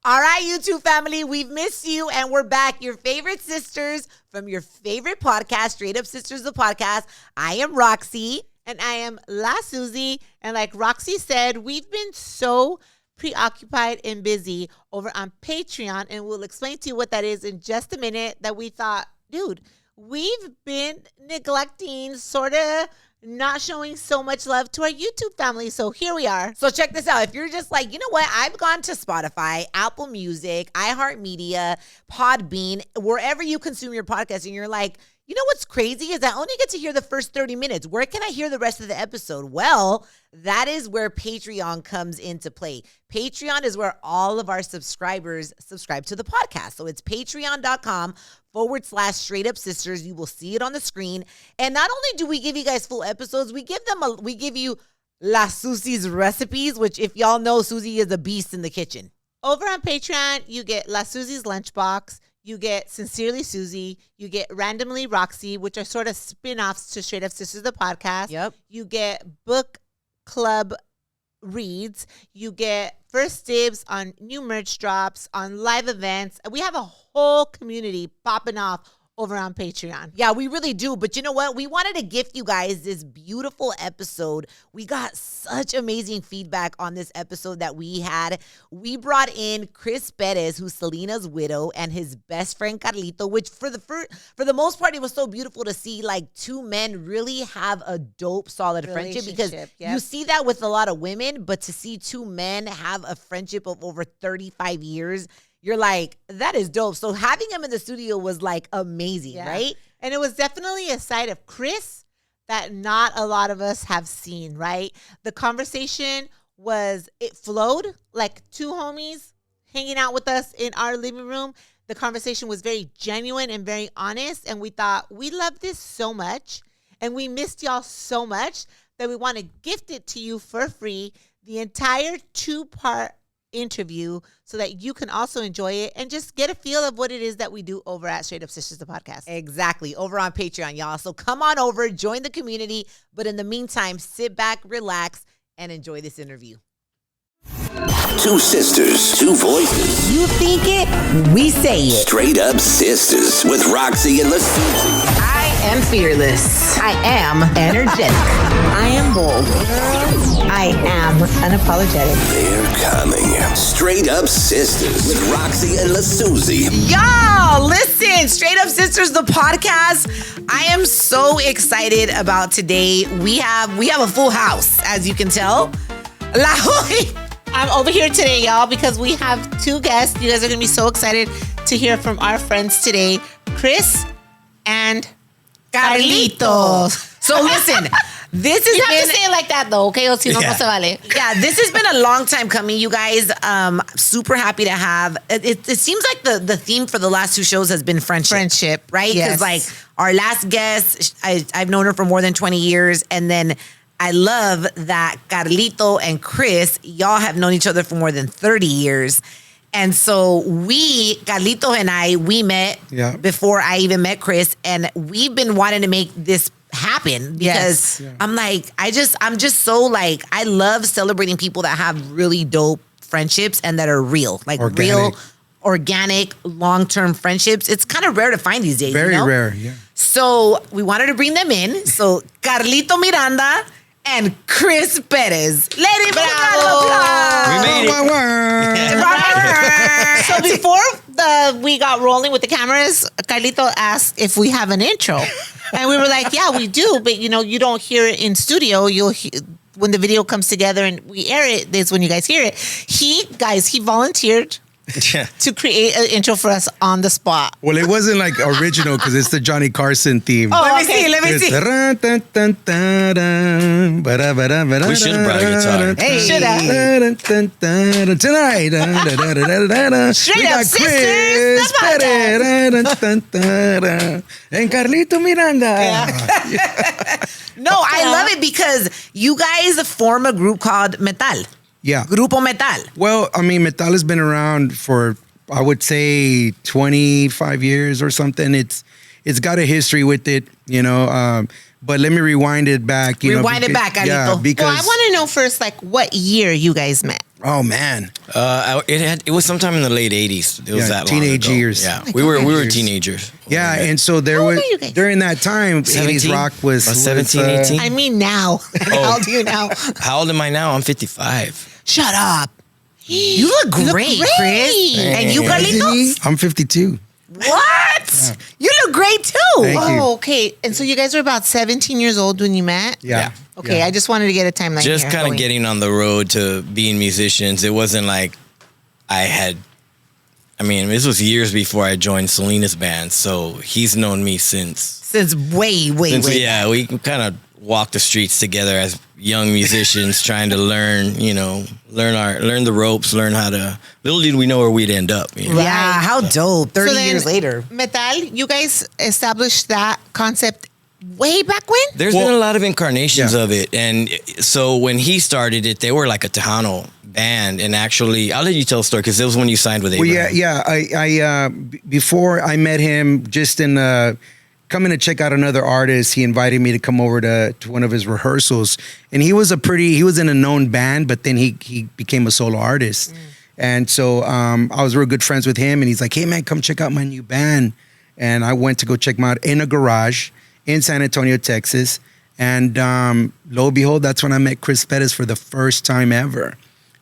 All right, YouTube family, we've missed you, and we're back. Your favorite sisters from your favorite podcast, Straight Up Sisters, the podcast. I am Roxy. And I am La Susie. And like Roxy said, we've been so preoccupied and busy over on Patreon, and we'll explain to you what that is in just a minute, that we thought, dude, we've been neglecting, sort of not showing so much love to our YouTube family. So here we are. So check this out. If you're just like, you know what? I've gone to Spotify, Apple Music, iHeartMedia, Podbean, wherever you consume your podcast, and you're like, you know what's crazy is I only get to hear the first 30 minutes. Where can I hear the rest of the episode? Well, that is where Patreon comes into play. Patreon is where all of our subscribers subscribe to the podcast. So it's patreon.com/straight up sisters. You will see it on the screen. And not only do we give you guys full episodes, we give you La Susie's recipes, which if y'all know, Susie is a beast in the kitchen. Over on Patreon, you get La Susie's Lunchbox. You get Sincerely Susie. You get Randomly Roxy, which are sort of spin-offs to Straight Up Sisters, the podcast. Yep. You get book club reads. You get first dibs on new merch drops, on live events. We have a whole community popping off over on Patreon. Yeah, we really do. But you know what? We wanted to gift you guys this beautiful episode. We got such amazing feedback on this episode that we had. We brought in Chris Perez, who's Selena's widow, and his best friend Carlito, which for the most part, it was so beautiful to see like two men really have a dope, solid friendship, because you see that with a lot of women, but to see two men have a friendship of over 35 years, you're like, that is dope. So having him in the studio was like amazing, right? And it was definitely a side of Chris that not a lot of us have seen, right? The conversation it flowed like two homies hanging out with us in our living room. The conversation was very genuine and very honest. And we thought, we love this so much, and we missed y'all so much, that we want to gift it to you for free, the entire 2-part interview, so that you can also enjoy it and just get a feel of what it is that we do over at Straight Up Sisters, the podcast. Exactly. Over on Patreon, y'all. So come on over, join the community. But in the meantime, sit back, relax, and enjoy this interview. Two sisters, two voices. You think it, we say it. Straight Up Sisters with Roxy and La Susie. I am fearless. I am energetic. I am bold. I am unapologetic. They're coming. Straight Up Sisters with Roxy and La Susie. Y'all, listen. Straight Up Sisters, the podcast. I am so excited about today. We have a full house, as you can tell. I'm over here today, y'all, because we have two guests. You guys are going to be so excited to hear from our friends today, Chris and Carlito. So listen, this has You been... have to say it like that, though, okay? O si no, no se vale. Yeah, this has been a long time coming, you guys. Super happy to have... It seems like the theme for the last two shows has been friendship. Right? Because like our last guest, I've known her for more than 20 years. And then I love that Carlito and Chris, y'all have known each other for more than 30 years. And so Carlito and I, we met before I even met Chris. And we've been wanting to make this happen because I'm just so like, I love celebrating people that have really dope friendships and that are real, like real, organic, long-term friendships. It's kind of rare to find these days. Very rare, yeah. So we wanted to bring them in. So Carlito Miranda and Chris Perez. Lady, bravo! We made it. So before we got rolling with the cameras, Carlito asked if we have an intro. And we were like, yeah, we do. But, you don't hear it in studio. You'll hear, when the video comes together and we air it, that's when you guys hear it. He volunteered to create an intro for us on the spot. Well, it wasn't like original because it's the Johnny Carson theme. Oh, let me see. We should have brought a guitar. Hey, should have. Tonight, Straight Up Chris Perez and Carlito Miranda. No, I love it because you guys form a group called Metal. Yeah. Grupo Metal. Well, I mean, Metal has been around for, I would say, 25 years or something. It's got a history with it, but let me rewind it back. Rewind it back, Carlito. Yeah, because I want to know first, like, what year you guys met. Oh man. It was sometime in the late 80s. It was that long teenage ago. years. Yeah, we were teenagers. Yeah, and so there How old was are you guys? during that time, 80s rock was 17, 18. I mean now. How old are you now? How old am I now? I'm 55. Shut up. You look great, Chris. And you, Carlito? I'm 52. What? You look great too. Thank you. Oh, okay. And so you guys were about 17 years old when you met? Yeah. Okay, I just wanted to get a timeline. Just here. kind of Going. getting on the road to being musicians. It wasn't like this was years before I joined Selena's band. So he's known me since way. yeah, we kind of walked the streets together as young musicians trying to learn the ropes, learn how to, little did we know where we'd end up. You know? Yeah, how dope. 30 So then, years later. Metal, you guys established that concept way back when? There's been a lot of incarnations Yeah. of it. And so when he started it, they were like a Tejano band. And actually, I'll let you tell the story because it was when you signed with Well, Abraham. I before I met him, just in coming to check out another artist, he invited me to come over to one of his rehearsals, and he was in a known band, but then he became a solo artist, and so I was real good friends with him, and he's like, hey man, come check out my new band, and I went to go check him out in a garage in San Antonio, Texas, and lo and behold, that's when I met Chris Perez for the first time ever.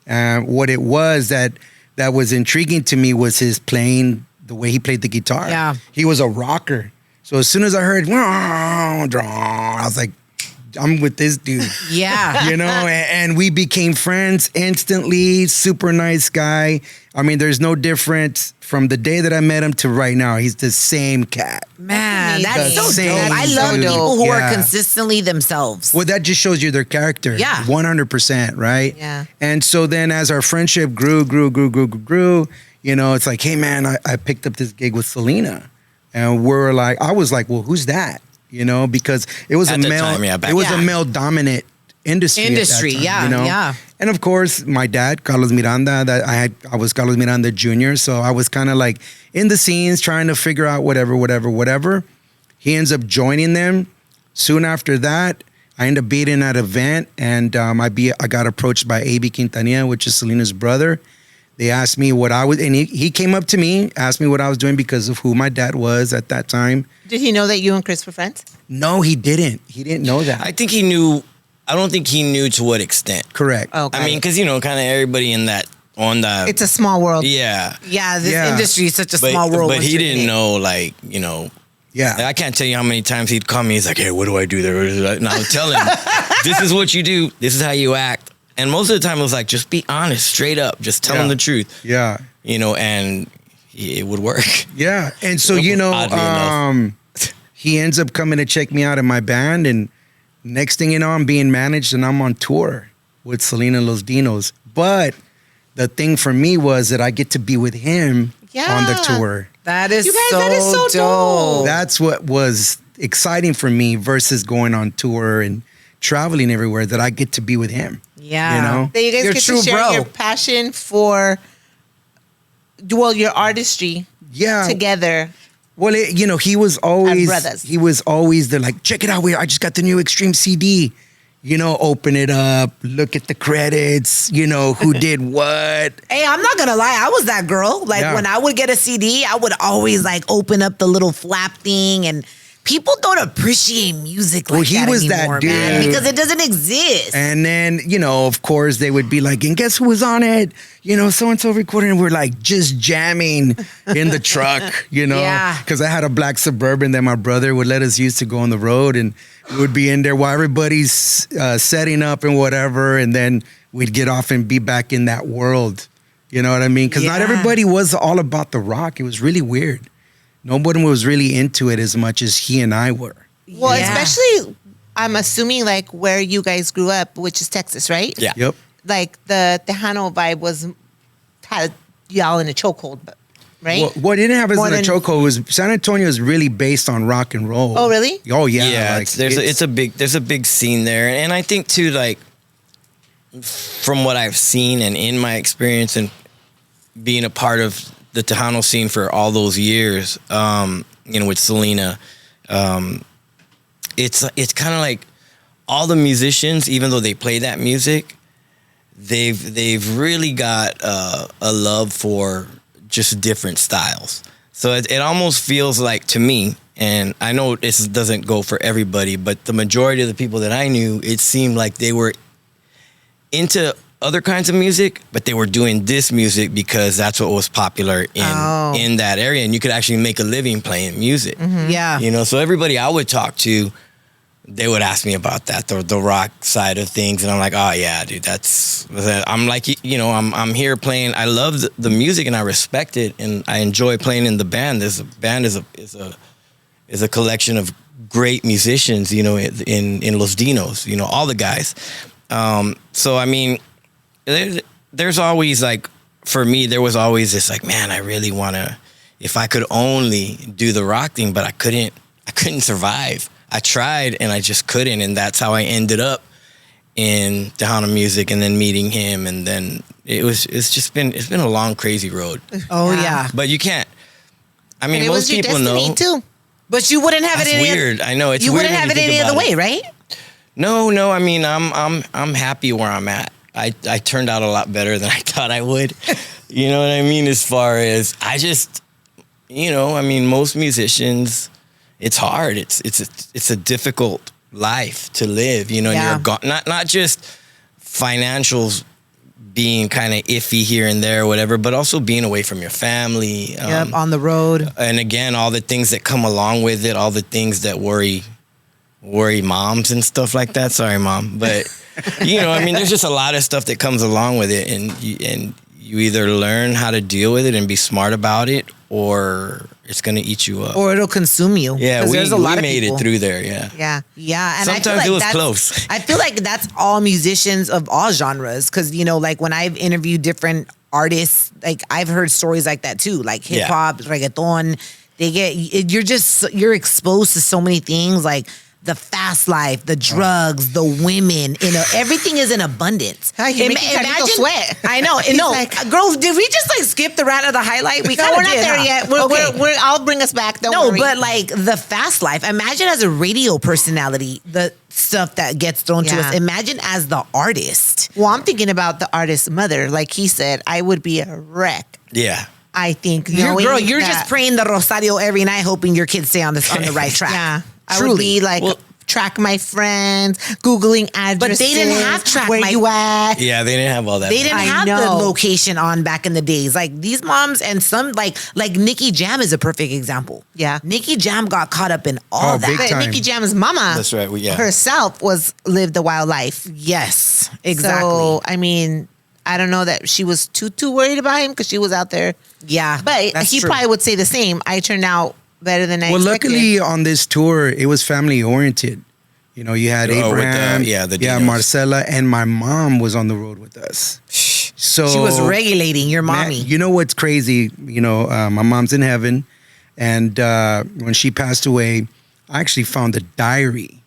What it was that was intriguing to me was his playing, the way he played the guitar. Yeah. He was a rocker. So as soon as I heard, I was like, I'm with this dude. Yeah. You know, and we became friends instantly. Super nice guy. I mean, there's no difference from the day that I met him to right now. He's the same cat. Man, That's that's so amazing. dope. I That's love so people who dope. are Yeah. consistently themselves. Well, that just shows you their character. Yeah. 100%, right? Yeah. And so then as our friendship grew, you know, it's like, hey man, I picked up this gig with Selena. And I was like, well, who's that? You know, because it was At the time, yeah, back it was then. a male dominant industry. At that time, Yeah, you know? yeah. And of course, my dad, Carlos Miranda, I was Carlos Miranda Jr., so I was kind of like in the scenes trying to figure out whatever. He ends up joining them. Soon after that, I ended up being at an event, and I got approached by A.B. Quintanilla, which is Selena's brother. They asked me what I was, and he came up to me, asked me what I was doing because of who my dad was at that time. Did he know that you and Chris were friends? No, he didn't. He didn't know that. I think he knew. I don't think he knew to what extent. Correct. Oh, I mean, because, kind of everybody on the. it's a small world. Yeah. Yeah, this Yeah. industry is such a small world. But once he you're didn't in it. know, Yeah. I can't tell you how many times he'd call me. He's like, hey, what do I do there? And I would tell him, this is what you do. This is how you act. And most of the time it was like, just be honest, straight up. Just tell him the truth. Yeah. And it would work. Yeah. And so, Oddly enough. he ends up coming to check me out in my band. And next thing you know, I'm being managed and I'm on tour with Selena and Los Dinos. But the thing for me was that I get to be with him on the tour. That is, You guys, so, that is so dope. That's what was exciting for me versus going on tour and traveling everywhere, that I get to be with him. Yeah. You know? That you guys You're get true to share bro. your passion for, your artistry Yeah. together. Well, he was always brothers. the like, check it out, I just got the new Extreme CD. Open it up, look at the credits, who did what. Hey, I'm not gonna lie, I was that girl. Like Yeah. when I would get a CD, I would always like open up the little flap thing, and people don't appreciate music like he that was that anymore, man, dude. because it doesn't exist. And then, of course, they would be like, and guess who was on it? So-and-so recording. And we're like just jamming in the truck, Yeah. Because I had a black Suburban that my brother would let us use to go on the road. And we would be in there while everybody's setting up and whatever. And then we'd get off and be back in that world. You know what I mean? Because not Yeah. everybody was all about the rock. It was really weird. Nobody was really into it as much as he and I were. Well, Yeah. especially, I'm assuming like where you guys grew up, which is Texas, right? Yeah. Yep. Like the Tejano vibe had y'all in a chokehold, right? Well, what didn't have us More in a than- chokehold was San Antonio is really based on rock and roll. Oh, really? Oh yeah. Yeah, like, there's a big scene there, and I think too, like from what I've seen and in my experience and being a part of the Tejano scene for all those years, with Selena, it's kind of like all the musicians, even though they play that music, they've really got a love for just different styles. So it almost feels like, to me, and I know this doesn't go for everybody, but the majority of the people that I knew, it seemed like they were into other kinds of music, but they were doing this music because that's what was popular in that area, and you could actually make a living playing music. Yeah. You know, so everybody I would talk to, they would ask me about that, the rock side of things, and I'm like, oh yeah, dude, I'm like, you know, I'm here playing. I love the music and I respect it, and I enjoy playing in the band. This band is a collection of great musicians, you know, in Los Dinos, you know, all the guys. So I mean, there's always, like, for me, there was always this, like, man, I really want to, if I could only do the rock thing, but I couldn't survive. I tried and I just couldn't, and that's how I ended up in Tejano music, and then meeting him, and then it's been a long, crazy road. Oh yeah. But you can't. I mean, And it most was your people destiny know. too. But you wouldn't have That's it any weird. I know it's you weird. wouldn't have it any other way, right? No. I mean, I'm happy where I'm at. I turned out a lot better than I thought I would. You know what I mean? As far as I just, you know, I mean, most musicians, it's hard. It's a difficult life to live. You know, Yeah. and you're not just financials being kind of iffy here and there or whatever, but also being away from your family. Yep, on the road. And again, all the things that come along with it, all the things that worry moms and stuff like that. Sorry, Mom. But, you know, I mean, there's just a lot of stuff that comes along with it. And you either learn how to deal with it and be smart about it, or it's going to eat you up. Or it'll consume you. Yeah, 'Cause we there's a lot of made people. it through there, yeah. Yeah. Yeah, and Sometimes I feel like it was that's, close. I feel like that's all musicians of all genres, because you know, like when I've interviewed different artists, like I've heard stories like that too, like hip hop, reggaeton. You're exposed to so many things, like the fast life, the drugs, the women. You know, everything is in abundance. You're making Carlito sweat. I know. He's No, like- girls, did we just like skip the rant of the highlight? We No, kinda we're not did, there huh? yet. Okay. I'll bring us back. Don't No, worry. but like the fast life. Imagine as a radio personality, the stuff that gets thrown to Yeah. us. Imagine as the artist. Well, I'm thinking about the artist's mother. Like he said, I would be a wreck. Yeah. I think. You're knowing that- just praying the Rosario every night, hoping your kids stay on the right track. Yeah. I Truly. would be like, track my friends, Googling addresses. But they didn't have track where my- you at. Yeah, they didn't have all that. They didn't I have the know. location on back in the days. Like these moms and some like Nicki Jam is a perfect example. Yeah. Nicki Jam got caught up in all that. big But time. Nicki Jam's mama, That's right, yeah. herself lived a wild life. Yes, exactly. So, I mean, I don't know that she was too worried about him because she was out there. yeah, But that's he true. probably would say the same. I turned out better than I Well, expected. luckily on this tour, it was family oriented. You know, you had Oh, with the- Abraham, the Dinos. Marcella, and my mom was on the road with us. So She was regulating your man, mommy. you know what's crazy? You know, my mom's in heaven, and when she passed away, I actually found a diary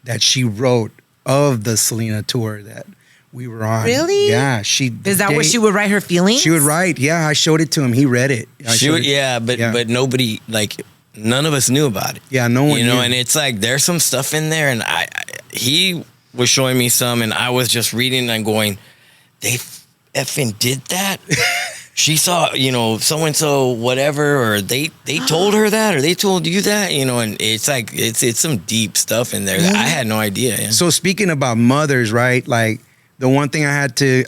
that she wrote of the Selena tour that we were on. Really? Yeah, Is that where she would write her feelings? She would write. Yeah, I showed it to him. He read it. I She showed would, it. but nobody, like, none of us knew about it. Yeah, no one You know, knew. and it's like there's some stuff in there, and he was showing me some, and I was just reading and going, they effing did that. She saw, you know, so and so whatever, or they told her that, or they told you that, you know, and it's like it's some deep stuff in there that I had no idea. Yeah. So speaking about mothers, right? Like the one thing I had to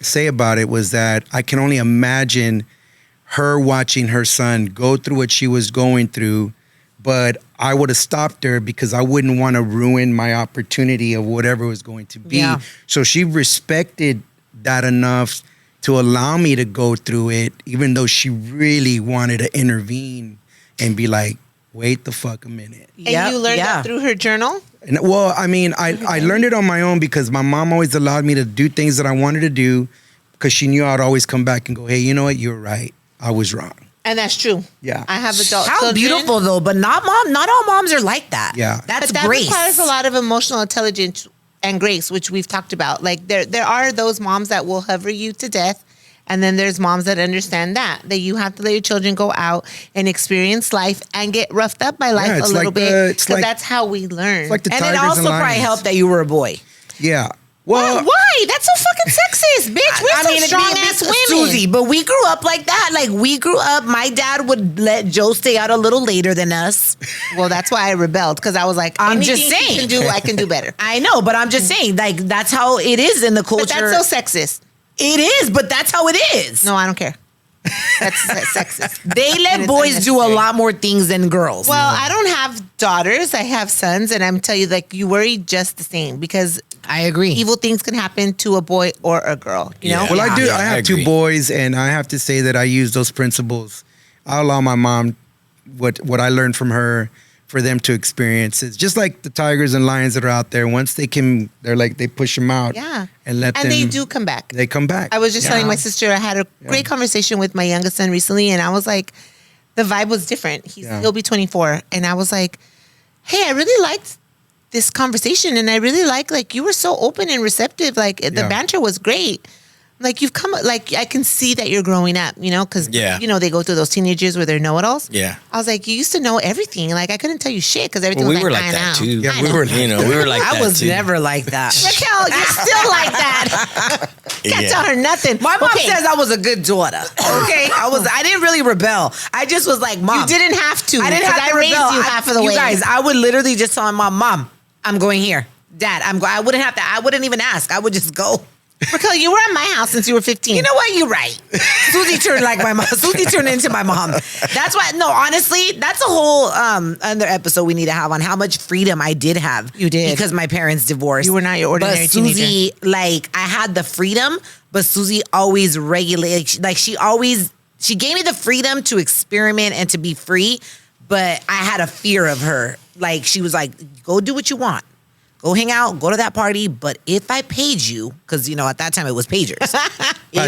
say about it was that I can only imagine her watching her son go through what she was going through, but I would have stopped her because I wouldn't want to ruin my opportunity of whatever it was going to be. Yeah. So she respected that enough to allow me to go through it, even though she really wanted to intervene and be like, wait the fuck a minute. And you learned that through her journal? And, well, I mean, I learned it on my own because my mom always allowed me to do things that I wanted to do because she knew I'd always come back and go, hey, you know what? You're right. I was wrong. And that's true. Yeah. I have adult How children. beautiful though, but not all moms are like that. Yeah. That's But that grace. requires a lot of emotional intelligence and grace, which we've talked about. Like there are those moms that will hover you to death. And then there's moms that understand that you have to let your children go out and experience life and get roughed up by life Yeah, a it's little like bit. it's Because like- that's how we learn. It's like the And it tigers also and probably lions. helped that you were a boy. Yeah. Well, why? That's so fucking sexist, bitch. We're some strong ass women. Susie, but we grew up like that. Like we grew up. My dad would let Joe stay out a little later than us. Well, that's why I rebelled, because I was like, I'm just anything saying. you can do, I can do better. I know, but I'm just saying, like that's how it is in the culture. But that's so sexist. It is, but that's how it is. No, I don't care. That's sexist. They let boys do a lot more things than girls. Well, I don't have daughters. I have sons, and I'm telling you, like, you worry just the same, because I agree. evil things can happen to a boy or a girl. You know. Well, I do. Yeah, I have I two agree. boys, and I have to say that I use those principles. I allow my mom what I learned from her for them to experience. It's just like the tigers and lions that are out there. Once they they push them out. Yeah. And let them. And they do come back. They come back. I was just telling my sister, I had a great conversation with my youngest son recently, and I was like, the vibe was different. He'll be 24, and I was like, hey, I really liked this conversation, and I really like you were so open and receptive. Like the banter was great. Like you've come, like I can see that you're growing up, you know, because you know they go through those teenage years where they're know-it-alls. Yeah. I was like, you used to know everything. Like I couldn't tell you shit because everything Well, was we were like, like I that know. too. Yeah, we were like you know, we were like that I was too. never like that. Raquel, you're still like that. Can't Yeah. tell her nothing. My mom Okay. says I was a good daughter. Okay, I didn't really rebel. I just was like, Mom. You didn't have to. I didn't have 'cause to I raised rebel. you half of the way. You guys, I would literally just tell my mom, I'm going here. Dad, I wouldn't have to. I wouldn't even ask. I would just go. Raquel, you were at my house since you were 15. You know what? You're right. Susie turned like my mom. Susie turned into my mom. That's why. No, honestly, that's a whole other episode we need to have on how much freedom I did have. You did. because my parents divorced. You were not your ordinary But Susie, teenager. like I had the freedom, but Susie always regulated. Like she gave me the freedom to experiment and to be free, but I had a fear of her. Like she was like, "Go do what you want." Go hang out, go to that party, but if I paid you, because, you know, at that time it was pagers.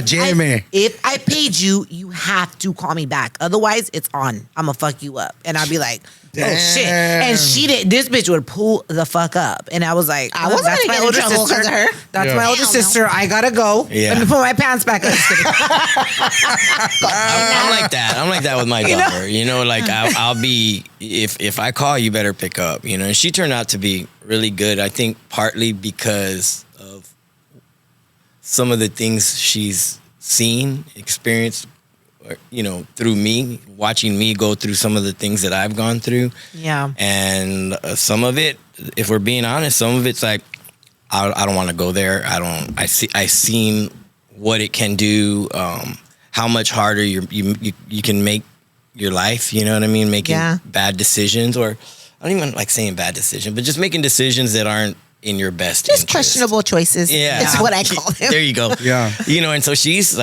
Jamie. If I paid you, you have to call me back. Otherwise, it's on. I'm going to fuck you up. And I'd be like, oh, shit. And she did. This bitch would pull the fuck up. And I was like, I wasn't that's gonna my get in older trouble sister. 'cause of her. That's my older Hell no. sister. I got to go. Yeah. Let me put my pants back on. Just kidding. I'm like that. I'm like that with my daughter. You know, like I'll be if I call, you better pick up. You know, and she turned out to be really good. I think partly because of some of the things she's seen, experienced, you know, through me, watching me go through some of the things that I've gone through. Yeah. And some of it, if we're being honest, some of it's like I don't want to go there. I seen what it can do. How much harder you can make your life, you know what I mean? Making bad decisions, or I don't even like saying bad decision, but just making decisions that aren't in your best Just interest. questionable choices. Yeah. It's what I call them. There you go. Yeah. You know, and so she's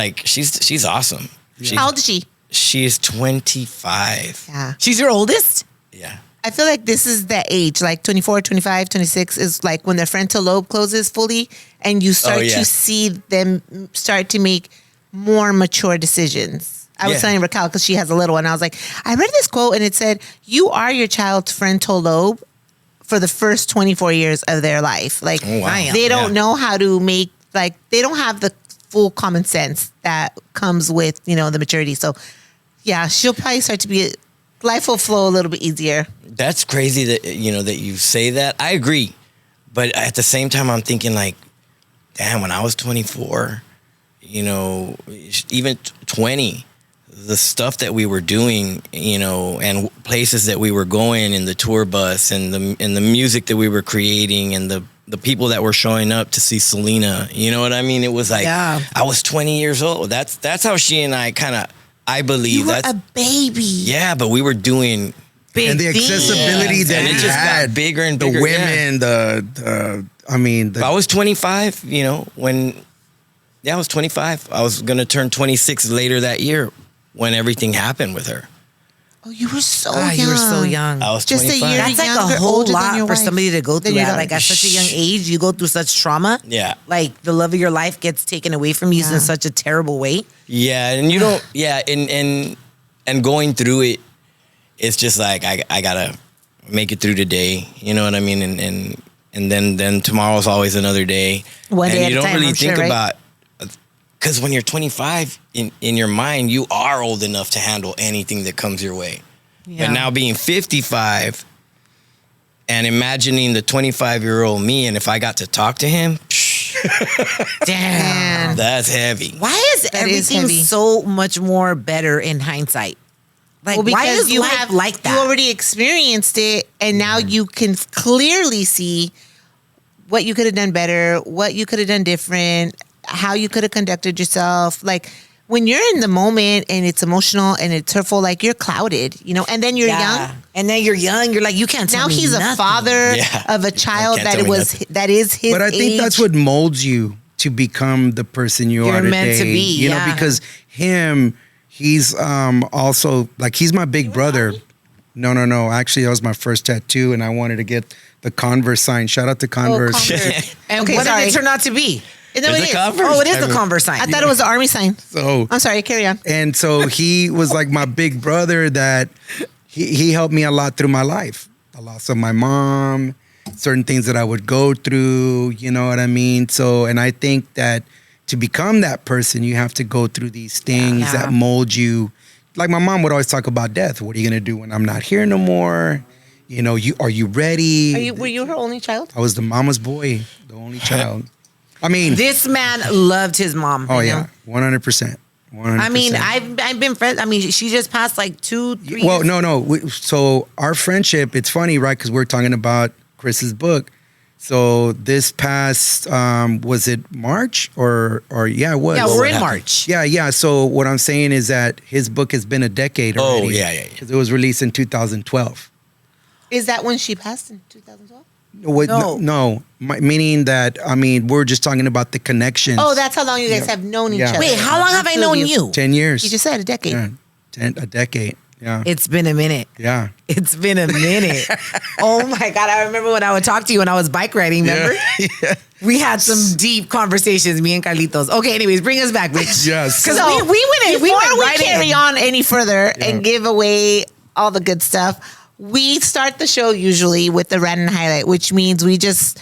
awesome. How old is she? She is 25. Yeah. She's your oldest? Yeah. I feel like this is the age, like 24, 25, 26 is like when their frontal lobe closes fully and you start to see them start to make more mature decisions. I was telling Raquel because she has a little one. I was like, I read this quote and it said, you are your child's frontal lobe for the first 24 years of their life. Like they don't know how to make, like they don't have the full common sense that comes with, you know, the maturity. So yeah, she'll probably start to be, life will flow a little bit easier. That's crazy that, you know, that you say that. I agree. But at the same time, I'm thinking like, damn, when I was 24, you know, even 20, the stuff that we were doing, you know, and places that we were going in the tour bus and the music that we were creating and the people that were showing up to see Selena, you know what I mean? It was like, I was 20 years old. That's how she and I kind of, I believe. You were a baby. Yeah, but we were doing Big And the accessibility that and it it just had. got bigger and The bigger. women, I was 25, you know, I was 25. I was going to turn 26 later that year when everything happened with her. Oh, you were so young. You were so young. I was Just a 25. year That's like younger, a whole older than lot your for wife. somebody to go through Than your that. daughter. Like at such a young age, you go through such trauma. Yeah. Like the love of your life gets taken away from you in such a terrible way. Yeah, and you don't, and going through it, it's just like, I got to make it through today. You know what I mean? And then tomorrow's always another day. One day and at you a don't time, really I'm think sure, right? about, because when you're 25, in your mind, you are old enough to handle anything that comes your way. Yeah. But now being 55 and imagining the 25-year-old me, and if I got to talk to him, Damn. That's heavy. Why is everything so much more better in hindsight? Like, Well, why because is you life have like that? You already experienced it, and now you can clearly see what you could have done better, what you could have done different, how you could have conducted yourself. Like when you're in the moment and it's emotional and it's hurtful, like you're clouded, you know. And then you're young. And then you're young. You're like, you can't tell Now me he's nothing. a father of a child Can't tell me nothing. that is his. But I think that's what molds you to become the person you're are today. meant to be, you know, because he's also like he's my big brother. No. Actually, that was my first tattoo, and I wanted to get the Converse sign. Shout out to Converse. And Okay, what sorry. did it turn out to be? And then Is it it is. Converse? Oh, it is the Converse sign. I thought it was the army sign. So I'm sorry. Carry on. And so he was like my big brother that he helped me a lot through my life. The loss of my mom, certain things that I would go through, you know what I mean? So, and I think that to become that person, you have to go through these things that mold you. Like my mom would always talk about death. What are you going to do when I'm not here no more? You know, are you ready? Were you her only child? I was the mama's boy, the only child. I mean, This man loved his mom. oh you know? yeah, 100%. 100%. I mean, I've been friends. I mean, she just passed like 2-3 Well, years. no. So our friendship, it's funny, right? Because we're talking about Chris's book. So this past, was it March or yeah, it was. Yeah, What we're in happened? March. Yeah. So what I'm saying is that his book has been a decade already. Oh, yeah. Because it was released in 2012. Is that when she passed in 2012? No. Meaning that, I mean, we're just talking about the connections. Oh, that's how long you guys have known each Yeah. other. Wait, how long have I Two of known you? 10 years. You just said a decade. Yeah, a decade. Yeah. It's been a minute. Yeah. It's been a minute. Oh my God. I remember when I would talk to you when I was bike riding, remember? Yeah. We had some deep conversations, me and Carlitos. Okay, anyways, bring us back, Rich. Yes. Because So, we went in. We Before went we right carry in. on any further and give away all the good stuff, we start the show usually with the rant and highlight, which means we just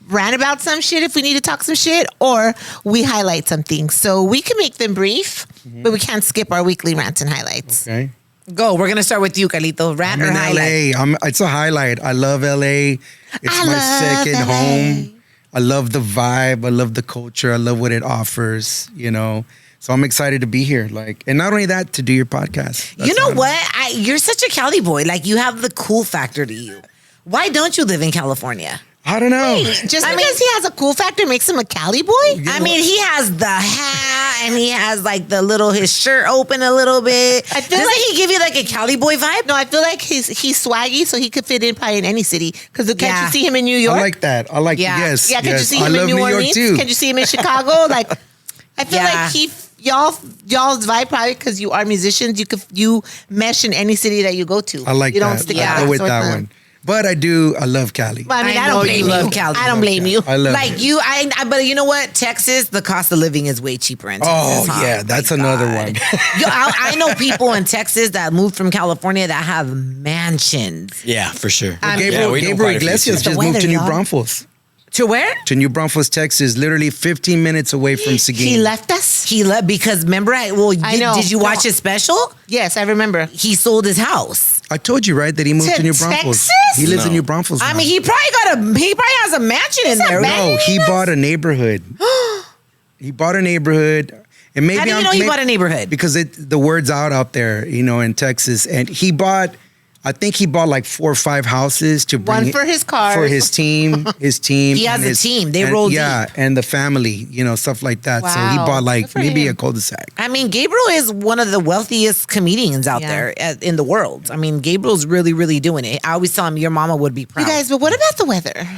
rant about some shit if we need to talk some shit, or we highlight something. So we can make them brief, but we can't skip our weekly rants and highlights. Okay. Go. We're going to start with you, Carlito. Rant I'm or in highlight? LA. It's a highlight. I love LA. It's I my love second LA. home. I love the vibe. I love the culture. I love what it offers, you know. So I'm excited to be here. Like, and not only that, to do your podcast. You know what? You're such a Cali boy. Like, you have the cool factor to you. Why don't you live in California? I don't know. Just because he has a cool factor makes him a Cali boy? I mean, he has the hat and he has like his shirt open a little bit. I feel Doesn't like- he give you like a Cali boy vibe? No, I feel like he's swaggy, so he could fit in probably in any city. Because can't Yeah. you see him in New York? I like that. I like Yeah. yes. Yeah, can yes. you see I him in love New New York Orleans? too. Can you see him in Chicago? Like, I feel Yeah. like y'all's vibe probably because you are musicians. You mesh in any city that you go to. I like you that. don't stick Yeah. out. I go with So that it's one. But I love Cali. But I mean, I I know don't you blame love you. Cali. I don't blame you. I love Like it. but you know what? Texas, the cost of living is way cheaper in Texas. Oh, huh? yeah, that's My another God. one. Yo, I know people in Texas that moved from California that have mansions. Yeah, for sure. Gabriel, we know Gabriel quite a few Iglesias too. just The moved to weather, New y'all. Braunfels. To where? To New Braunfels, Texas, literally 15 minutes away from Seguin. He left us. He left because remember, I did, know. did you watch his special? Yes, I remember. He sold his house. I told you, right, that he moved To to New Braunfels. Texas? He lives in No. New Braunfels. I now. mean, he probably has a mansion in there. No, he bought a neighborhood. He bought a neighborhood. And maybe How do you I'm- know he may- bought a neighborhood? Because the word's out there, you know, in Texas. And I think he bought like 4 or 5 houses to bring One for his cars. for his team. He has and a team. They and- roll yeah, deep. and the family, you know, stuff like that. So he Wow. bought Good like for maybe him. a cul-de-sac. I mean, Gabriel is one of the wealthiest comedians out Yeah. there in the world. I mean, Gabriel's really, really doing it. I always tell him your mama would be proud. You guys, but what about the weather?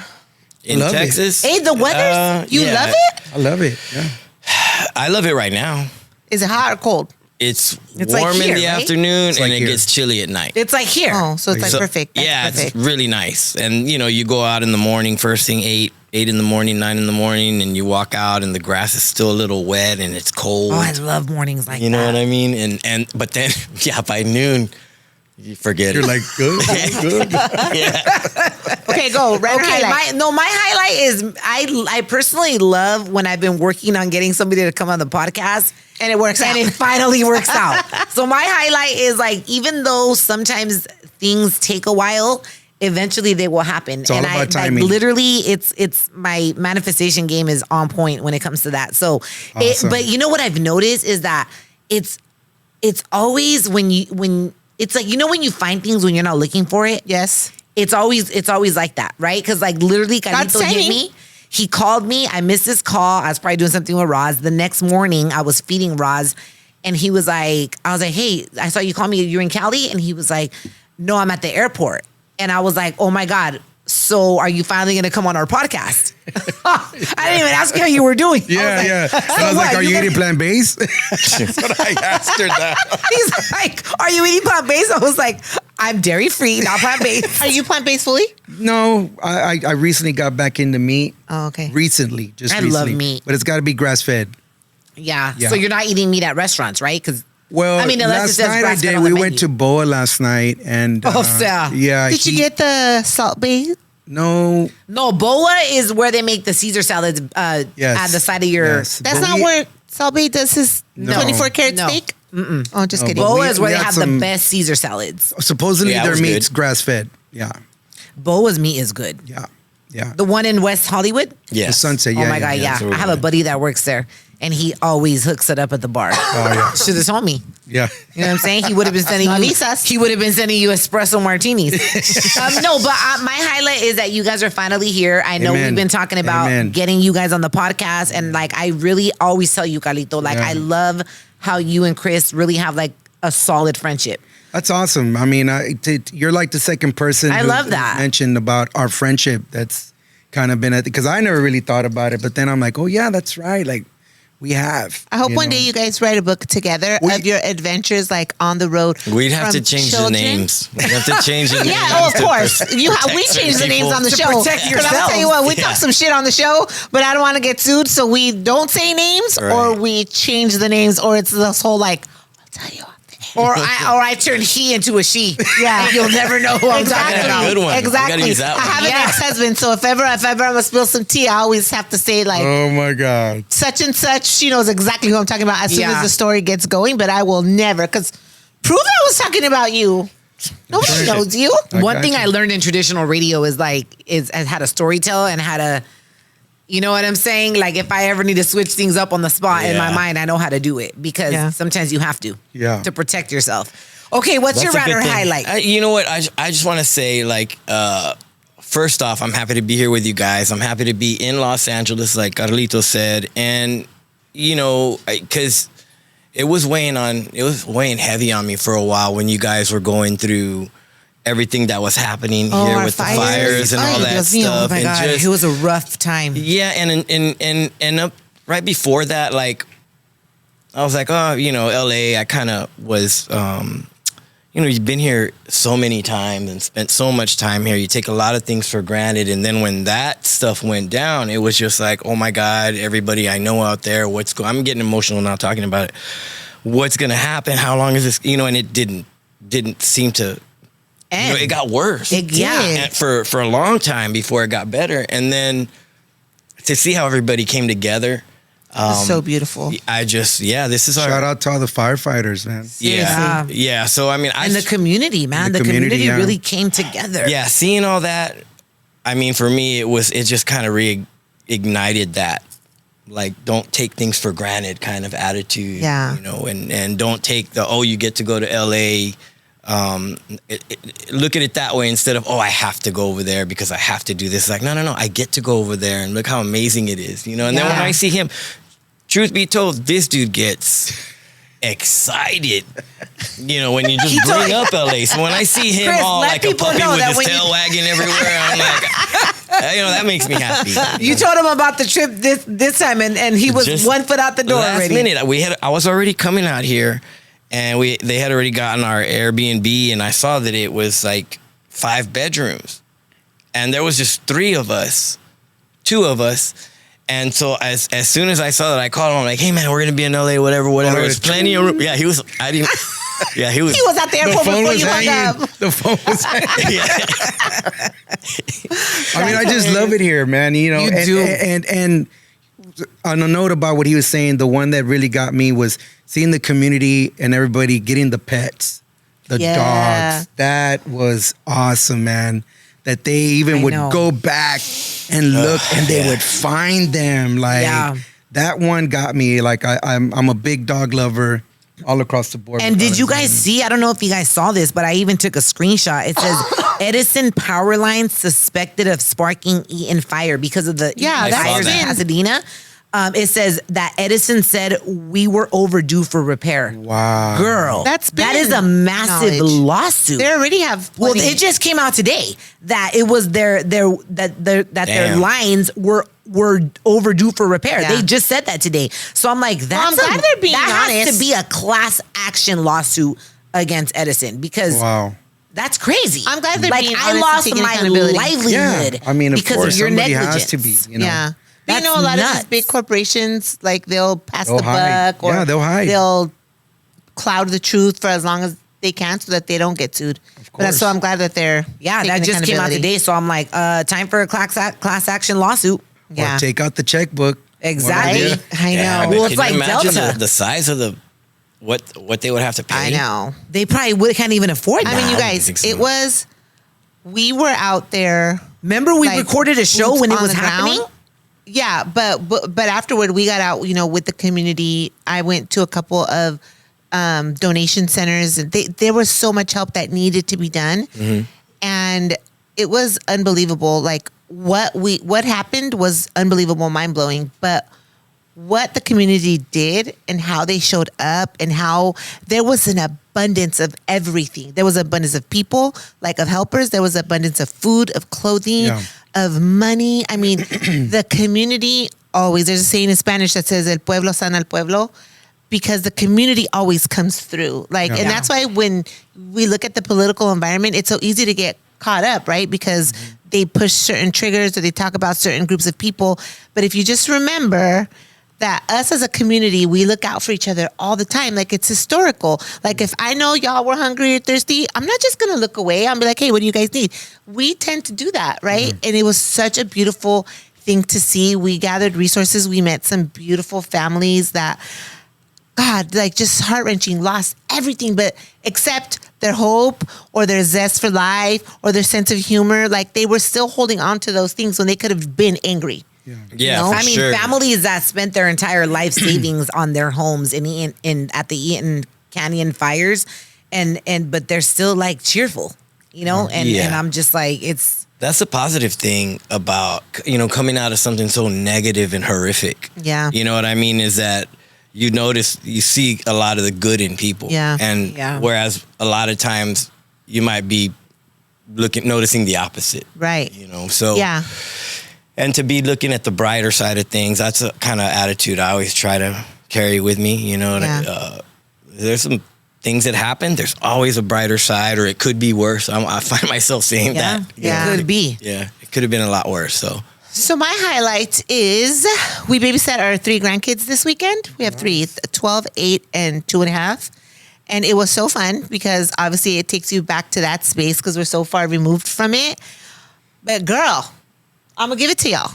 In Love it. Texas. Hey, the weather's You yeah. love it? I love it. Yeah. I love it right now. Is it hot or cold? It's It's like warm here, in the right? afternoon It's and like it here. gets chilly at night. It's like here. Oh, so it's like So, perfect. That's yeah, perfect. it's really nice. And you know, you go out in the morning, first thing 8 in the morning, 9 in the morning, and you walk out and the grass is still a little wet and it's cold. Oh, I love mornings like you know that. what I mean? And but then yeah, by noon, you forget You're it. like, good, good. Okay, go. Rant or Okay, highlight. my highlight is I personally love when I've been working on getting somebody to come on the podcast And it works and out. it finally works out. So my highlight is like, even though sometimes things take a while, eventually they will happen. It's all and about I timing. like literally it's my manifestation game is on point when it comes to that. So Awesome. but you know what I've noticed is that it's always when it's like, you know, when you find things when you're not looking for it. Yes. It's always like that, right? Because like literally Carlito hit timing. me. He called me. I missed his call. I was probably doing something with Roz. The next morning I was feeding Roz, and he was like, I was like, hey, I saw you call me. You're in Cali? And he was like, no, I'm at the airport. And I was like, oh my God. So are you finally going to come on our podcast? I didn't even ask you how you were doing. Yeah. So And I was like, are you eating plant-based? That's what I asked her that. He's like, are you eating plant-based? I was like, I'm dairy-free, not plant-based. Are you plant-based fully? No, I recently got back into meat. Oh, okay. Recently, just I recently. love meat. But it's got to be grass-fed. Yeah. Yeah. So you're not eating meat at restaurants, right? Because Well, I mean, unless it last says night I grass-fed did. on the We went menu. to Boa last night, and yeah. Did you get the salt bay? No, No, boa is where they make the Caesar salads Yes. at the side of your. Yes. That's But not where Salt Bay does his No. 24 karat No. steak? Oh, just No, kidding. but Boa we- is where we they had have some- the best Caesar salads. supposedly Yeah, it their was meat's good. grass-fed. Yeah, Boa's meat is good. yeah. The one in West Hollywood? Yes. The Sunset. Oh Yeah, my God, yeah. that's where I have we're a buddy that works there, and he always hooks it up at the bar. Oh yeah, Should have told me. yeah. You know what I'm saying? He would have been sending No you. avisas. He would have been sending you espresso martinis. No, but my highlight is that you guys are finally here. I know Amen. we've been talking about Amen. getting you guys on the podcast, and like I really always tell you, Carlito, like Yeah. I love how you and Chris really have like a solid friendship. That's awesome. I mean, you're like the second person. I who love that. mentioned about our friendship. That's kind of been because I never really thought about it, but then I'm like, oh yeah, that's right. Like we have. I hope one know. day you guys write a book together We- of your adventures, like on the road. We'd have to from change children. the names. We'd have to change the names. Yeah, oh, of to course. protect We change the names people. on the To show. protect But I'm gonna tell you yourselves. what, we talk some shit on the show, but I don't want to get sued, so we don't say names, or Right. we change the names, or it's this whole like, I'll tell you. Or I turn he into a she. Yeah. And you'll never know who I'm talking Exactly. about. Good one. We gotta Exactly. use that I one. have an Yeah. ex-husband, so if ever I'm gonna spill some tea, I always have to say like Oh my God. such and such. She knows exactly who I'm talking about as soon Yeah. as the story gets going. But I will never, because prove I was talking about you. Nobody Right. knows you. One got thing you. I learned in traditional radio is how to storytell and how to, you know what I'm saying? Like if I ever need to switch things up on the spot in my Yeah. mind, I know how to do it because Yeah. sometimes you have to. Yeah. To protect yourself. Okay, what's your That's a good rather thing. highlight? You know what? I just want to say, like, first off, I'm happy to be here with you guys. I'm happy to be in Los Angeles, like Carlito said, and you know, because it was weighing heavy on me for a while when you guys were going through everything that was happening Oh, here our with fires. the fires and Ay, all that Dios mío. stuff. Oh my and God, just, it was a rough time. yeah, and up right before that, like I was like, oh, you know, LA. I kind of was, you know, you've been here so many times and spent so much time here. You take a lot of things for granted, and then when that stuff went down, it was just like, oh my God, everybody I know out there, I'm getting emotional now talking about it. What's gonna happen? How long is this? You know, and it didn't seem to. You know, it got worse. Yeah. And for a long time before it got better, and then to see how everybody came together. It's so beautiful. This is our Shout out to all the firefighters, man. yeah. So I mean, And the community, man. The community, community yeah. really came together. yeah, seeing all that. I mean, for me, it just kind of reignited that, like, don't take things for granted kind of attitude. Yeah. You know, and don't take you get to go to LA. Look at it that way instead of, I have to go over there because I have to do this. Like, no, I get to go over there and look how amazing it is, you know. And then when Yeah. I see him, truth be told, this dude gets excited, you know, when you just bring up LA. So when I see him Chris, all let like a people puppy know with that his when tail you- wagging everywhere, I'm like, you know, that makes me happy. You told him about the trip this time, and he was Just 1 foot out the door last already. minute, I was already coming out here, and they had already gotten our Airbnb, and I saw that it was like 5 bedrooms, and there was just 2 of us. And so as soon as I saw that, I called him. I'm like, hey man, we're gonna be in LA, whatever. There's plenty of room. Yeah, he was. I didn't. Yeah, he was. He was at the The airport phone before was you hung hanging. up. The phone was hanging. Yeah. I mean, I just love it here, man. You know, You and, do. And on a note about what he was saying, the one that really got me was seeing the community and everybody getting the pets, the Yeah. dogs. That was awesome, man. that they even would go back and look and they would find them. Like that one got me. Like I'm a big dog lover all across the board. And did you guys see? I don't know if you guys saw this, but I even took a screenshot. It says Edison power line suspected of sparking Eaton fire because of the fires in Pasadena. It says that Edison said we were overdue for repair. Wow, girl, that is a massive lawsuit. They already have. Well, it just came out today that it was their lines were overdue for repair. They just said that today. So I'm like, I'm glad they're being honest. Has to be a class action lawsuit against Edison because that's crazy. I'm glad they're being honest. I lost my livelihood. Yeah. I mean, of because course, of your somebody negligence. has to be. You know? Yeah. That's you know, a lot nuts. of these big corporations, like they'll pass the hide. buck or they'll hide. They'll cloud the truth for as long as they can so that they don't get sued. Of course. So I'm glad that they're that just came out today. So I'm like, time for a class action lawsuit. Or take out the checkbook. Exactly. I know. Yeah, well, it's like imagine Delta. the size of the what they would have to pay. I know. They probably can't even afford that. I mean, you guys, we were out there. Remember we recorded a show when it was happening? Yeah, but afterward we got out, with the community. I went to a couple of donation centers. There was so much help that needed to be done. Mm-hmm. And it was unbelievable. Like what happened was unbelievable, mind-blowing. But what the community did and how they showed up and how there was an abundance of everything. There was an abundance of people, like of helpers. There was abundance of food, of clothing, of money. I mean, the community always, there's a saying in Spanish that says, el pueblo sana al pueblo, because the community always comes through. And that's why when we look at the political environment, it's so easy to get caught up, right? Because they push certain triggers or they talk about certain groups of people. But if you just remember that us as a community, we look out for each other all the time. Like, it's historical. Like, if I know y'all were hungry or thirsty, I'm not just going to look away. I'm be like, hey, what do you guys need? We tend to do that, right? Mm-hmm. And it was such a beautiful thing to see. We gathered resources. We met some beautiful families that, God, like, just heart-wrenching, lost everything, but except their hope or their zest for life or their sense of humor. Like, they were still holding on to those things when they could have been angry. Yeah, I mean, families that spent their entire life savings on their homes at the Eaton Canyon fires, but they're still like cheerful, and I'm just like, that's a positive thing about coming out of something so negative and horrific. Yeah, you know what I mean, is that you see a lot of the good in people. Yeah, and whereas a lot of times you might be noticing the opposite, right? So yeah. And to be looking at the brighter side of things, that's a kind of attitude I always try to carry with me. There's some things that happen. There's always a brighter side, or it could be worse. I find myself saying that. Yeah, it could be. Yeah, it could have been a lot worse. So my highlight is we babysat our 3 grandkids this weekend. We have 3, 12, 8, and 2.5. And it was so fun because obviously it takes you back to that space because we're so far removed from it. But girl, I'm going to give it to y'all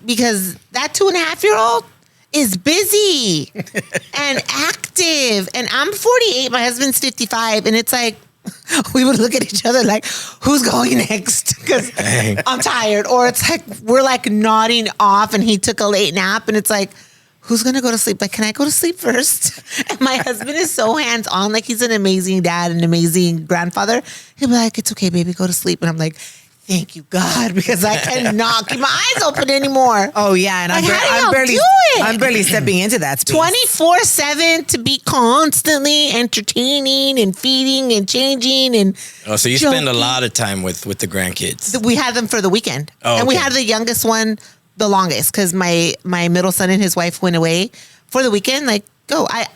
because that 2.5-year-old is busy and active. And I'm 48. My husband's 55. And it's like, we would look at each other like, who's going next? Because I'm tired. Or it's like, we're like nodding off and he took a late nap. And it's like, who's going to go to sleep? Like, can I go to sleep first? And my husband is so hands-on. Like, he's an amazing dad, an amazing grandfather. He'll be like, it's okay, baby, go to sleep. And I'm like, thank you, God, because I cannot keep my eyes open anymore. Oh, yeah. And I'm barely stepping into that space. 24/7 to be constantly entertaining and feeding and changing. And so you spend a lot of time with the grandkids. We had them for the weekend. Oh, and we had the youngest one the longest because my middle son and his wife went away for the weekend. Like,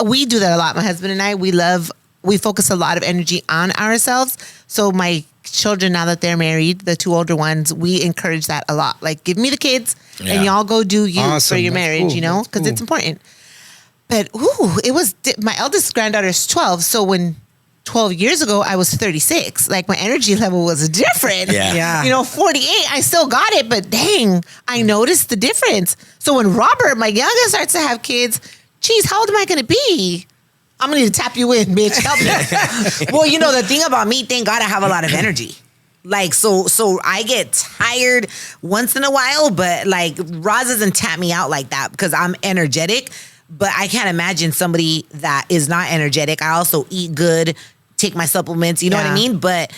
we do that a lot. My husband and I, we focus a lot of energy on ourselves. So my children, now that they're married, the 2 older ones, we encourage that a lot. Like, give me the kids and y'all go do you for your marriage, because it's important. But, it was, my eldest granddaughter is 12. So when 12 years ago, I was 36. Like, my energy level was different. Yeah. 48, I still got it, but dang, I noticed the difference. So when Robert, my youngest, starts to have kids, geez, how old am I going to be? I'm going to need to tap you in, bitch. Help me. Well, the thing about me, thank God I have a lot of energy. Like, so I get tired once in a while, but like Roz doesn't tap me out like that because I'm energetic. But I can't imagine somebody that is not energetic. I also eat good, take my supplements, you know what I mean? But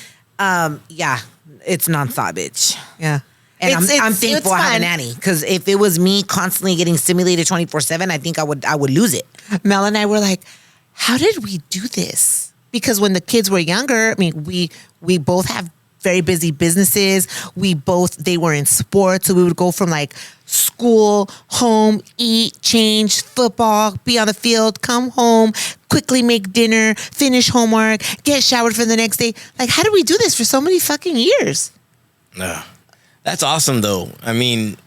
yeah, it's nonstop, bitch. Yeah. And I'm thankful I have a nanny, because if it was me constantly getting stimulated 24/7, I think I would lose it. Mel and I were like, how did we do this? Because when the kids were younger, I mean, we both have very busy businesses. They were in sports. So we would go from like school, home, eat, change, football, be on the field, come home, quickly make dinner, finish homework, get showered for the next day. Like, how did we do this for so many fucking years? No. That's awesome, though. I mean,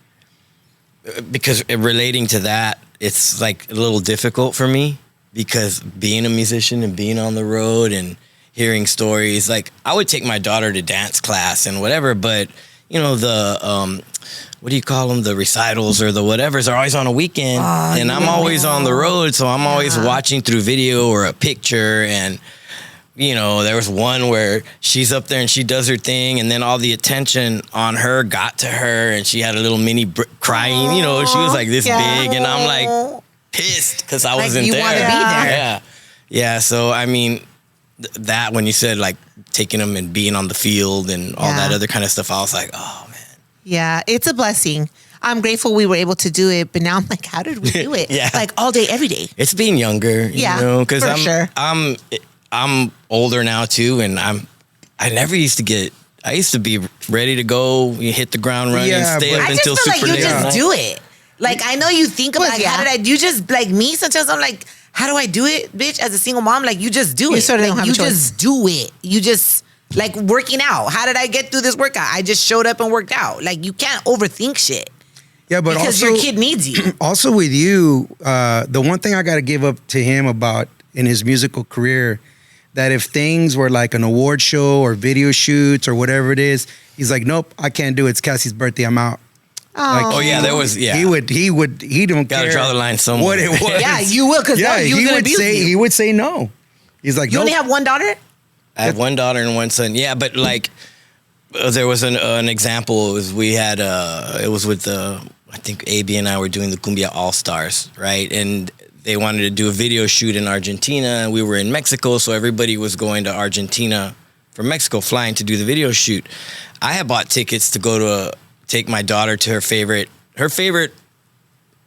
because relating to that, it's like a little difficult for me, because being a musician and being on the road and hearing stories, like I would take my daughter to dance class and whatever, but you know, the what do you call them, the recitals or the whatevers are always on a weekend, and I'm always on the road, so I'm always watching through video or a picture. And you know, there was one where she's up there and she does her thing, and then all the attention on her got to her, and she had a little mini crying. You know, she was like this big, and I'm like pissed because I wasn't there. You want to be there. Yeah. So I mean, that when you said like taking them and being on the field and all that other kind of stuff, I was like, oh man. Yeah, it's a blessing. I'm grateful we were able to do it, but now I'm like, how did we do it? Like all day, every day. It's being younger, you know, because I'm older now too, and I never used to get. I used to be ready to go, hit the ground running, stay up until super late. I just feel like you just do it. Like, I know you think about how did I? You just, like me. Sometimes I'm like, how do I do it, bitch? As a single mom, like you just do it. Sort of don't have a choice. Just do it. You just like working out. How did I get through this workout? I just showed up and worked out. Like, you can't overthink shit. Yeah, but because also, your kid needs you. Also with you, the one thing I got to give up to him about in his musical career, that if things were like an award show or video shoots or whatever it is, he's like, nope, I can't do it. It's Cassie's birthday. I'm out. Like, there was, he don't Gotta care. draw the line somewhere. What it was. Yeah, you will, because he would say no. He's like, you only have one daughter? I have one daughter and one son. Yeah, but like, there was an example. It was with I think AB and I were doing the Cumbia All Stars, right? And they wanted to do a video shoot in Argentina, and we were in Mexico, so everybody was going to Argentina from Mexico, flying to do the video shoot. I had bought tickets to go to take my daughter to her favorite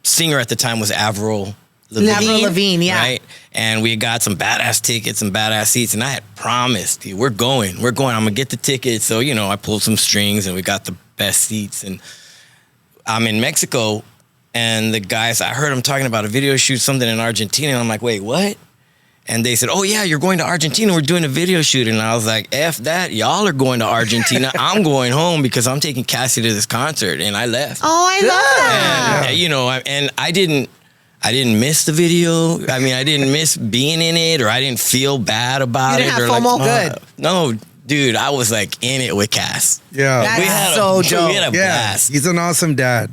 singer at the time was Avril Lavigne, yeah. Right? And we got some badass tickets and badass seats, and I had promised, we're going. I'm gonna get the tickets. So, you know, I pulled some strings and we got the best seats, and I'm in Mexico, and the guys, I heard them talking about a video shoot, something in Argentina, and I'm like, wait, what? And they said, oh yeah, you're going to Argentina, we're doing a video shoot. And I was like, F that, y'all are going to Argentina. I'm going home because I'm taking Cassie to this concert. And I left. Oh, I love that. And, you know, and I didn't miss the video. I mean, I didn't miss being in it, or I didn't feel bad about it. You didn't have FOMO? Good. No, dude, I was like in it with Cass. Yeah. That's so dope. We had a blast. He's an awesome dad.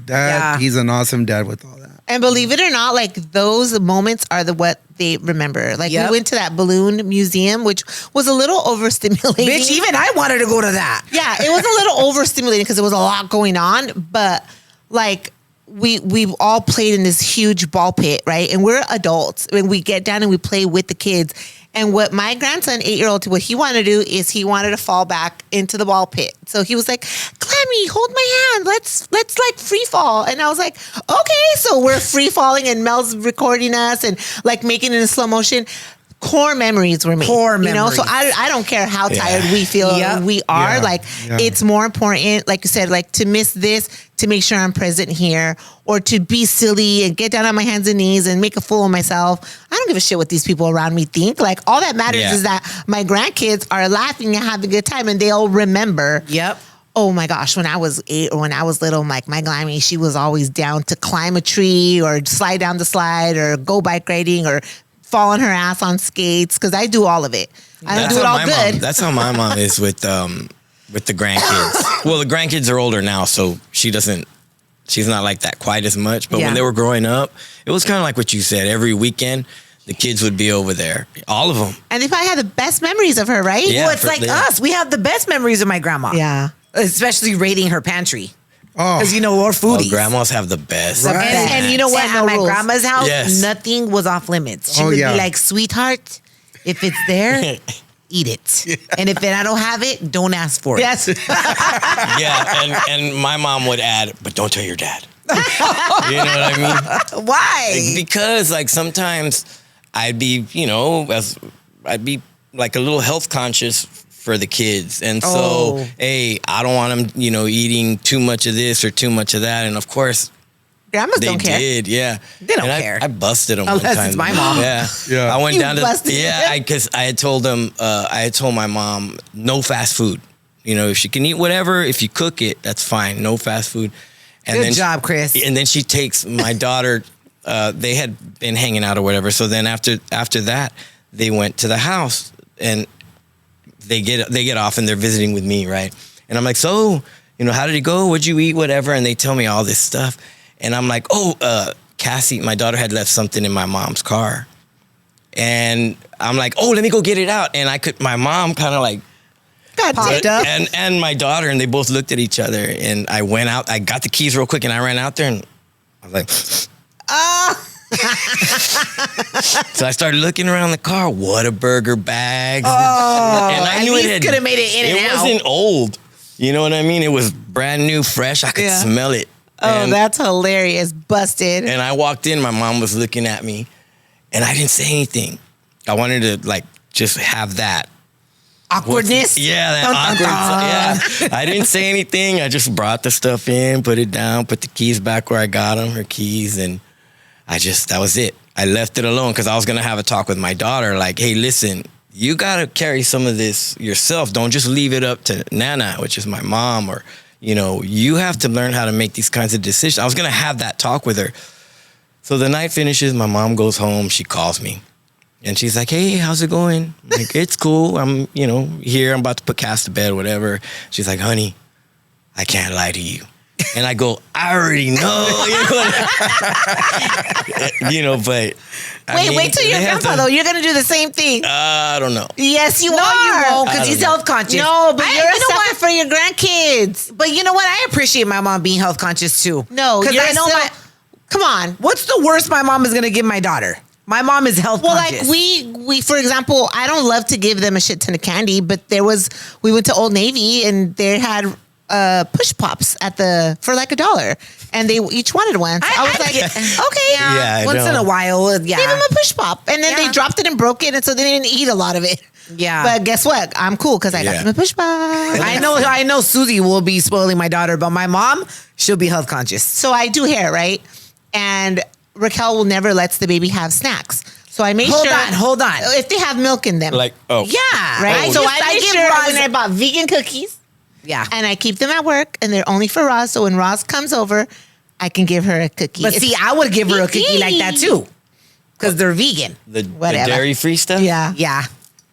He's an awesome dad with all that. And believe it or not, like those moments are what they remember. Like we went to that balloon museum, which was a little overstimulating. Bitch, even I wanted to go to that. Yeah, it was a little overstimulating because there was a lot going on. But like we've all played in this huge ball pit, right? And we're adults. When we get down and we play with the kids. And what my grandson, 8-year-old, what he wanted to do is he wanted to fall back into the ball pit. So he was like, Clemmy, hold my hand. Let's like free fall. And I was like, okay. So we're free falling and Mel's recording us and like making it in slow motion. Core memories were made. You know, so I don't care how tired we feel we are. It's more important, like you said, like to miss this, to make sure I'm present here, or to be silly and get down on my hands and knees and make a fool of myself. I don't give a shit what these people around me think. Like all that matters is that my grandkids are laughing and having a good time, and they'll remember. Yep. Oh my gosh, when I was 8 or when I was little, like my Glammy, she was always down to climb a tree or slide down the slide or go bike riding or fall on her ass on skates, because I do all of it. I don't do it all good. That's how my mom is with the grandkids. Well, the grandkids are older now, so she's not like that quite as much. But when they were growing up, it was kind of like what you said. Every weekend, the kids would be over there. All of them. And they probably had the best memories of her, right? Yeah, Well, it's like us. We have the best memories of my grandma. Yeah. Especially raiding her pantry. Oh, Because, we're foodies. Grandmas have the best. Right. And you know what? No At my rules. grandma's house, Yes. nothing was off limits. She Oh, would yeah. be like, sweetheart, if it's there, eat it. And if I don't have it, don't ask for it. Yes. Yeah, and my mom would add, but don't tell your dad. You know what I mean? Why? Because like sometimes I'd be, I'd be like a little health conscious for the kids. And so, Oh. hey, I don't want them, eating too much of this or too much of that. And of course, Grandmas they don't care. did, yeah. They don't And care. I busted them Unless one time. it's my mom. Yeah. Yeah. I went You down to, busted them? because I had told them, I had told my mom, no fast food. If she can eat whatever, if you cook it, that's fine. No fast food. And Good job, Chris. And then she takes my daughter, they had been hanging out or whatever. So then after that, they went to the house and they get off and they're visiting with me, right? And I'm like, so, how did it go? What'd you eat? Whatever. And they tell me all this stuff. And I'm like, Cassie, my daughter had left something in my mom's car. And I'm like, let me go get it out. And my mom kind of like, Popped up. and my daughter, and they both looked at each other. And I went out, I got the keys real quick and I ran out there and I was like, So I started looking around the car. Whataburger bags. And I at knew least could have made it in and It out. wasn't old. You know what I mean? It was brand new, fresh. I could Yeah. smell it. Oh, And- that's hilarious. Busted. And I walked in, my mom was looking at me, and I didn't say anything. I wanted to just have that. Awkwardness. Yeah, that Dun, dun, awkward. dun. Yeah, I didn't say anything. I just brought the stuff in, put it down, put the keys back where I got them, her keys, and that was it. I left it alone because I was going to have a talk with my daughter like, hey, listen, you got to carry some of this yourself. Don't just leave it up to Nana, which is my mom, or, you have to learn how to make these kinds of decisions. I was going to have that talk with her. So the night finishes, my mom goes home, she calls me. And she's like, hey, how's it going? I'm like, it's cool. I'm, here. I'm about to put Cass to bed, whatever. She's like, honey, I can't lie to you. And I go, I already know. But... Wait till you're grandpa, though. You're going to do the same thing. I don't know. Yes, you No, are. you won't, I because don't he's know. health conscious. No, but you're a you know sucker for your grandkids. But you know what? I appreciate my mom being health conscious too. No, because you're I know still- Come on. what's the worst my mom is gonna give my daughter? My mom is health Well, conscious. like we for example, I don't love to give them a shit ton of candy, but we went to Old Navy and they had push pops for like $1, and they each wanted one. So I was like, okay, Yeah, I once in know. a while, yeah. give them a push pop, and then Yeah. they dropped it and broke it, and so they didn't eat a lot of it. Yeah. But guess what? I'm cool because I got Yeah. them a push pop. I know Susie will be spoiling my daughter, but my mom, she'll be health conscious. So I do hair, right? And Raquel will never lets the baby have snacks. So I made Hold sure. on. If they have milk in them. Right? Right? So I made sure when I bought vegan cookies, Yeah. and I keep them at work, and they're only for Roz. So when Roz comes over, I can give her a cookie. But see, I would give her a cookie like that too, because they're vegan. The Whatever. dairy-free stuff? Yeah. Yeah.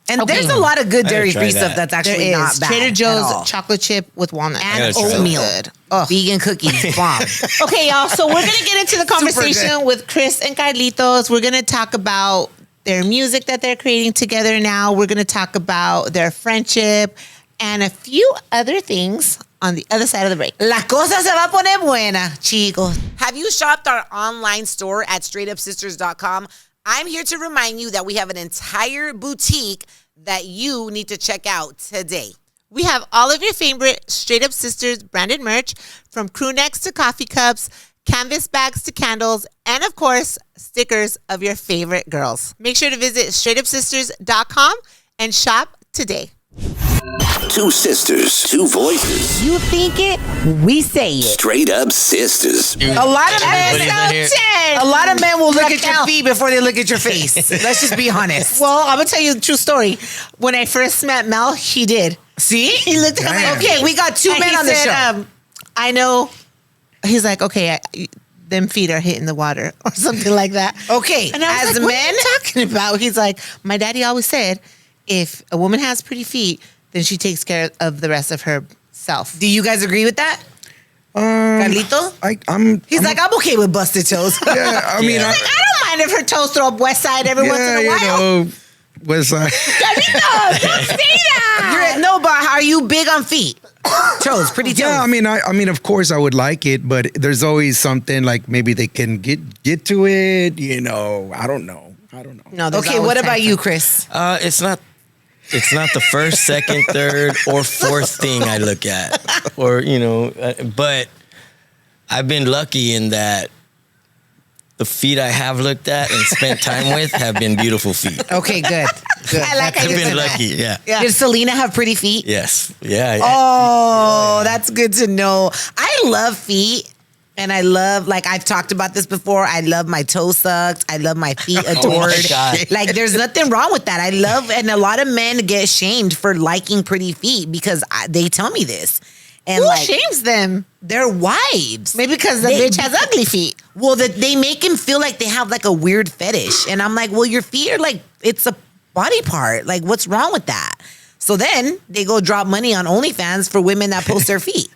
And Okay. there's a lot of good I gotta dairy-free try stuff that. that's There actually is not bad. Trader at Joe's all. chocolate chip with walnut. And gotta try that. oatmeal. Good. Ugh. Vegan cookies, bomb. Okay, y'all. So we're gonna get into the conversation with Chris and Carlitos. We're gonna talk about their music that they're creating together now. We're gonna talk about their friendship and a few other things on the other side of the break. La cosa se va a poner buena, chicos. Have you shopped our online store at straightupsisters.com? I'm here to remind you that we have an entire boutique that you need to check out today. We have all of your favorite Straight Up Sisters branded merch, from crew necks to coffee cups, canvas bags to candles, and of course, stickers of your favorite girls. Make sure to visit straightupsisters.com and shop today. Two sisters, two voices. You think it, we say it. Straight up sisters. A lot of men, Everybody's in here. a lot of men will look at your Raquel. feet before they look at your face. Let's just be honest. Well, I'm gonna tell you the true story. When I first met Mel, he did. See? He looked at me. Damn. Okay, we got two and men he on the said, show. I know. He's like, okay, them feet are hitting the water or something like that. Okay, And I was as like, what men, are you talking about? He's like, my daddy always said, if a woman has pretty feet, then she takes care of the rest of herself. do you guys agree with that? Carlito? He's like, I'm okay with busted toes. Yeah, I mean, I don't mind if her toes throw up West Side every once in a while. West Side. Carlito, don't say that. No, but are you big on feet? Toes, pretty toes. Yeah, I mean, of course, I would like it, but there's always something like maybe they can get to it. I don't know. No, okay, what about you, Chris? It's not the first, second, third, or fourth thing I look at, but I've been lucky in that the feet I have looked at and spent time with have been beautiful feet. Okay, good. I like how I've you been said lucky, that. yeah. Did Selena have pretty feet? Yes, yeah. Oh, that's good to know. I love feet. And I love, like I've talked about this before, I love my toe sucked. I love my feet adored. Oh my God. Like there's nothing wrong with that. I love, and a lot of men get shamed for liking pretty feet because they tell me this. And Who shames them? Their wives. Maybe because the bitch has ugly feet. Well, they make him feel like they have like a weird fetish. And I'm like, well, your feet are like, it's a body part. Like, what's wrong with that? So then they go drop money on OnlyFans for women that post their feet.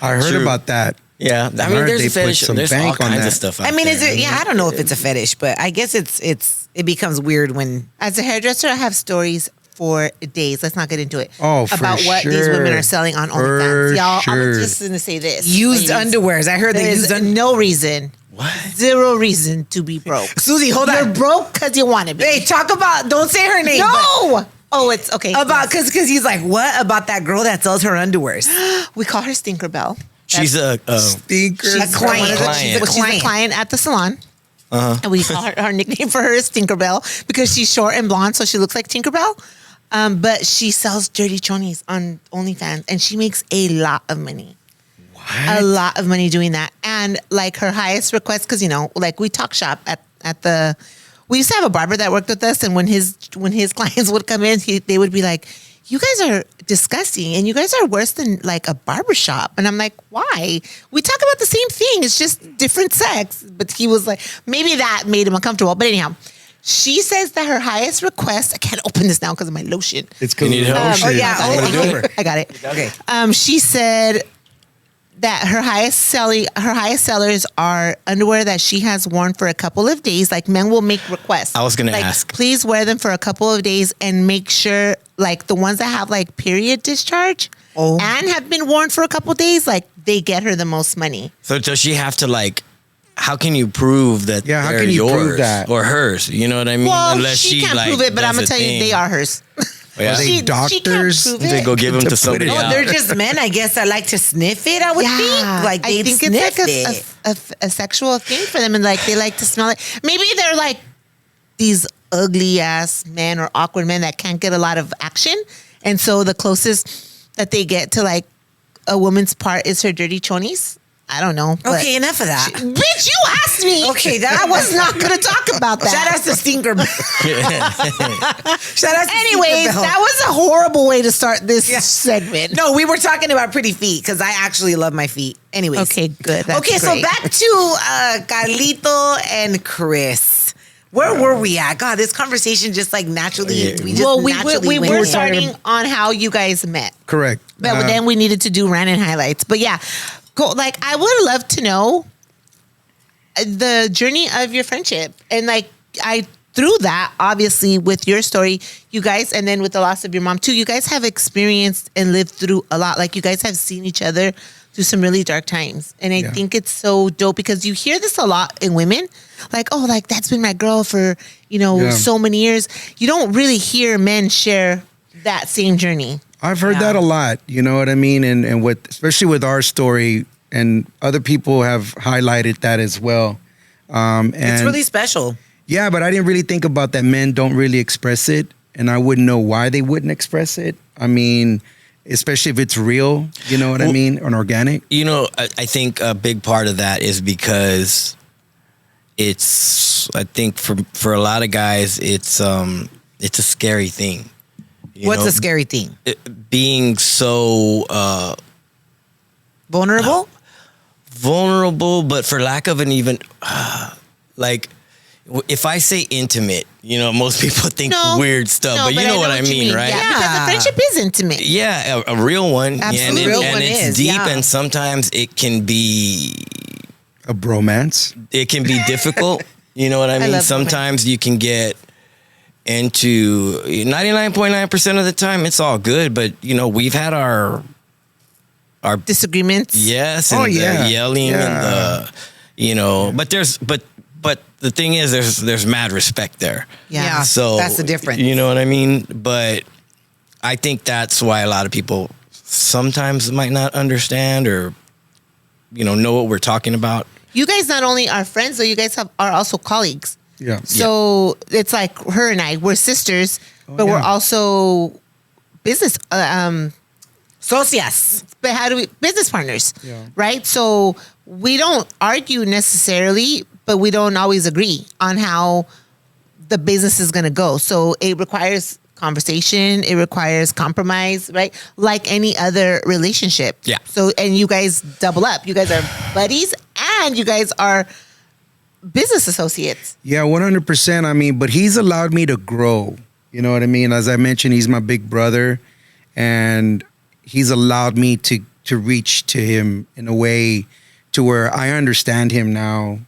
I heard True. about that. Yeah, I mean, there's a fetish. There's all kinds that. of stuff out I mean, there. is it? Yeah, I don't know if it's a fetish, but I guess it becomes weird when. As a hairdresser, I have stories for days. Let's not get into it. Oh, for about what these sure. women are selling on For OnlyFans. Y'all, sure. I'm just going to say this. Used ladies. underwears. I heard they There's used no reason. What? Zero reason to be broke. Susie, hold You're on. broke because you want to be. Hey, talk about. Don't say her name. No. Oh, it's okay. About because he's like, what about that girl that sells her underwears? We call her Stinkerbell. She's a Stinker. She's A client. She's a client at the salon. And we call her nickname for her is Tinkerbell because she's short and blonde, so she looks like Tinkerbell. But she sells dirty chonies on OnlyFans, and she makes a lot of money. what? A lot of money doing that. And like her highest request, because like we talk shop at the. We used to have a barber that worked with us, and when his clients would come in, they would be like, "You guys are disgusting, and you guys are worse than like a barbershop." And I'm like, "Why? We talk about the same thing. It's just different sex." But he was like, maybe that made him uncomfortable. But anyhow, she says that her highest request. I can't open this now because of my lotion. It's because You need help? Oh yeah. I'm gonna do it. I got it. Okay. She said that her highest sellers are underwear that she has worn for a couple of days. Like men will make requests. I was gonna like, ask. please wear them for a couple of days and make sure like the ones that have like period discharge and have been worn for a couple of days, like they get her the most money. So does she have to like? How can you prove that? Yeah, how they're can you yours prove that? or hers? You know what I mean? Well, Unless she can't like, prove it, but I'm does gonna a tell you thing. they are hers. Yeah. Are they She can't doctors? prove They it. go give them To to put somebody it No, else. they're just men, I guess, that like to sniff it. I would think, like I they think sniff it's like a sexual thing for them, and like they like to smell it. Maybe they're like these ugly ass men or awkward men that can't get a lot of action, and so the closest that they get to like a woman's part is her dirty chonies. I don't know. but- Okay, enough of that. Bitch, you asked me. Okay, I was not gonna talk about that. Shout out to Stinker. Shout out to Anyways, Stinkerbell. that was a horrible way to start this segment. No, we were talking about pretty feet because I actually love my feet. Anyways. Okay, good. That's Okay, so great. back to Carlito and Chris. Where were we at? God, this conversation just like naturally. Yeah. We just Well, we naturally went were there. starting on how you guys met, Correct. but then we needed to do random highlights. But yeah, go. Like I would love to know the journey of your friendship, and like I through that, obviously with your story, you guys, and then with the loss of your mom too, you guys have experienced and lived through a lot. Like you guys have seen each other through some really dark times, and I think it's so dope because you hear this a lot in women, like, oh, like that's been my girl for so many years. You don't really hear men share that same journey. I've heard that a lot. You know what I mean? And with especially with our story, and other people have highlighted that as well. And It's really special. yeah, but I didn't really think about that. Men don't really express it, and I wouldn't know why they wouldn't express it. I mean, especially if it's real. You know what I mean? Or organic. You know, I think a big part of that is because I think for a lot of guys, it's a scary thing. What's a scary thing? Being so Vulnerable? vulnerable, but for lack of an even like, if I say intimate, You know, most people think No. weird stuff, No, but you know what I mean, right? Yeah, because the friendship is intimate. Yeah, a real one. Absolutely. And, Real and one it's is, deep, yeah. and sometimes it can be A bromance. difficult. You know what I mean? love Sometimes you can get into 99.9% of the time it's all good, but you know, we've had our Disagreements. yes and Oh, the yeah. yelling and Yeah. the but the thing is there's mad respect there. Yeah. So That's the difference. You know what I mean? But I think that's why a lot of people sometimes might not understand or know what we're talking about. You guys not only are friends, though, you guys are also colleagues. Yeah. So it's like her and I, we're sisters, but we're yeah. also business. Socias. But how do we business partners? Yeah. Right. So we don't argue necessarily, but we don't always agree on how the business is going to go. So it requires conversation. It requires compromise, right? Like any other relationship. Yeah. So, and you guys double up. You guys are buddies and you guys are business associates. Yeah, 100%. I mean, but he's allowed me to grow. You know what I mean? As I mentioned, he's my big brother, and he's allowed me to reach to him in a way to where I understand him now,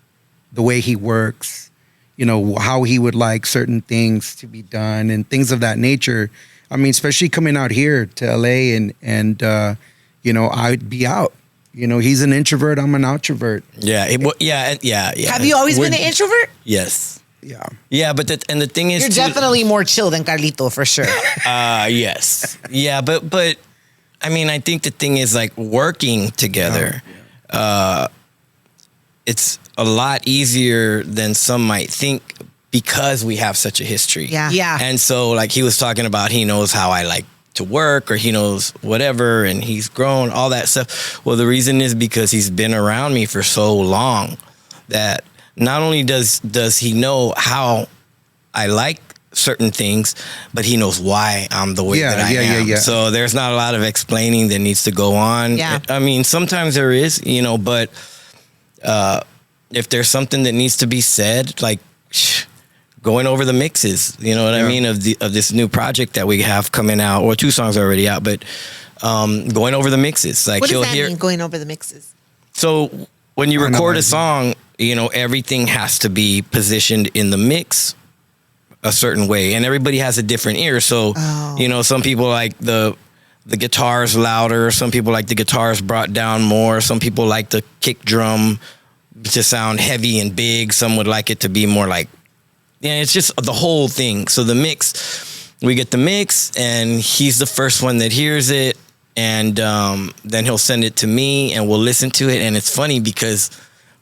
the way he works, how he would like certain things to be done and things of that nature. I mean, especially coming out here to LA and I'd be out. He's an introvert, I'm an outrovert. Yeah. Yeah. Have you always been an introvert? Yes. Yeah. Yeah, but the thing is, You're definitely more chill than Carlito, for sure. yes. Yeah, but I mean, I think the thing is like working together. It's a lot easier than some might think because we have such a history. Yeah. Yeah. And so like he was talking about, he knows how I like to work or he knows whatever and he's grown, all that stuff. Well, the reason is because he's been around me for so long that not only does he know how I like certain things, but he knows why I'm the way that I am. Yeah. So there's not a lot of explaining that needs to go on. Yeah. I mean, sometimes there is, but if there's something that needs to be said, like going over the mixes, you know what I mean, of this new project that we have coming out, or 2 songs are already out, but going over the mixes, like What he'll does that hear. mean, going over the mixes? So when you I know record what a I mean. song, everything has to be positioned in the mix a certain way, and everybody has a different ear. So, some people like the guitars louder. Some people like the guitars brought down more. Some people like the kick drum to sound heavy and big. Some would like it to be more like, it's just the whole thing. So the mix, we get the mix, and he's the first one that hears it. And then he'll send it to me and we'll listen to it. And it's funny because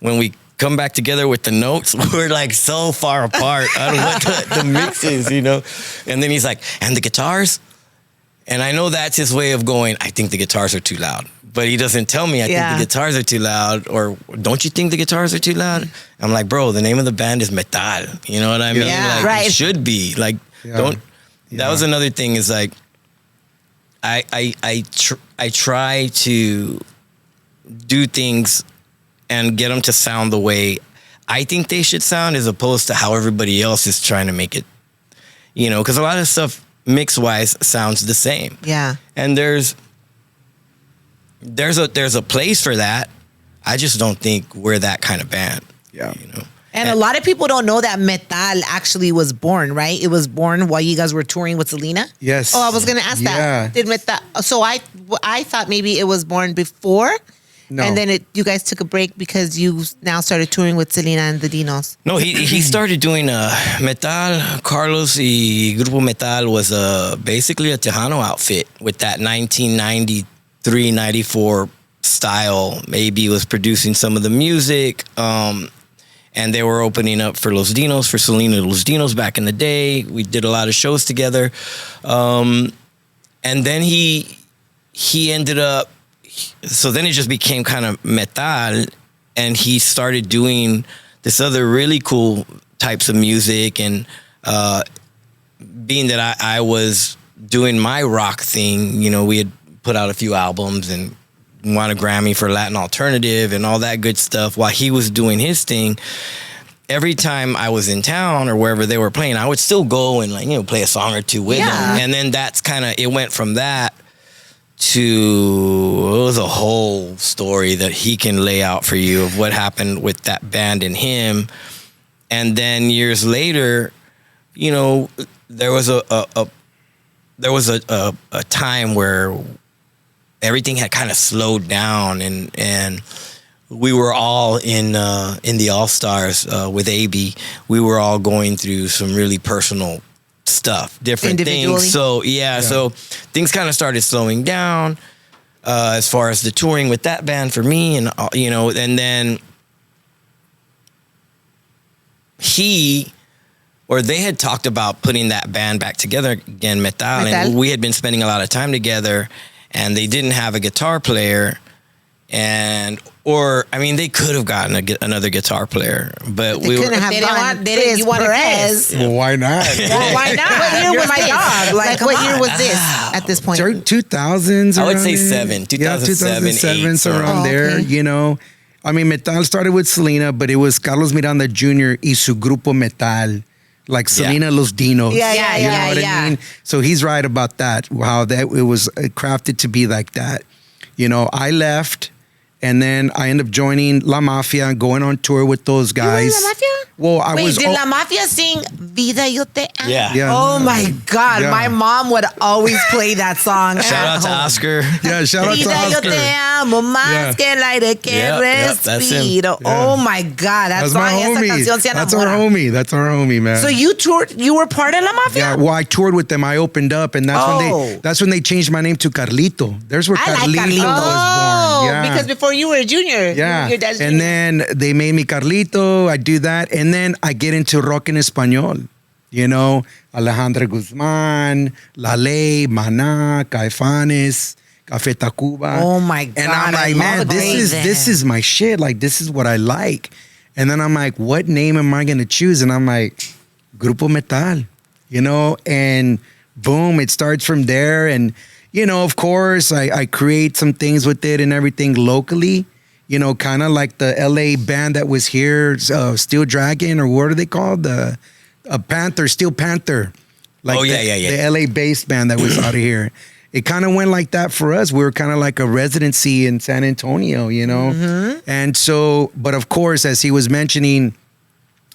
when we come back together with the notes, we're like so far apart on what the mix is, And then he's like, and the guitars? And I know that's his way of going, I think the guitars are too loud. But he doesn't tell me I think the guitars are too loud, or don't you think the guitars are too loud? I'm like, bro, the name of the band is Metal. You know what I mean? Yeah. Like, Right. it should be. Like, don't. That was another thing is like, I try to do things and get them to sound the way I think they should sound, as opposed to how everybody else is trying to make it. Because a lot of stuff mix wise sounds the same. Yeah. And there's a place for that. I just don't think we're that kind of band. Yeah. And a lot of people don't know that Metal actually was born, right? It was born while you guys were touring with Selena. Yes. Oh, I was going to ask that. Did Metal? So I thought maybe it was born before. No. And then you guys took a break because you now started touring with Selena and the Dinos. No, he started doing Metal. Carlos y Grupo Metal was basically a Tejano outfit with that 1993, 94 style. Maybe he was producing some of the music. And they were opening up for Los Dinos, for Selena Los Dinos back in the day. We did a lot of shows together. And then he ended up, so then it just became kind of Metal, and he started doing this other really cool types of music. And being that I was doing my rock thing, we had put out a few albums and won a Grammy for Latin Alternative and all that good stuff while he was doing his thing. every time I was in town or wherever they were playing, I would still go and play a song or two with them. And then that's it went from that to, it was a whole story that he can lay out for you of what happened with that band and him. And then years later, there was a time where everything had kind of slowed down, and we were all in the All-Stars with AB. We were all going through some really personal stuff, different things. So so things kind of started slowing down as far as the touring with that band for me, and and then they had talked about putting that band back together again, Metal, and we had been spending a lot of time together, and they didn't have a guitar player, they could have gotten another guitar player, but they couldn't have gotten Chris Perez. Well, why not? Well, why not? What year was my dog? Like what year was this at this point? 2000s. I would say 2007, so around there. Metal started with Selena, but it was Carlos Miranda Jr. y su grupo Metal. Like Selena Los Dinos. Yeah. You know what I mean? So he's right about that, how that it was crafted to be like that. I left, and then I ended up joining La Mafia and going on tour with those guys. You were in La Mafia? Well, did La Mafia sing Vida Yo Te Amo? Yeah. Oh my God. Yeah. My mom would always play that song. Shout out to Oscar. Yeah, shout out to Vida Yo Oscar. Te Amo más que el aire que that's him. respiro. Oh my God. That's my homie. That's our homie, man. So you toured, you were part of La Mafia? Yeah, well, I toured with them. I opened up, and that's when they changed my name to Carlito. There's where Carlito was born. Yeah. Because before you were a junior. Yeah. Your dad's and junior. then they made me Carlito. I do that. And then I get into rock en español. Alejandra Guzman, La Ley, Maná, Caifanes, Café Tacuba. Oh my God. And I'm like, man, this is my shit. Like, this is what I like. And then I'm like, what name am I going to choose? And I'm like, Grupo Metal, and boom, it starts from there. And, of course, I create some things with it and everything locally. Kind of like the LA band that was here, Steel Dragon, or what are they called? Steel Panther. Like the LA based band that was out of here. It kind of went like that for us. We were kind of like a residency in San Antonio, Mm-hmm. And so, but of course, as he was mentioning,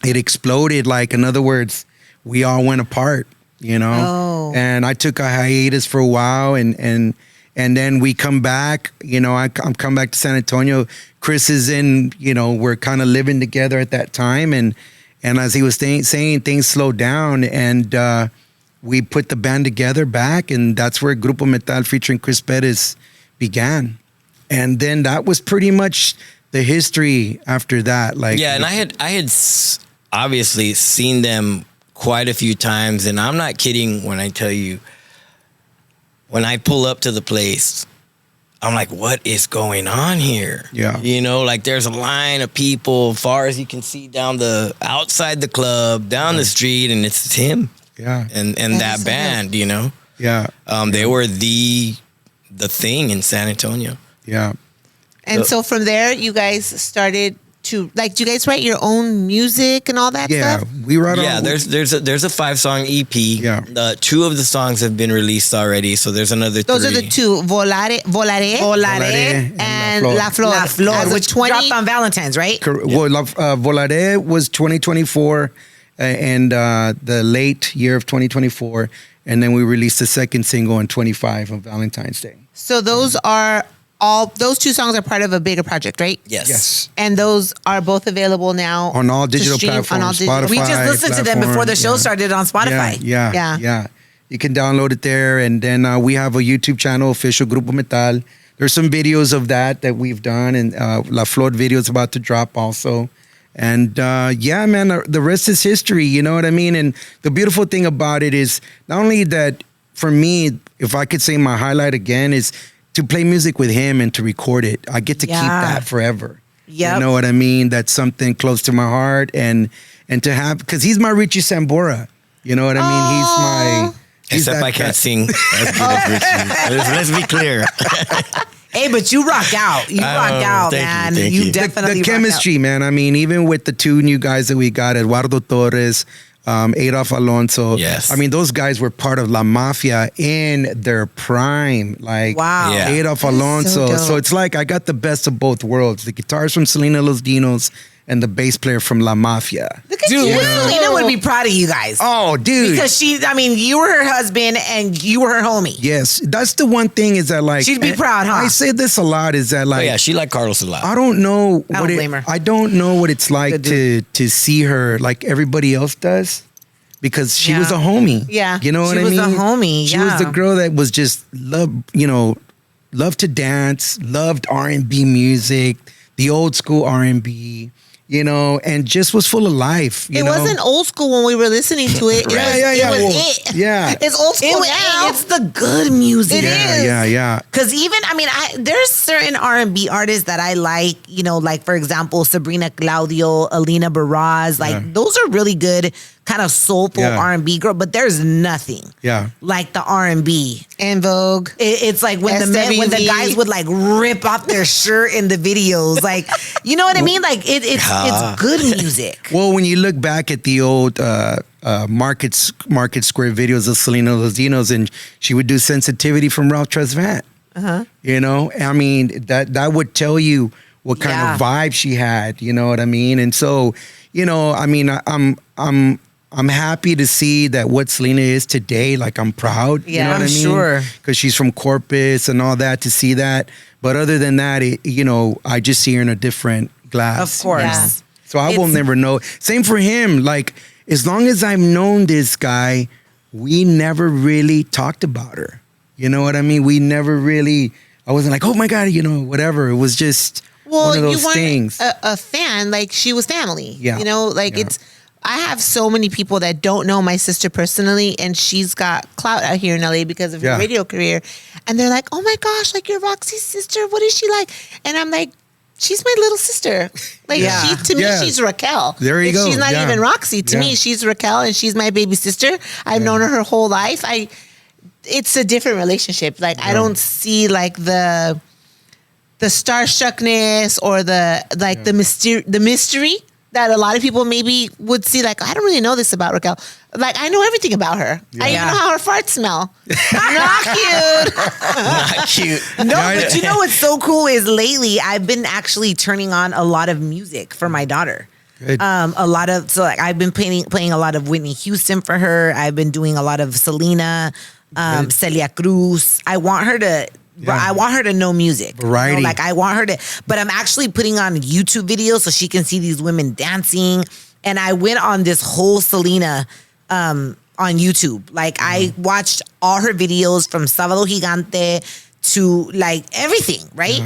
it exploded. Like, in other words, we all went apart, Oh. And I took a hiatus for a while, and then we come back, I'm come back to San Antonio. Chris is in, we're kind of living together at that time. And as he was saying, things slowed down, and we put the band together back, and that's where Grupo Metal featuring Chris Perez began. And then that was pretty much the history after that. And I had obviously seen them quite a few times, and I'm not kidding when I tell you, when I pull up to the place, I'm like, what is going on here? Yeah. There's a line of people far as you can see outside the club, down the street, and it's him. Yeah. And that band, Yeah. They were the thing in San Antonio. Yeah. And so from there, you guys started to, do you guys write your own music and all that stuff? We wrote there's a 5-song EP. Yeah. 2 of the songs have been released already, so there's another 3. Those are the 2, Volaré and La Flor. Which dropped on Valentine's, right? Well, Volaré was 2024 and the late year of 2024. And then we released the second single on 25 on Valentine's Day. So those those 2 songs are part of a bigger project, right? Yes. And those are both available now on all digital platforms. Spotify, we just listened to them before the show started on Spotify. Yeah. You can download it there, and then we have a YouTube channel, official Grupo Metal. There's some videos of that we've done, and La Flor video is about to drop also. And man, the rest is history. You know what I mean? And the beautiful thing about it is not only that, for me, if I could say my highlight again, is to play music with him and to record it. I get to keep that forever. Yep. You know what I mean? That's something close to my heart, and to have, because he's my Richie Sambora. You know what I mean? He's my. Except I can't sing as good as Richie. Let's be clear. Hey, but you rock out. You rock out, man. Thank you. Definitely the rock chemistry, out. man. I mean, even with the two new guys that we got, Eduardo Torres, Adolf Alonso. Yes. I mean, those guys were part of La Mafia in their prime. Like, Wow. Yeah. Adolf so Alonso. dope. So it's like I got the best of both worlds. The guitars from Selena Los Dinos and the bass player from La Mafia. Look at Dude, you. Selena would be proud of you guys. Oh, dude. Because you were her husband and you were her homie. Yes, that's the one thing is that like She'd be and proud, huh? I say this a lot is that Oh, like yeah, she liked Carlos a lot. I don't know I what don't blame her. I don't know what it's like Good to see her like everybody else does because she Yeah. was a homie. Yeah. You know She what I was mean? a homie, She was the yeah. girl that was just loved to dance, loved R&B music, the old school R&B, and just was full of life. It wasn't old school when we were listening to it. It Yeah, was, yeah, yeah. It was Well, it. yeah. It's old school now. It's the good music. It is. Yeah. Because even, there's certain R&B artists that I like, like, for example, Sabrina Claudio, Alina Baraz. Like, Yeah. those are really good, kind of soulful Yeah. R&B girl. But there's nothing Yeah. like the R&B. En Vogue. It's like when the SWV. guys would like rip off their shirt in the videos. Like, you know what I mean? Like, it's good music. Well, when you look back at the old Market Square videos of Selena Los Dinos, and she would do Sensitivity from Ralph Tresvant. I mean, that would tell you what kind Yeah. of vibe she had. You know what I mean? And so, I mean, I'm happy to see that what Selena is today. Like, I'm proud. You Yeah, know what I'm I mean? sure. Because she's from Corpus and all that, to see that. But other than that, I just see her in a different glass. Of course. Yeah. So I will never know. Same for him. Like, as long as I've known this guy, we never really talked about her. You know what I mean? We never really, I wasn't like, oh my God, whatever. It was just one of those you weren't things. a fan. Like, she was family. Yeah. Yeah. I have so many people that don't know my sister personally, and she's got clout out here in LA because of her Yeah. radio career. And they're like, oh my gosh, like, you're Roxy's sister. What is she like? And I'm like, she's my little sister. Like, Yeah. to me, Yeah. she's Raquel. There you Like, go. She's not Yeah. even Roxy. To Yeah. me, she's Raquel, and she's my baby sister. I've known her whole life. It's a different relationship. Like, I don't see like the starstruckness or the mystery that a lot of people maybe would see. Like, I don't really know this about Raquel. Like, I know everything about her. I even know how her farts smell. Not cute. Not cute. No, but you know what's so cool is lately I've been actually turning on a lot of music for my daughter. Good. I've been playing a lot of Whitney Houston for her. I've been doing a lot of Selena, Celia Cruz. I want her to know music. Variety. Like, I want her to, but I'm actually putting on YouTube videos so she can see these women dancing. And I went on this whole Selena on YouTube. Like, I watched all her videos from Sábado Gigante to like everything, right?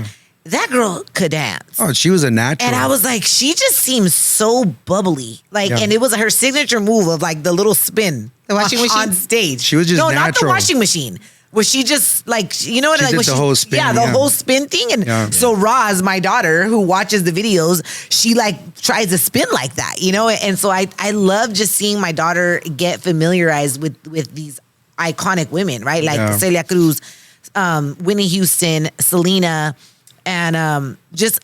That girl could dance. Oh, she was a natural. And I was like, she just seems so bubbly. Like, Yeah. and it was her signature move of like the little spin. The washing machine? on stage. She was just not the natural. washing machine. Where she just like, you know what? She Like, did when the whole spin, Yeah, the yeah. whole spin thing. And Yeah. so Roz, my daughter, who watches the videos, she like tries to spin like that, And so I love just seeing my daughter get familiarized with these iconic women, right? Like Yeah. Celia Cruz, Whitney Houston, Selena, and just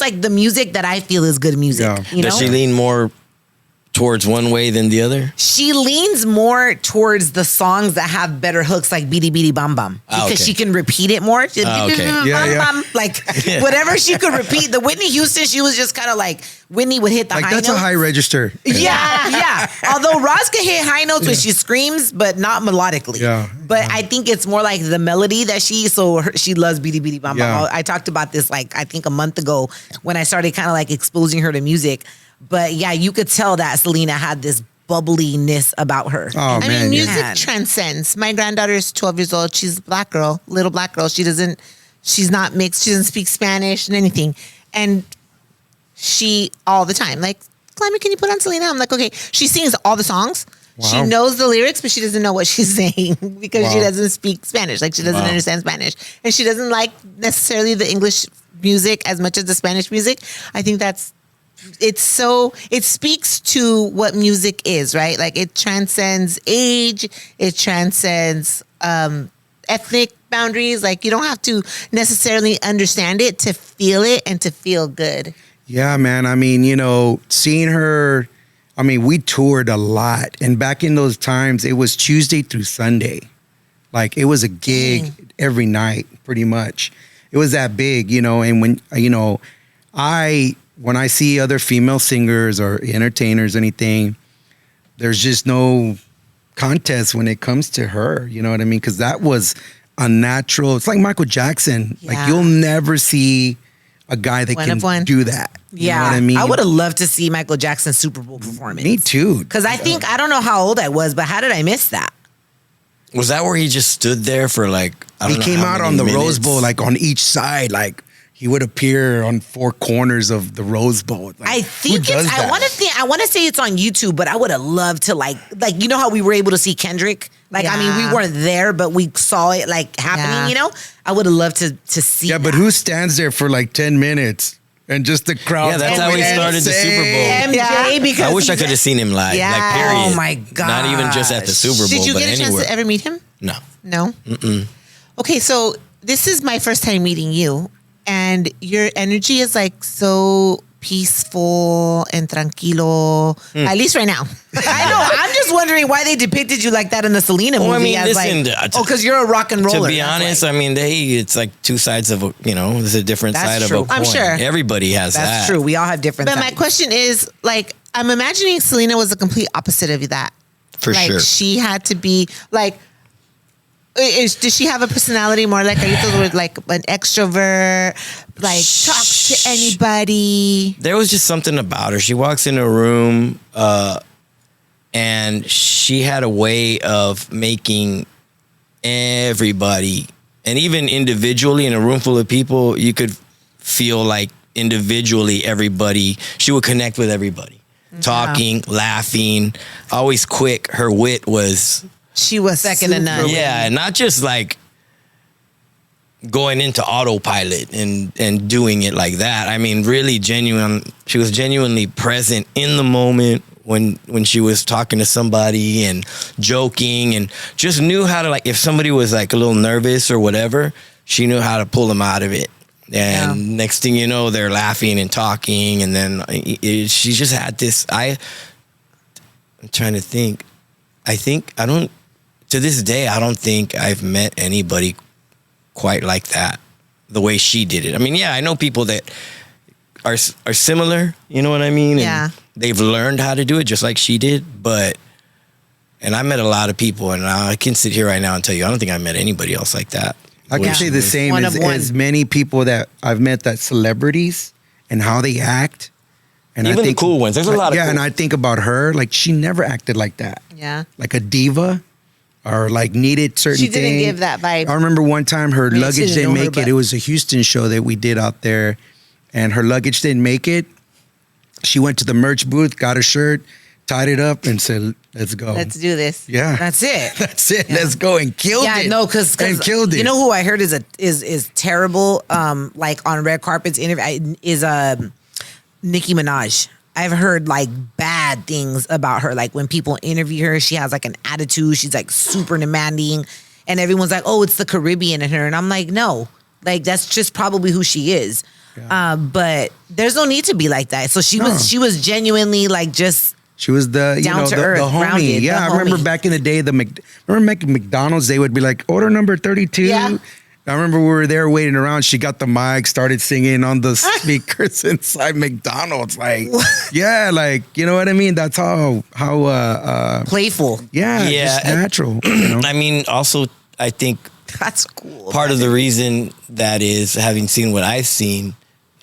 like the music that I feel is good music. Yeah. Does she lean more towards one way than the other? She leans more towards the songs that have better hooks, like Beady Beady Bam Bam, because okay. she can repeat it more. Okay. Yeah, yeah. Bam, like whatever she could repeat. The Whitney Houston, she was just kind of like Whitney would hit the like, high that's notes. a high register. Yeah. Although Roz can hit high notes when she screams, but not melodically. Yeah. But I think it's more like the melody that she loves Beady Beady Bam Bam. Yeah. I talked about this like I think a month ago when I started kind of like exposing her to music. But yeah, you could tell that Selena had this bubbliness about her. Oh, I man. mean, music yeah. transcends. My granddaughter is 12 years old. She's a black girl, little black girl. She's not mixed. She doesn't speak Spanish and anything. And she, all the time, like, Climate, can you put on Selena? I'm like, okay. She sings all the songs. Wow. She knows the lyrics, but she doesn't know what she's saying because she Wow. doesn't speak Spanish. Like, she doesn't understand Spanish. And she doesn't like necessarily the English music as much as the Spanish music. I think it speaks to what music is, right? Like, it transcends age, it transcends ethnic boundaries. Like, you don't have to necessarily understand it to feel it and to feel good. Yeah, man. I mean, you know, seeing her, I mean, we toured a lot. And back in those times, it was Tuesday through Sunday. Like, it was a gig every night, pretty much. It was that big, you know. And when, you know, when I see other female singers or entertainers, anything, there's just no contest when it comes to her. You know what I mean? Because that was a natural. It's like Michael Jackson. Yeah. Like, you'll never see a guy that can do that. You know what I mean? I would have loved to see Michael Jackson's Super Bowl performance. Me too. Because I think, I don't know how old I was, but how did I miss that? Was that where he just stood there for like, I don't He know came how out many on the minutes? Rose Bowl, like on each side, like he would appear on four corners of the Rose Bowl. Like, I think who does it's. that? I want to say it's on YouTube, but I would have loved to like you know how we were able to see Kendrick. Like I mean, we weren't there, but we saw it like happening. Yeah. You know, I would have loved to see. Yeah, but who stands there for like 10 minutes and just the crowd? Yeah, that's how he started the Super Bowl. MJ, because I wish I could have seen him live. Yeah. Like, period. Oh my God. Not even just at the Super Bowl, Did you but get a chance anywhere. to ever meet him? No. No? Mm-mm. Okay, so this is my first time meeting you, and your energy is like so peaceful and tranquilo, at least right now. I know. I'm just wondering why they depicted you like that in the Selena movie. Well, I mean, as listen, like, because you're a rock and roller. To be honest, I mean, it's like two sides of a, you know, there's a different That's side true. of a coin. I'm sure. Everybody has that. that's true. We all have different. But my sides. question is, like, I'm imagining Selena was the complete opposite of that. For like, sure. she had to be, like, does she have a personality more like Carlito, with like an extrovert, like talk to anybody? There was just something about her. She walks in a room, and she had a way of making everybody, and even individually in a room full of people, you could feel like individually everybody, she would connect with everybody. Talking, laughing, always quick. Her wit was... She was Second to none. Yeah, and not just like going into autopilot and doing it like that. I mean, really genuine. She was genuinely present in the moment when she was talking to somebody and joking, and just knew how to, like, if somebody was like a little nervous or whatever, she knew how to pull them out of it. And next thing you know, they're laughing and talking, and then she just had this. I'm trying to think. To this day, I don't think I've met anybody quite like that, the way she did it. I mean, yeah, I know people that are similar, you know what I mean? Yeah. And they've learned how to do it just like she did, and I met a lot of people, and I can sit here right now and tell you, I don't think I met anybody else like that. I can say the same as many people that I've met, that celebrities and how they act. And Even the cool ones. There's a lot of yeah, cool and I think about her, like she never acted like that. Yeah. Like a diva, or like needed certain She things. didn't give that vibe. I remember one time her Maybe she luggage didn't didn't know her, make it. but- It was a Houston show that we did out there, and her luggage didn't make it. She went to the merch booth, got a shirt, tied it up, and said, "Let's go. Let's do this. Yeah, That's it. that's it. Let's go," and killed it. Yeah, no, because and killed it. You know who I heard is terrible. Like on red carpets interview is Nicki Minaj. I've heard like bad things about her. Like when people interview her, she has like an attitude. She's like super demanding, and everyone's like, "Oh, it's the Caribbean in her," and I'm like, "No, like that's just probably who she is." Yeah. But there's no need to be like that. So she was genuinely like just. She was the Down to earth, the homie. grounded, Yeah, the I remember homie. back in the day, remember McDonald's, they would be like, "Order number 32." Yeah. I remember we were there waiting around. She got the mic, started singing on the speakers inside McDonald's. Like, yeah, like, you know what I mean? That's how Playful. yeah, Yeah, just natural. You know? I mean, also, I think That's cool. part of the reason that is, having seen what I've seen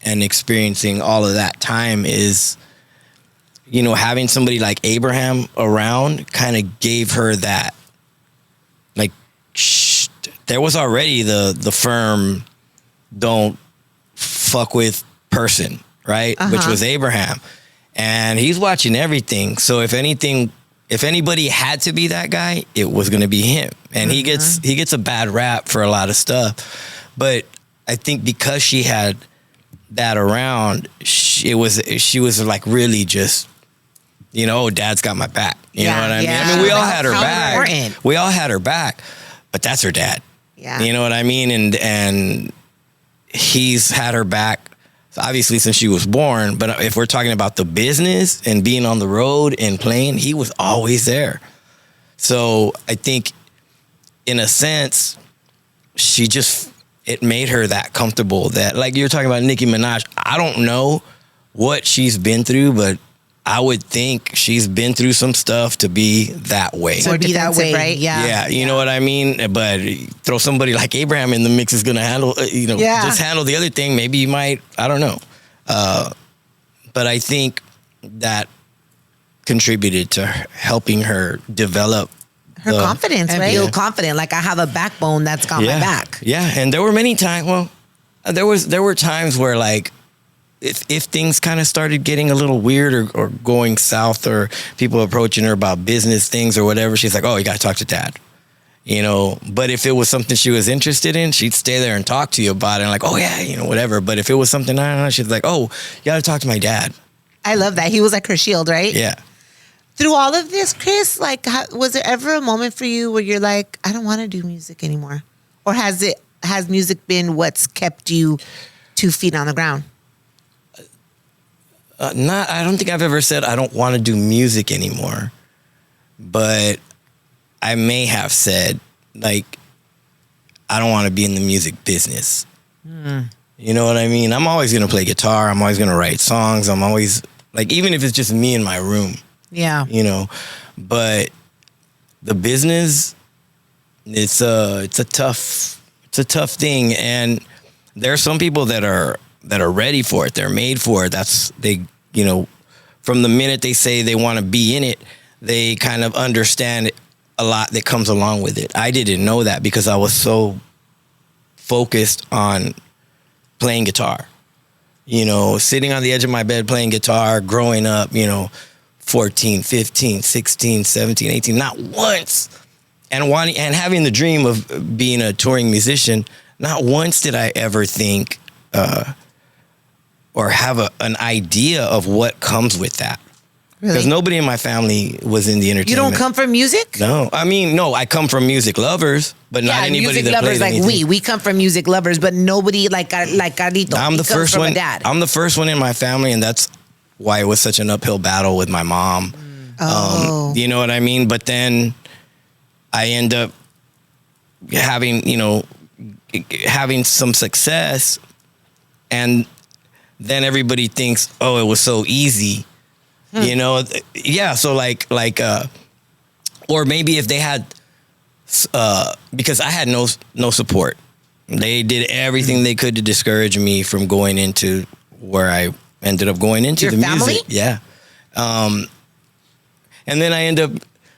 and experiencing all of that time, is, you know, having somebody like Abraham around kind of gave her that, like, there was already the firm don't fuck with person, right? Which was Abraham. And he's watching everything. So if anybody had to be that guy, it was going to be him. And he gets a bad rap for a lot of stuff. But I think because she had that around, she was like really just, you know, oh, Dad's got my back. You know what I mean? I mean, we all had her How back. important. We all had her back, but that's her dad. Yeah. You know what I mean? And he's had her back, obviously, since she was born. But if we're talking about the business and being on the road and playing, he was always there. So I think, in a sense, it made her that comfortable that, like you're talking about Nicki Minaj, I don't know what she's been through, but I would think she's been through some stuff to be that way. To be that way, right? Yeah, you know what I mean? But throw somebody like Abraham in the mix is going to handle, just handle the other thing. Maybe you might, I don't know. But I think that contributed to helping her develop her confidence, and right? feel confident. Like, I have a backbone that's got my back. Yeah, and there were many times. Well, there were times where, like, if things kind of started getting a little weird or going south, or people approaching her about business things or whatever, she's like, "Oh, you got to talk to Dad." But if it was something she was interested in, she'd stay there and talk to you about it, and like, "Oh yeah, whatever." But if it was something, I don't know, she's like, "Oh, you got to talk to my dad." I love that. He was like her shield, right? Yeah. Through all of this, Chris, like, was there ever a moment for you where you're like, I don't want to do music anymore? Or has music been what's kept you 2 feet on the ground? I don't think I've ever said I don't want to do music anymore, but I may have said, like, I don't want to be in the music business. You know what I mean? I'm always going to play guitar. I'm always going to write songs. I'm always, like, even if it's just me in my room. Yeah. But the business, it's a tough thing, and there are some people that are ready for it. They're made for it. From the minute they say they want to be in it, they kind of understand a lot that comes along with it. I didn't know that because I was so focused on playing guitar. Sitting on the edge of my bed playing guitar, growing up, 14, 15, 16, 17, 18, not once. And having the dream of being a touring musician, not once did I ever think or have an idea of what comes with that. Because nobody in my family was in the entertainment. You don't come from music? No. I mean, no, I come from music lovers, but not anybody music that lovers plays like anything. we come from music lovers, but nobody like Carlito. I'm the first one. Dad. I'm the first one in my family, and that's why it was such an uphill battle with my mom. You know what I mean? But then I end up having some success, and then everybody thinks, oh, it was so easy. Yeah. So like, or maybe if they had, because I had no support. They did everything they could to discourage me from going into where I ended up going into. Your the family? music. Yeah. And then I end up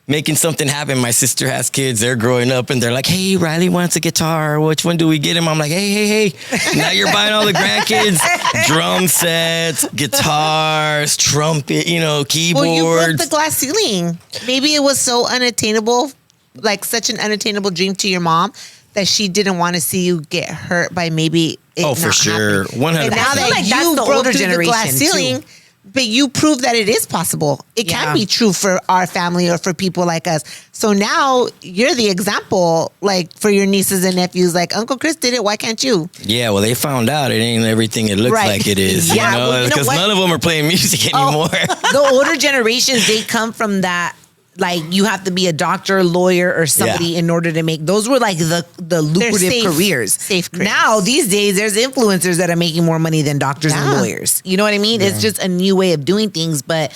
making something happen. My sister has kids. They're growing up, and they're like, "Hey, Riley wants a guitar. Which one do we get him?" I'm like, "Hey. Now you're buying all the grandkids drum sets, guitars, trumpet, keyboards." Well, you broke the glass ceiling. Maybe it was so unattainable, like such an unattainable dream to your mom, that she didn't want to see you get hurt by maybe it not for sure. happening. 100%. And now that that's you the broke older through the glass generation, ceiling, too. but you proved that it is possible. It can be true for our family or for people like us. So now you're the example, like, for your nieces and nephews. Like, Uncle Chris did it. Why can't you? Yeah, well, they found out it ain't everything it looks like it is. Yeah, well, you know because what? none of them are playing music anymore. The older generations, they come from that. Like, you have to be a doctor, lawyer, or somebody in order to make. Those were like the lucrative careers. Safe careers. Now, these days, there's influencers that are making more money than doctors and lawyers. You know what I mean? It's just a new way of doing things. But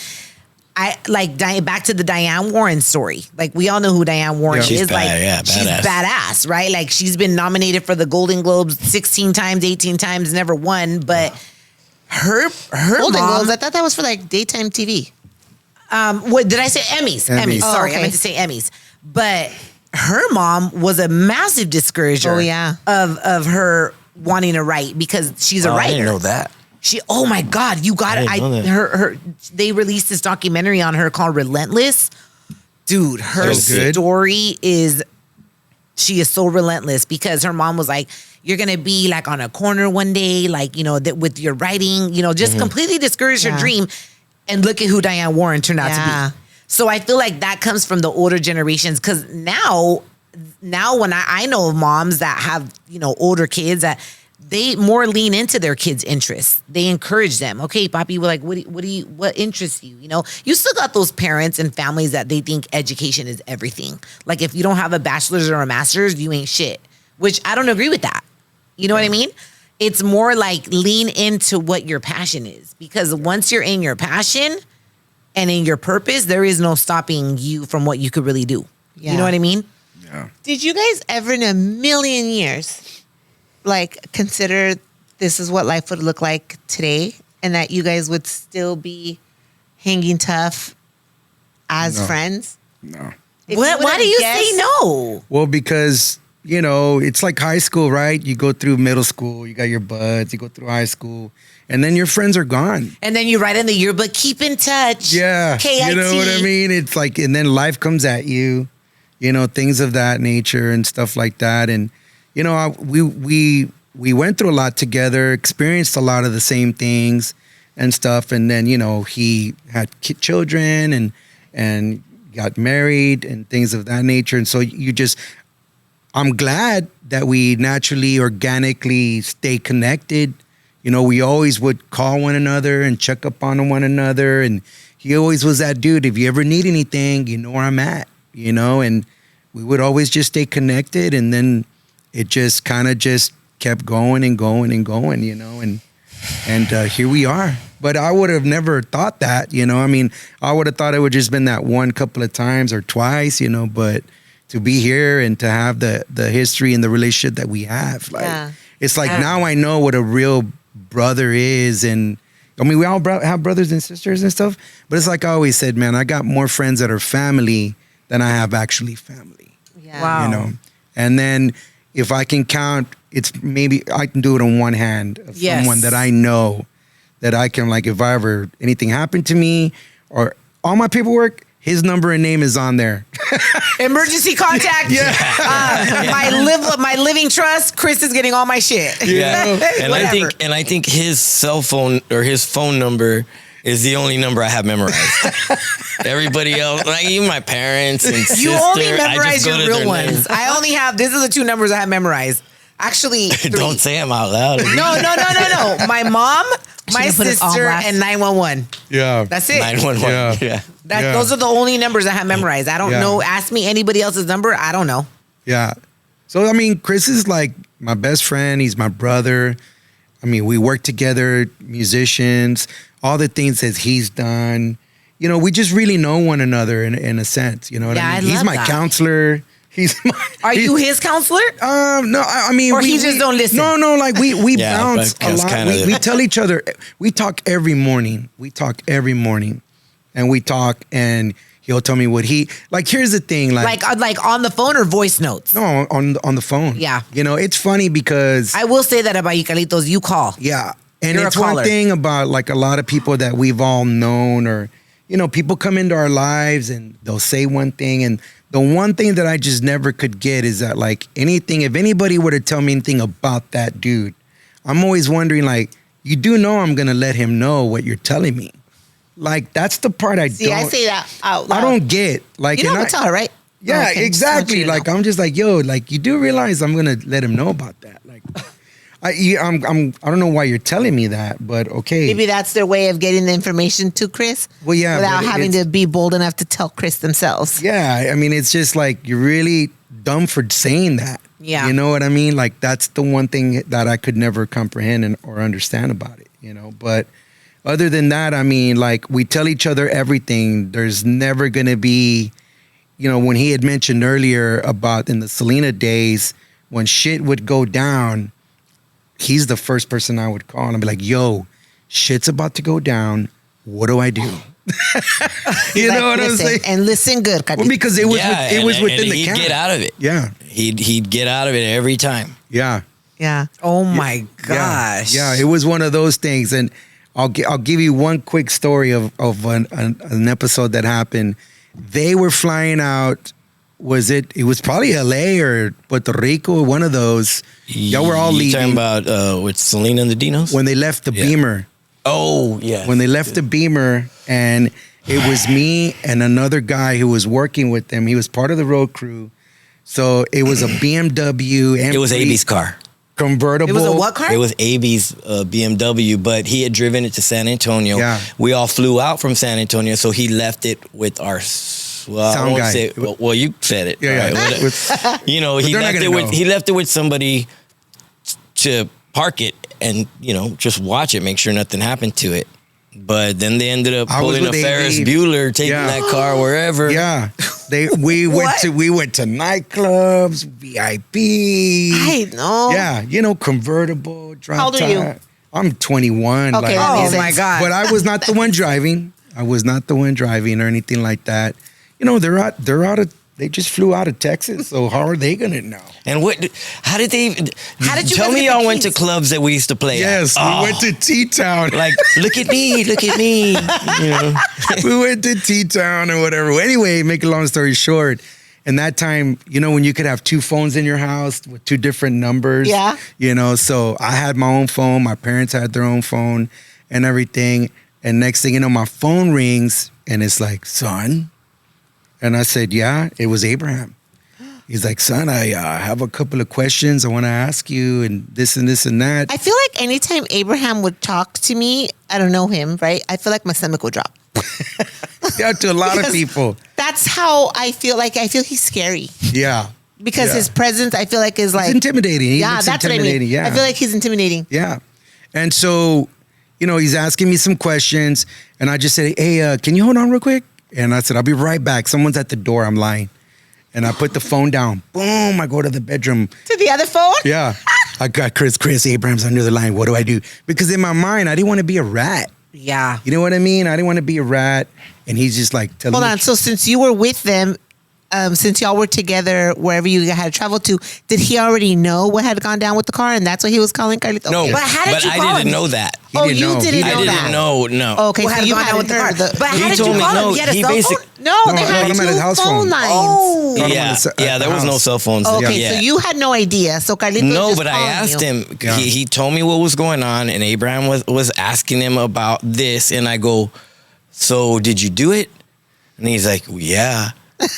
I like back to the Diane Warren story. Like, we all know who Diane Warren is. She's She's badass, right? Like, she's been nominated for the Golden Globes 16 times, 18 times, never won. But her Golden mom, Globes. I thought that was for like daytime TV. what did I say? Emmys. Emmys. Oh, sorry, okay. I meant to say Emmys. But her mom was a massive discourager. Oh, yeah. of her wanting to write because she's a I writer. didn't know that. Oh my God, you got it. I didn't know that. They released this documentary on her called Relentless. Dude, her So good. story is, she is so relentless because her mom was like, you're going to be like on a corner one day, like, with your writing, just completely discouraged her dream. And look at who Diane Warren turned out to be. So I feel like that comes from the older generations because now now when I know of moms that have, older kids that they more lean into their kids' interests. They encourage them. Okay, papi, we're like, what interests you? You still got those parents and families that they think education is everything. Like if you don't have a bachelor's or a master's, you ain't shit. Which I don't agree with that. You know what I mean? It's more like lean into what your passion is. Because once you're in your passion and in your purpose, there is no stopping you from what you could really do. Yeah. You know what I mean? Yeah. Did you guys ever in a million years consider this is what life would look like today and that you guys would still be hanging tough as friends? No. Why do you say no? Well, because, it's like high school, right? You go through middle school, you got your buds, you go through high school, and then your friends are gone. And then you write in the yearbook, keep in touch. Yeah. KIT. You know what I mean? It's like, and then life comes at you, things of that nature and stuff like that. And, we went through a lot together, experienced a lot of the same things and stuff. And then, he had children and got married and things of that nature. And so I'm glad that we naturally, organically stay connected. We always would call one another and check up on one another. And he always was that dude. If you ever need anything, you know where I'm at, and we would always just stay connected. And then it just kind of just kept going and going and going, and here we are. But I would have never thought that, I would have thought it would just been that one couple of times or twice, but to be here and to have the history and the relationship that we have, it's like now I know what a real brother is. And I mean, we all have brothers and sisters and stuff, but it's like I always said, man, I got more friends that are family than I have actually family. Yeah. Wow. And then if I can count, it's maybe I can do it on one hand of someone that I know that I can, like, if I ever anything happened to me or all my paperwork, his number and name is on there. Emergency contact. My living trust. Chris is getting all my shit. Yeah, and I think his cell phone or his phone number is the only number I have memorized. Everybody else, like even my parents and sister, you only memorize I just go your to real their ones. name. I only have. These are the two numbers I have memorized. Actually, 3. Don't say them out loud. No. My mom, my sister, and 911. Yeah. That's it. 911. Yeah. Those are the only numbers I have memorized. I don't know. Ask me anybody else's number. I don't know. Yeah. So, I mean, Chris is like my best friend. He's my brother. I mean, we work together, musicians, all the things that he's done. We just really know one another in a sense. You know what I mean? He's my counselor. Are you his counselor? No, I mean, or he just don't listen. No, like we bounce a lot. We tell each other. We talk every morning. And we talk, and he'll tell me what he like. Here's the thing, like on the phone or voice notes. No, on the phone. Yeah, it's funny because I will say that about you, Carlitos. You call. Yeah, and it's one thing about like a lot of people that we've all known, or people come into our lives and they'll say one thing, and the one thing that I just never could get is that, like, if anybody were to tell me anything about that dude, I'm always wondering, like, you do know I'm going to let him know what you're telling me. Like, that's the part I don't. See, I say that out loud. I don't get. Like, I'm gonna tell her, right? Yeah, exactly. Like, I'm just like, yo, like, you do realize I'm going to let him know about that. Like, I don't know why you're telling me that, but okay. Maybe that's their way of getting the information to Chris. Well, yeah, without having to be bold enough to tell Chris themselves. Yeah, I mean, it's just like you're really dumb for saying that. Yeah, you know what I mean? Like that's the one thing that I could never comprehend or understand about it. But other than that, I mean, like we tell each other everything. There's never gonna be, when he had mentioned earlier about in the Selena days when shit would go down. He's the first person I would call and I'd be like, yo, shit's about to go down. What do I do? You know what I'm saying? And listen good. Well, because it was within the camp. He'd get out of it. Yeah. He'd get out of it every time. Yeah. Yeah. Oh my gosh. Yeah, it was one of those things. And I'll give you one quick story of an episode that happened. They were flying out. It was probably LA or Puerto Rico, one of those. Y'all were all leaving. You talking about with Selena and the Dinos? When they left the Beamer. Oh, yeah. When they left the Beamer, and it was me and another guy who was working with them. He was part of the road crew. So it was a BMW. It was AB's car. Convertible. It was a what car? It was AB's BMW, but he had driven it to San Antonio. Yeah. We all flew out from San Antonio, so he left it with our Sound guy. Well, you said it. Yeah, yeah. Right? With- You know, he they're not left gonna it with know. he left it with somebody to park it and, you know, just watch it, make sure nothing happened to it. But then they ended up I was pulling a with Ferris AB. Bueller, taking Yeah. that car wherever. Yeah. We went to nightclubs, VIP. I know. Yeah, you know, convertible, drop How old are you? top. I'm 21. Okay, that Oh makes my sense. God. But I was not the one driving. I was not the one driving or anything like that. You know, they just flew out of Texas, so how are they gonna know? And how did they even, How did you tell guys me get the y'all went to keys? clubs that we used to play Yes, at? we went to T-Town. Like, look at me, look at me. You know? We went to T-Town or whatever. Anyway, make a long story short, in that time, you know, when you could have two phones in your house with two different numbers. Yeah. You know, so I had my own phone. My parents had their own phone and everything. And next thing you know, my phone rings and it's like, son. And I said, yeah, it was Abraham. He's like, son, I have a couple of questions I want to ask you and this and that. I feel like anytime Abraham would talk to me, I don't know him, right? I feel like my stomach would drop. Yeah, to a lot of Because people. That's how I feel. Like I feel he's scary Yeah. because Yeah. his presence, I feel like, is like It's intimidating. He Yeah, looks that's what I mean. intimidating. Yeah. I feel like he's intimidating. Yeah. And so, you know, he's asking me some questions and I just said, hey, can you hold on real quick? And I said, I'll be right back. Someone's at the door. I'm lying. And I put the phone down. Boom. I go to the bedroom. To the other phone? Yeah. I got Chris Abrams under the line. What do I do? Because in my mind, I didn't want to be a rat. Yeah. You know what I mean? I didn't want to be a rat. And he's just like, telling Hold me. on. So since you were with them, since y'all were together wherever you had traveled to, did he already know what had gone down with the car and that's why he was calling Carlito? No, Okay. But how did you I call didn't him? know that. He Oh, didn't you know. didn't He know I that. didn't know, no. Okay, What so had you gone down with the car? hadn't heard But He how did told you me call no, him? You had a he cell basic- phone? No, No, they I had called him at his house two phone phone. lines. Oh. Called him Yeah, at yeah, there was no house. cell phones. Okay, yeah. so you had no idea. So Carlito No, just but I calling asked you. him. Yeah. He told me what was going on, and Abraham was asking him about this, and I go, "So did you do it?" And he's like, well, "Yeah."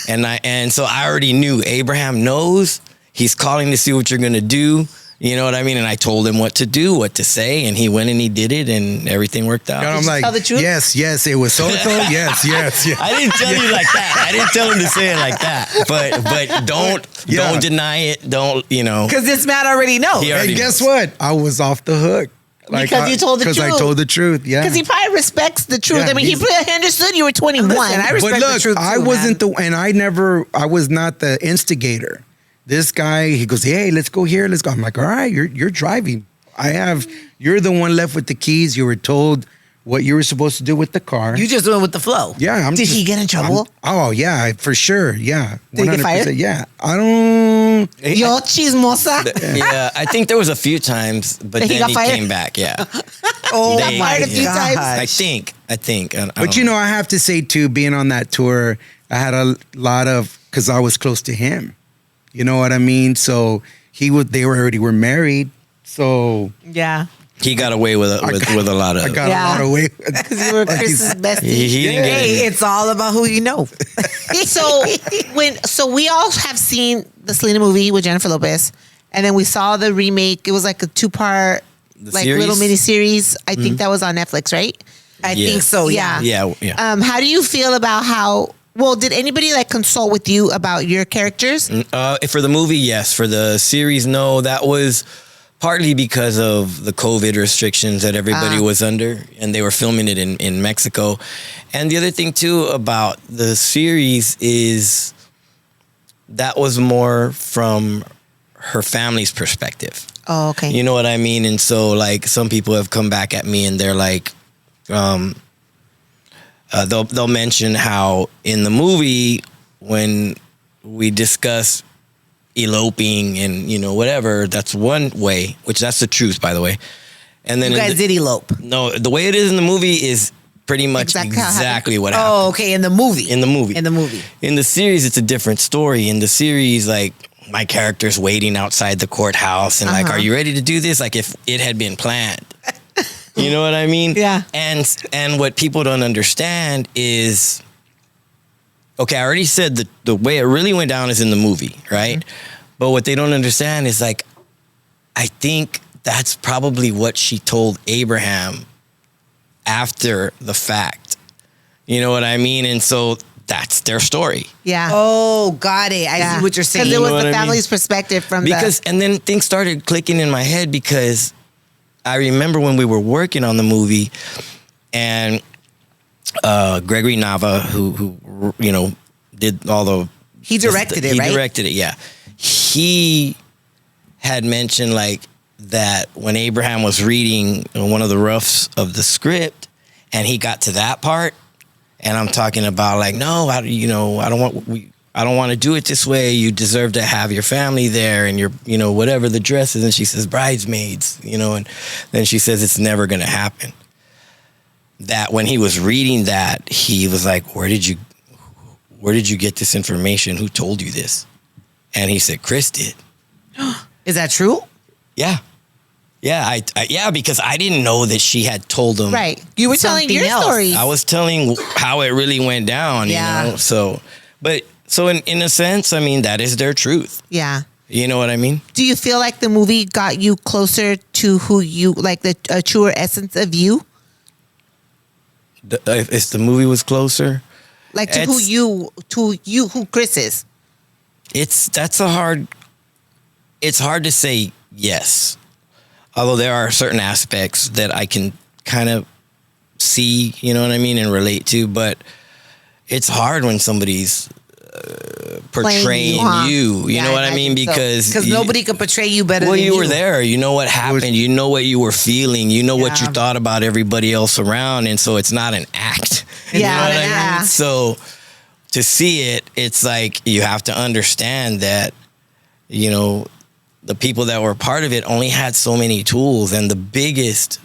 and so I already knew Abraham knows. He's calling to see what you're gonna do. You know what I mean? And I told him what to do, what to say, and he went and he did it, and everything worked out. And I'm you like, tell the truth? yes, it was so-and-so. Yes. I didn't tell you like that. I didn't tell him to say it like that. But don't deny it. Don't, you know. Because this man already knows. He already And guess knows. what? I was off the hook. Because you told the Because I truth. told the truth, yeah. Because he probably respects the truth. Yeah, I mean, he he's- probably understood you were 21. Listen, I respect But the look, truth too, I wasn't man. I was not the instigator. This guy, he goes, hey, let's go here, let's go. I'm like, all right, you're driving. You're the one left with the keys. You were told what you were supposed to do with the car. You just went with the flow. Yeah. Did he get in trouble? Oh, yeah, for sure. Yeah. Did he get fired? Yeah. I don't. Yo, chismosa. Yeah, I think there was a few times, but That he then got he fired? came back. Yeah, Oh, They- fired a few yeah. times. I think. I don't But you know, I have to say too, being on that tour, I had a lot of, because I was close to him. You know what I mean? So they already were married. So Yeah. he got away with a lot of. I got Yeah. a lot of weight. Because you were Chris's bestie. He didn't get Hey, it. it's all about who you know. So we all have seen the Selena movie with Jennifer Lopez, and then we saw the remake. It was like a 2-part, The like series? little mini series. I think that was on Netflix, right? I Yeah. think so, yeah. Yeah. Yeah. How do you feel about how? Well, did anybody like consult with you about your characters? For the movie, yes. For the series, no. That was partly because of the COVID restrictions that everybody was under, and they were filming it in Mexico. And the other thing too about the series is that was more from her family's perspective. Oh, okay. You know what I mean? And so, like, some people have come back at me and they're like, they'll mention how in the movie when we discuss eloping and, you know, whatever, that's one way, which that's the truth, by the way. And then You guys did elope. no, the way it is in the movie is pretty much Exactly how it exactly what happened. Oh, okay, in the movie. In the movie. In the movie. In the series, it's a different story. In the series, like, my character's waiting outside the courthouse and like, are you ready to do this? Like if it had been planned. You know what I mean? Yeah. And what people don't understand is okay, I already said the way it really went down is in the movie, right? But what they don't understand is like, I think that's probably what she told Abraham after the fact. You know what I mean? And so that's their story. Yeah. Oh, got it. I see what you're saying. Because it was You know the what I family's perspective from and then things started clicking in my head because I remember when we were working on the movie and Gregory Nava, who you know, did all the... He directed it, right? He directed it, yeah. He had mentioned like that when Abraham was reading one of the roughs of the script and he got to that part, and I'm talking about like, no, I don't want to do it this way. You deserve to have your family there and your, you know, whatever the dress is. And she says, bridesmaids, you know, and then she says, it's never going to happen. That when he was reading that, he was like, where did you get this information? Who told you this? And he said, Chris did. Is that true? Yeah. Yeah, yeah, because I didn't know that she had told him. Right. You were telling your story. I was telling how it really went down, you know? So in a sense, I mean, that is their truth. Yeah. You know what I mean? Do you feel like the movie got you closer to who you, like the truer essence of you? If the movie was closer? Like to who Chris is? It's hard to say yes. Although there are certain aspects that I can kind of see, you know what I mean, and relate to, but it's hard when somebody's portraying you. You know what I mean? Because nobody can portray you better than you. Well, you were there. You know what happened. You know what you were feeling. You know what you thought about everybody else around, and so it's not an act. Yeah, you know what I mean? yeah. So to see it, it's like you have to understand that, you know, the people that were part of it only had so many tools, and the biggest,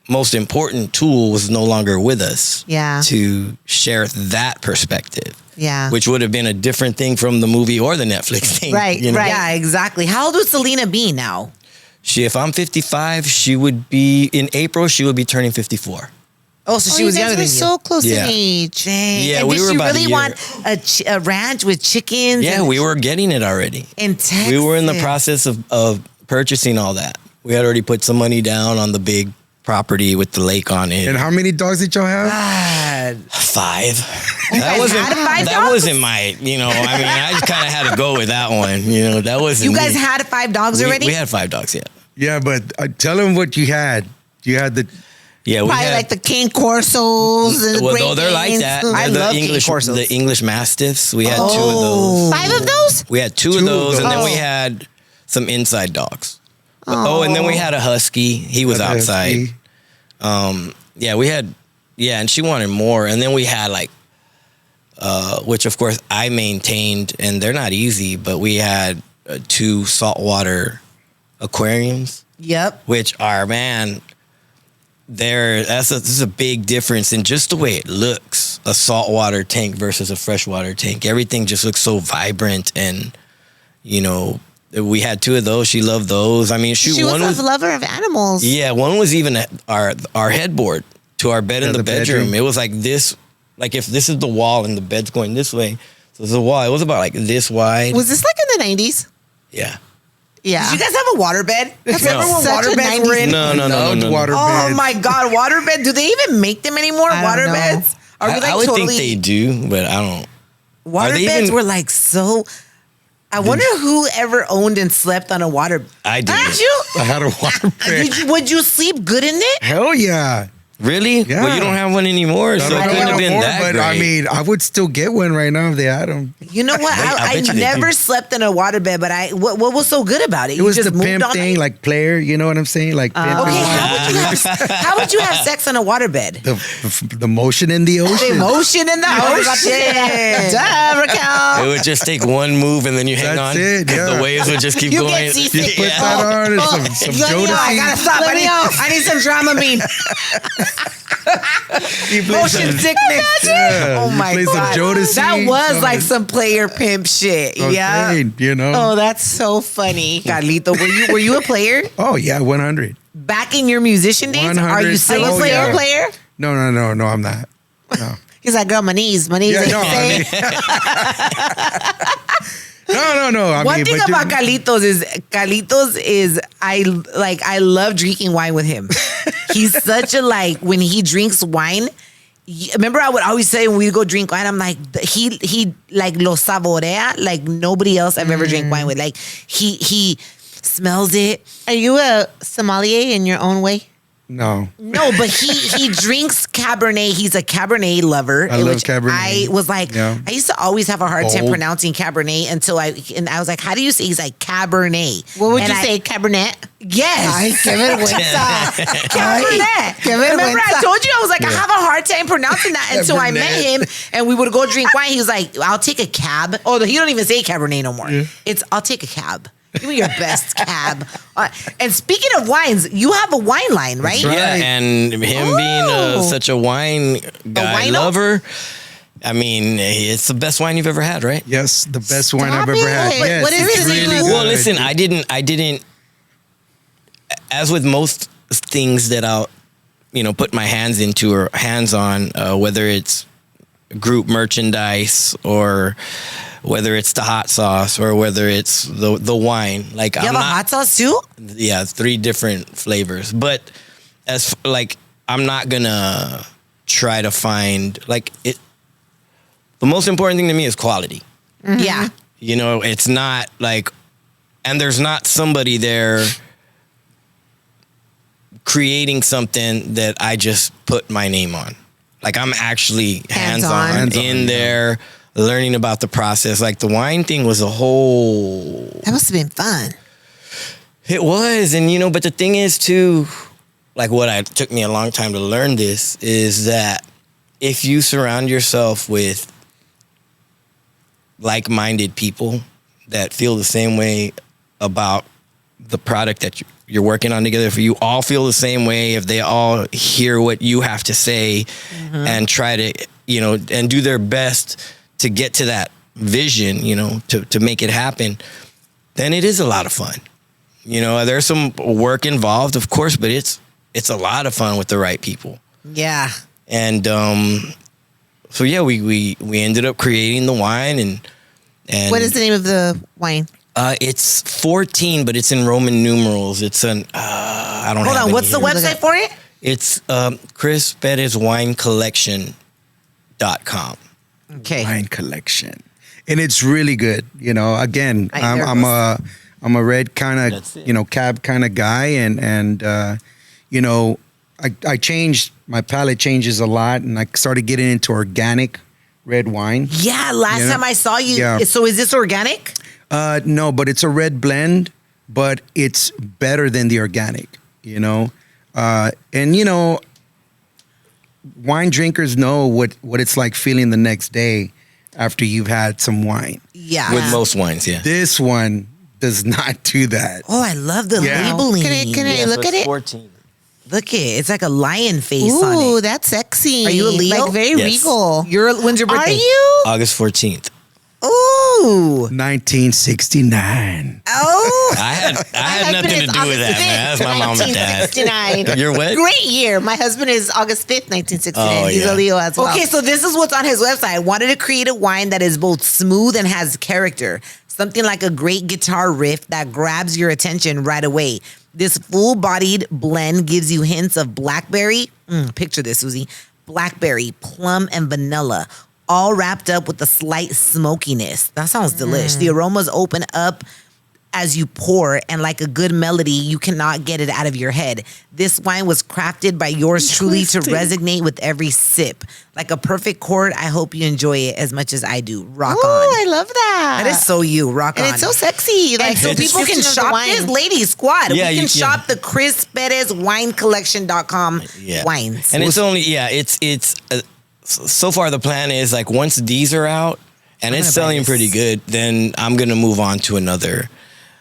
most important tool was no longer with us. Yeah. To share that perspective. Yeah. Which would have been a different thing from the movie or the Netflix thing. Right, you know? right. Yeah, exactly. How old would Selena be now? If I'm 55, she would be, in April, she would be turning 54. Oh, so she was younger than you. So close Yeah. in age. Dang. Yeah, and we did were she about a really year. want a ranch with chickens? Yeah, we were getting it already. In Texas. We were in the process of purchasing all that. We had already put some money down on the big property with the lake on it. And how many dogs did y'all have? God. 5. guys had 5 that dogs? wasn't my, you know, I mean, I just kind of had to go with that one. You know, that wasn't You guys me. had 5 dogs already? We had 5 dogs, yeah. Yeah, but tell them what you had. You had the... Yeah, we Probably had, like the King Corsos and the well, Great no, they're like Danes. that. I They're love the King English, Corsos. the English Mastiffs. We had 2 of those. 5 of those? We had 2 of Two of those, and then those. we had some inside dogs. And then we had a husky. He was outside. Yeah, we had, and she wanted more. And then we had like, which of course I maintained, and they're not easy, but we had 2 saltwater aquariums. Yep. Which are, man, this is a big difference in just the way it looks. A saltwater tank versus a freshwater tank. Everything just looks so vibrant, and you know, we had 2 of those. She loved those. I mean, She was a lover of animals. yeah, one was even our headboard to our bed in the bedroom. It was like this, like if this is the wall and the bed's going this way, so it's a wall. It was about like this wide. Was this like in the 90s? Yeah. Yeah. Did you guys have a waterbed? Remember when such a waterbeds were in? No. Water Oh beds. my God, waterbed. Do they even make them anymore? I don't know. Waterbeds? Are we like I would totally? think they do, but I don't. Are they Waterbeds even- were like so. I wonder who ever owned and slept on a water. I did. Did you? I had a water bed. Would you sleep good in it? Hell yeah. Really? Yeah. Well, you don't have one anymore, so it I don't couldn't have know been more, that but great. I mean, I would still get one right now if they had them. You know what? I I bet you they never do. slept in a waterbed, but what was so good about it? It was you just the moved pimp on thing, it? like player. You know what I'm saying? Like pimp. Okay, how would you have sex on a waterbed? The motion in the The ocean. emotion in the ocean. Duh, Raquel. It would just take one move and then you hang That's on. it, 'cause yeah. The waves would just keep You going. get seasick. Put that on and some Let me know. I gotta Jodeci. stop. I need some Dramamine. Motion sickness. Yeah, Oh you my play some God. Jodeci, That was some- like some player pimp shit. Okay, Yeah. you know. Oh, that's so funny. Carlito, were you a player Oh yeah, 100. back in your musician days? Are 100. you still Are a you Oh, player? still yeah. a player? No, I'm not. No. He's like, girl, my knees Yeah, ain't no, safe. no. One thing about Carlitos is I love drinking wine with him. He's such a when he drinks wine. Remember, I would always say when we go drink wine, I'm like he like lo saborea like nobody else I've ever drank wine with. Like he smells it. Are you a sommelier in your own way? No, but he drinks Cabernet. He's a Cabernet lover. I love which Cabernet. I was like, Yeah. I used to always have a hard time Bold. pronouncing Cabernet until I was like, how do you say? He's like Cabernet. What would And you say, Cabernet? Yes. Give it Cabernet. Remember, I told you I was like, I have a hard time pronouncing that until I met him, and we would go drink wine. He was like, "I'll take a cab." Oh, he don't even say Cabernet no more. It's I'll take a cab. Give me your best cab. And speaking of wines, you have a wine line, right? That's Yeah, right. and him being such a wine guy wino? lover, I mean, it's the best wine you've ever had, right? yes, the best wine Stop I've ever it. had. What- Yes, what is it's it? really Well, good. Well, listen, I didn't. As with most things that I'll, put my hands into or hands on, whether it's group merchandise or whether it's the hot sauce or whether it's the wine. Like You have a hot sauce too? Yeah, 3 different flavors. But I'm not gonna try to find it. The most important thing to me is quality. Yeah. It's not and there's not somebody there creating something that I just put my name on. Like I'm actually hands-on Hands-on, in yeah. there, learning about the process. Like the wine thing was a whole. That must have been fun. It was, and but the thing is too, it took me a long time to learn this is that if you surround yourself with like-minded people that feel the same way about the product that you're working on together, if you all feel the same way, if they all hear what you have to say and try to, and do their best to get to that vision, to make it happen, then it is a lot of fun. There's some work involved, of course, but it's a lot of fun with the right people. Yeah. And so yeah, we ended up creating the wine and What is the name of the wine? It's 14, but it's in Roman numerals. It's an I don't Hold have on. it What's the here. website for it? It's Chris Perez Wine Collection.com. Okay. Wine collection, and it's really good. Again, I hear I'm a red kind That's of it. cab kind of guy, and I changed my palate changes a lot, and I started getting into organic red wine. Yeah. Last time I saw you. Yeah. So is this organic? No, but it's a red blend, but it's better than the organic, and wine drinkers know what it's like feeling the next day after you've had some wine. Yeah. With most wines, yeah. This one does not do that. Oh, I love the Yeah. labeling. Can I look at it? 14. Look it. It's like a lion face on Ooh, it. that's sexy. Are you a Leo? Like very Yes. regal. When's your birthday? Are you? August 14th. Ooh. 1969. Oh. I had nothing to do with that, man. That's my mom and dad. 1969. You're what? Great year. My husband is August 5th, 1969. Oh, He's yeah. a Leo as well. Okay, so this is what's on his website. I wanted to create a wine that is both smooth and has character. Something like a great guitar riff that grabs your attention right away. This full-bodied blend gives you hints of blackberry. Picture this, Susie. Blackberry, plum, and vanilla, all wrapped up with a slight smokiness. That sounds delish. The aromas open up as you pour, and like a good melody, you cannot get it out of your head. This wine was crafted by yours truly to resonate with every sip. Like a perfect chord, I hope you enjoy it as much as I do. Rock Ooh, on. I love that. That is so you. Rock on. And it's so sexy. Like And so It's people can description of the shop wine. this, ladies squad. Yeah, we can you- shop the Chris Perez Wine Collection.com Yeah. wines. And it's only so far the plan is once these are out and it's gonna buy selling this. pretty good, then I'm gonna move on to another.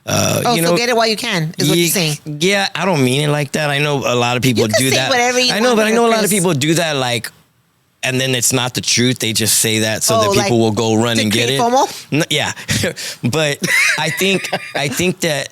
So get it while you can, is what you're saying. Yeah, I don't mean it like that. I know a lot of people You can do say that. whatever you I know, want, but I know a lot of Chris. people do that and then it's not the truth. They just say that so Oh, that people will go run to and get create it. FOMO? Yeah, but I think that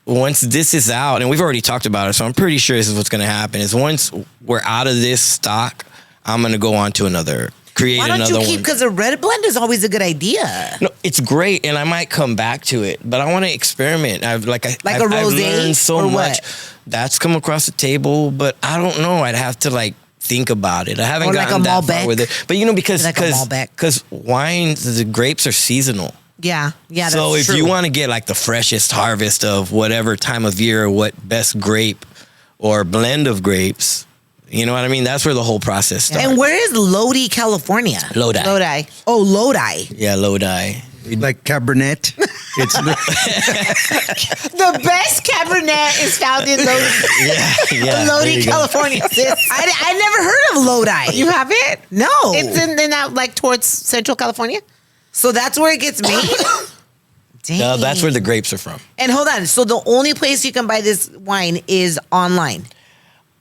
once this is out, and we've already talked about it, so I'm pretty sure this is what's going to happen. Is once we're out of this stock, I'm gonna go on to another. Create Why don't another you keep? one. Because a red blend is always a good idea. No, it's great, and I might come back to it, but I want to experiment. I've a rosé learned so or much. what? That's come across the table, but I don't know. I'd have to like think about it. I haven't Or like gotten a that Malbec. far with it. But you know, because Like a Malbec. wines, the grapes are seasonal. Yeah, yeah. So that's if true. you want to get like the freshest harvest of whatever time of year, or what best grape or blend of grapes, you know what I mean? That's where the whole process starts. And where is Lodi, California? Lodi. Lodi. Oh, Lodi. Yeah, Lodi. Like Cabernet. It's The best Cabernet is found in Lodi, Yeah. Lodi, there you go. California. sis. I never heard of Lodi. You haven't? No. It's in that like towards Central California. So that's where it gets made? Dang. No, that's where the grapes are from. And hold on. So the only place you can buy this wine is online.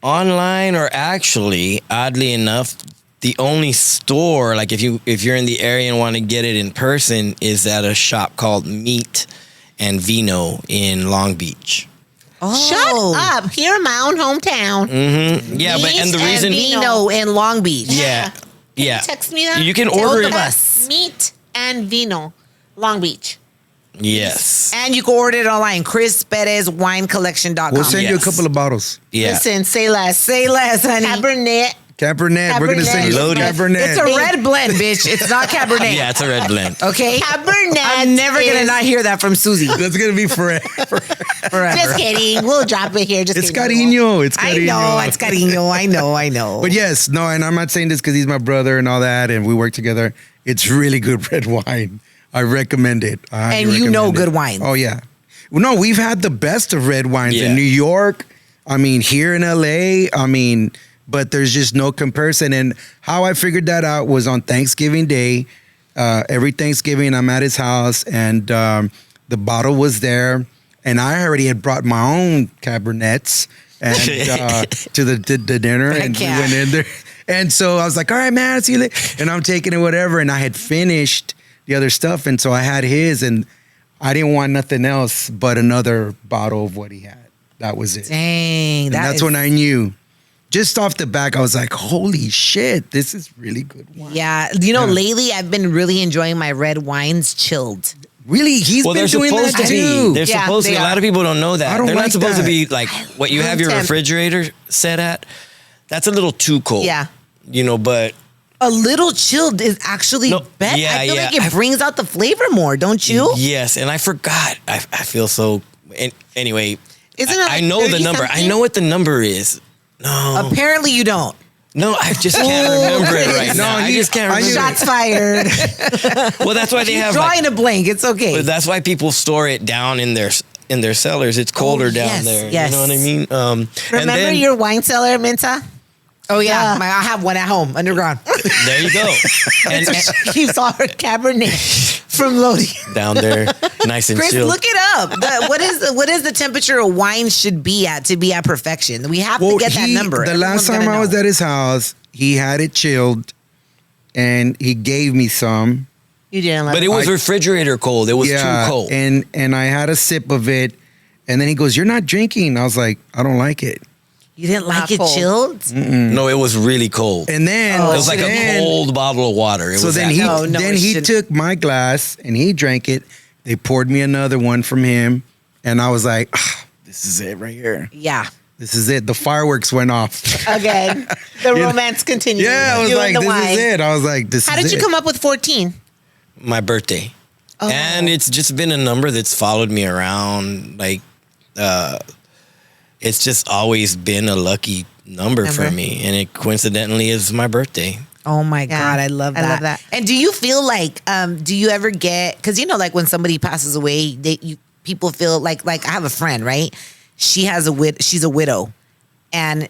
Online, or actually, oddly enough, the only store, like if you're in the area and want to get it in person, is at a shop called Meat and Vino in Long Beach. Oh. Shut up! Here in my own hometown. Yeah, but and the Meat reason, and Vino in Long Beach. yeah, yeah, Text me that. you can Text order me it. that. Meat and Vino, Long Beach. Yes, And you can order it online. Chris Perez Winecollection.com. we'll send you a Yes. couple of bottles. yeah. Listen, say less. Say less, honey. Cabernet. Cabernet. We're gonna send you some Loaded. Cabernet. It's a red blend, bitch. It's not Cabernet. Yeah, it's a red blend. Okay? Cabernet. I'm never going to is- not hear that from Susie. That's gonna be forever. Forever. Just kidding. We'll drop it here. Just It's kidding. cariño. It's I cariño. know. It's cariño. I know. But yes, no, and I'm not saying this because he's my brother and all that, and we work together. It's really good red wine. I recommend it. I highly And you know recommend good it. wines. Oh yeah. Well, no, we've had the best of red wines Yeah. in New York. I mean, here in LA. I mean, but there's just no comparison. And how I figured that out was on Thanksgiving Day. Every Thanksgiving, I'm at his house, and the bottle was there, and I already had brought my own Cabernets and to the dinner, and we yeah. went in there. And so I was like, all right, man, see you later. And I'm taking it, whatever. And I had finished the other stuff. And so I had his, and I didn't want nothing else but another bottle of what he had. That was it. Dang. And that's when I knew. Just off the back, I was like, holy shit, this is really good wine. Yeah. You know, Yeah. lately I've been really enjoying my red wines chilled. Really? He's Well, been they're doing supposed that to too. be. They're Yeah, supposed to. they A lot are. of people don't know that. I don't They're like not supposed that. to be like what you have your temp. refrigerator set at. That's a little too cold. Yeah. You know, but A little chilled is actually No, better. yeah, I feel yeah. like it brings out the flavor more, don't you? yes, and I forgot. I feel so. Anyway, Isn't it I like know the 30 number. I something? know what the number is. No, Apparently you don't. no, I just can't remember it right No, now. I he- just can't I knew remember. Shots fired. Well, that's why they have. Drawing Like, a blank. It's okay. but that's why people store it down in their cellars. It's colder down yes, there. yes. You know what I mean? And Remember then, your wine cellar, Minta? Oh yeah, Yeah. I have one at home underground. There you go. and She keeps all her Cabernet from Lodi. down there, nice and Chris, chill. look it up. What is the temperature a wine should be at to be at perfection? We have to get that number. The last Everyone's time gonna I was know. at his house, he had it chilled, and he gave me some. You didn't let But it was refrigerator cold. It was too cold. And I had a sip of it, and then he goes, "You're not drinking." I was like, "I don't like it." You didn't like Not it cold. chilled? No, it was really cold. And then It was like a then- cold bottle of water. It So was then that he cold. No, then it he shouldn't. took my glass and he drank it. They poured me another one from him, and I was like, "This is it right here. Yeah. This is it." The fireworks went off. Again, the romance continues. Yeah, I was You like, and the "This wine. is it." I was like, "This How is did you it." come up with 14? My birthday. Oh. And it's just been a number that's followed me around. Like, it's just always been a lucky number for Number. me. And it coincidentally is my birthday. Oh my Yeah, God, I love I that. love that. And do you feel like, do you ever get, because you know, like when somebody passes away, people feel like I have a friend, right? She's a widow, and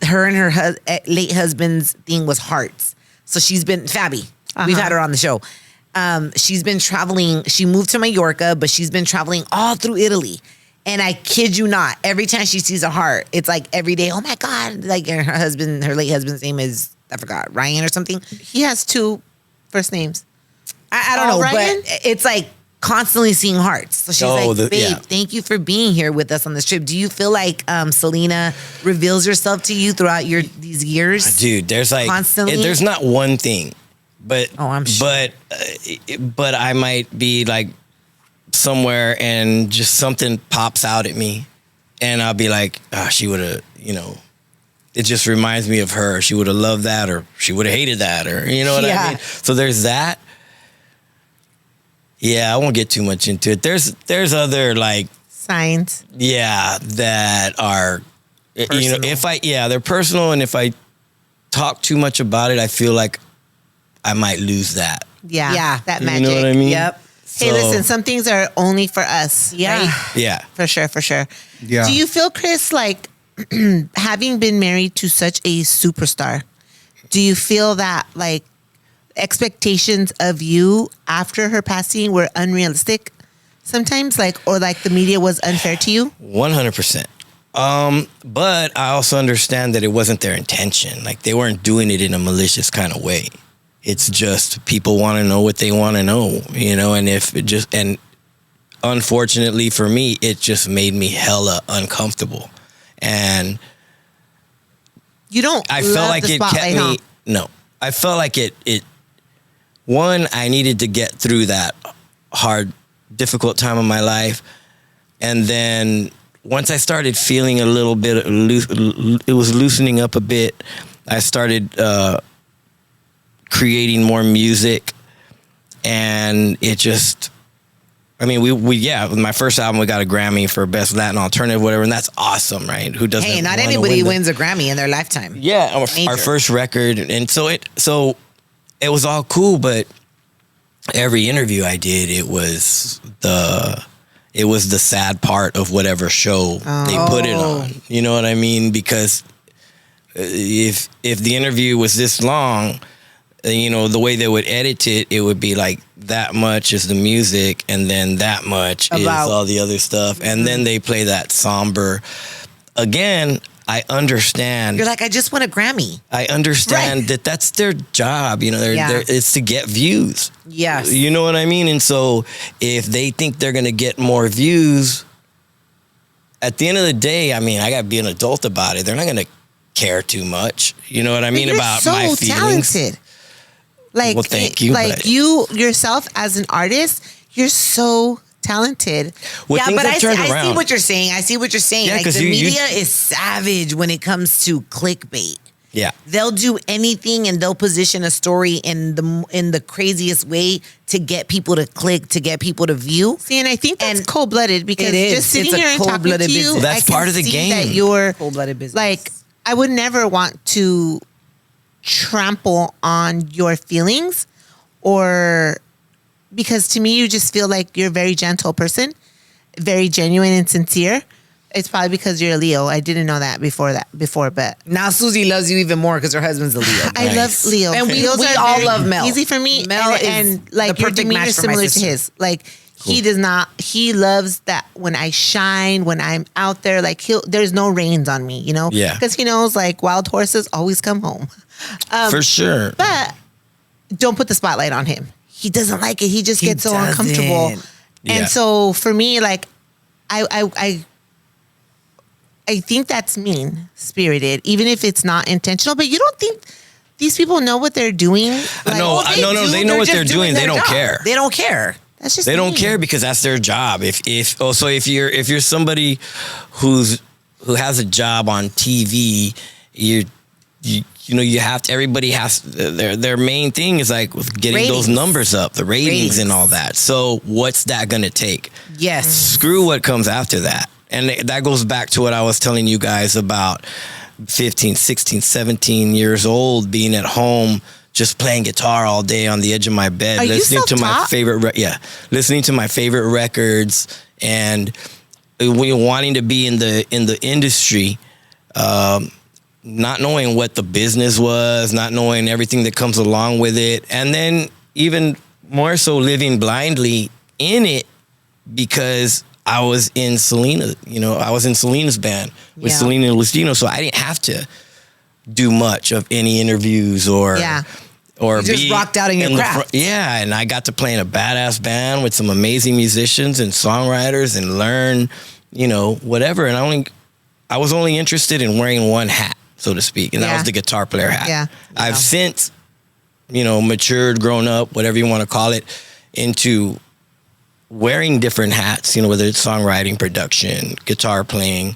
her late husband's thing was hearts. So she's been Fabi. We've had her on the show. She's been traveling. She moved to Mallorca, but she's been traveling all through Italy. And I kid you not, every time she sees a heart, it's like every day, oh my God. Like her late husband's name is, I forgot, Ryan or something. He has 2 first names. I don't know, Ryan? but it's like constantly seeing hearts. So she's babe, thank you for being here with us on this trip. Do you feel like Selena reveals herself to you throughout these years? Dude, there's like constantly. There's not one thing, but I'm sure. But I might be like somewhere and just something pops out at me, and I'll be like, she would have, it just reminds me of her. She would have loved that, or she would have hated that, or you know what I mean? So there's that. Yeah, I won't get too much into it. There's other like signs. Yeah, that are personal. They're personal, and if I talk too much about it, I feel like I might lose that. Yeah, that magic. You know what I mean? Yep. Hey, listen, some things are only for us. Yeah. Right? Yeah. For sure. Yeah. Do you feel, Chris, like having been married to such a superstar, do you feel that like expectations of you after her passing were unrealistic sometimes, or the media was unfair to you? 100%. But I also understand that it wasn't their intention. Like, they weren't doing it in a malicious kind of way. It's just people want to know what they want to know, and unfortunately for me, it just made me hella uncomfortable. And I felt like it kept me. No, I felt like it. One, I needed to get through that hard, difficult time of my life, and then once I started feeling a little bit it was loosening up a bit. I started creating more music, and it just. I mean, with my first album, we got a Grammy for Best Latin Alternative, whatever, and that's awesome, right? Who doesn't? Hey, not anybody wins a Grammy in their lifetime. Yeah, our first record, and so it was all cool, but every interview I did, it was the sad part of whatever show they put it on. You know what I mean? Because if the interview was this long, the way they would edit it, it would be like that much is the music, and then that much is all the other stuff, and then they play that somber. Again, I understand. You're like, I just won a Grammy. I understand that that's their job. It's to get views. Yes. You know what I mean? And so if they think they're going to get more views, at the end of the day, I mean, I got to be an adult about it. They're not going to care too much. You know what I mean? About my feelings. You're so talented. Well, thank you. You yourself as an artist, you're so talented. But I see what you're saying. Yeah, like, the media is savage when it comes to clickbait. Yeah. They'll do anything, and they'll position a story in the craziest way to get people to click, to get people to view. See, and I think that's cold-blooded, because just sitting here and talking to you, business. That's part of the game. That you're cold-blooded business. Like, I would never want to trample on your feelings, or because to me you just feel like you're a very gentle person, very genuine and sincere. It's probably because you're a Leo. I didn't know that before, but now Susie loves you even more because her husband's a Leo. I love Leo, and we all love Mel. Easy for me. Mel and like your demeanor is similar to his. Like, he does not. He loves that when I shine, when I'm out there. Like, there's no reins on me, Yeah. Because he knows, like, wild horses always come home. For sure. But don't put the spotlight on him. He doesn't like it. He just gets so uncomfortable. Yeah. And so for me, like, I think that's mean spirited, even if it's not intentional. But you don't think these people know what they're doing? Like, no, they know what they're doing. They don't care. They don't care. That's just they don't care, because that's their job. If you're somebody who has a job on TV, you have to. Everybody has their main thing is like with getting those numbers up, the ratings and all that. So what's that going to take? Yes. Screw what comes after that. And that goes back to what I was telling you guys about 15, 16, 17 years old, being at home, just playing guitar all day on the edge of my bed, listening to my favorite records, and wanting to be in the industry, not knowing what the business was, not knowing everything that comes along with it, and then even more so living blindly in it, because I was in Selena, I was in Selena's band with Selena and Lustino, so I didn't have to do much of any interviews or or you just be rocked out in your craft. Yeah, and I got to play in a badass band with some amazing musicians and songwriters and learn, whatever. And I was only interested in wearing one hat, so to speak, and that was the guitar player hat. Yeah. I've since, matured, grown up, whatever you want to call it, into wearing different hats, whether it's songwriting, production, guitar playing,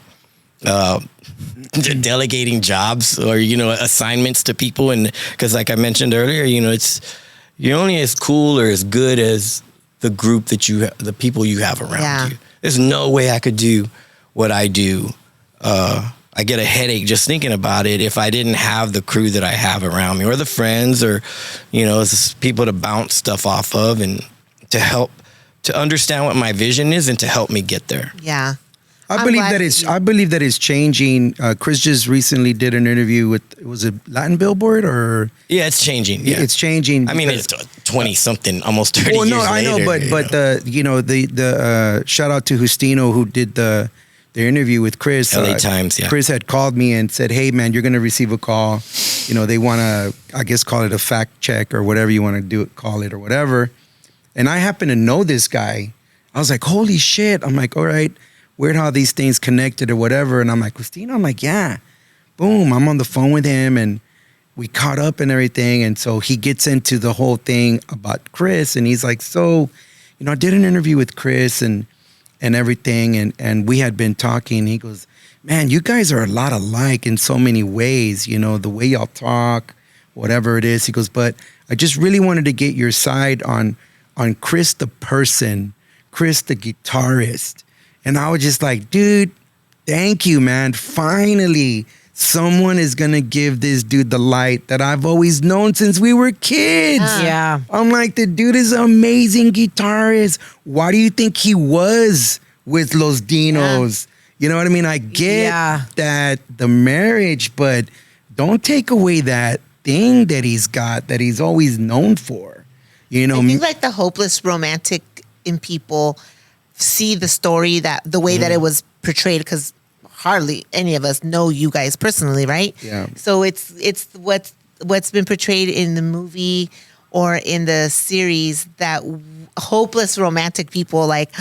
delegating jobs or, assignments to people. And because like I mentioned earlier, you're only as cool or as good as the group the people you have around you. There's no way I could do what I do. I get a headache just thinking about it if I didn't have the crew that I have around me or the friends or, people to bounce stuff off of and to understand what my vision is and to help me get there. Yeah. I believe that it's changing. Chris just recently did an interview with, was it Latin Billboard or? Yeah, it's changing. Yeah. It's changing. I mean, it's 20 something, almost 30 years later. I know, but the shout out to Justino who did the interview with Chris. LA Times, yeah. Chris had called me and said, "Hey man, you're going to receive a call. They want to, I guess, call it a fact check or whatever you want to call it or whatever." And I happen to know this guy. I was like, "Holy shit." I'm like, "All right. Weird how these things connected or whatever." And I'm like, "Justino?" I'm like, "Yeah." Boom. I'm on the phone with him and we caught up and everything. And so he gets into the whole thing about Chris. And he's like, "So, I did an interview with Chris and everything. And we had been talking." He goes, "Man, you guys are a lot alike in so many ways, the way y'all talk, whatever it is." He goes, "But I just really wanted to get your side on Chris the person, Chris the guitarist." And I was just like, "Dude, thank you, man. Finally, someone is going to give this dude the light that I've always known since we were kids." Yeah. I'm like, the dude is an amazing guitarist. Why do you think he was with Los Dinos? You know what I mean? I get that the marriage, but don't take away that thing that he's got that he's always known for. I think like the hopeless romantic in people see the story the way that it was portrayed, because hardly any of us know you guys personally, right? Yeah. So it's what's been portrayed in the movie or in the series, that hopeless romantic people like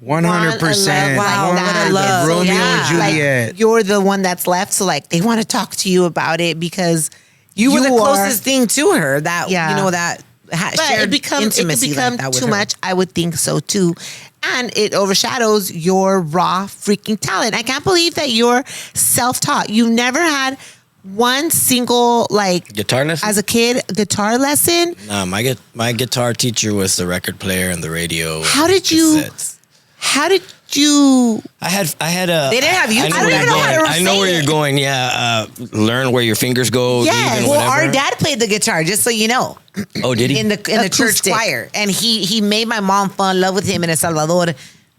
100%. Wow, what I love. Romeo Yeah. and Juliet. Like, you're the one that's left, so like they want to talk to you about it because You were the are- closest thing to her that, that But shared it becomes intimacy like that with too her. much. I would think so too, and it overshadows your raw freaking talent. I can't believe that you're self-taught. You never had one single Guitar lesson? as a kid guitar lesson. Nah, my guitar teacher was the record player and the radio. How did you? Cassettes. How did you? I had a. They didn't have YouTube. I I don't even know how to I know say where it. you're going. Yeah, learn where your fingers go. Yes. Even, Well, whatever. our dad played the guitar, just so you know, Oh, did he? in the church Acoustic. choir, and he made my mom fall in love with him in El Salvador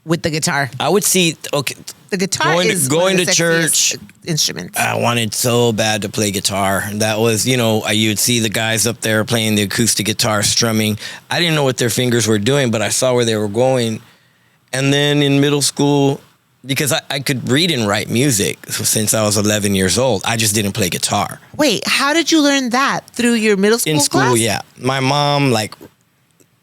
with the guitar. I would see. Okay, The guitar Going to- is going one of to the church. sexiest instruments. I wanted so bad to play guitar. That was, you would see the guys up there playing the acoustic guitar, strumming. I didn't know what their fingers were doing, but I saw where they were going. And then in middle school, because I could read and write music since I was 11 years old, I just didn't play guitar. Wait, how did you learn that? Through your middle school In school, class? yeah. My mom,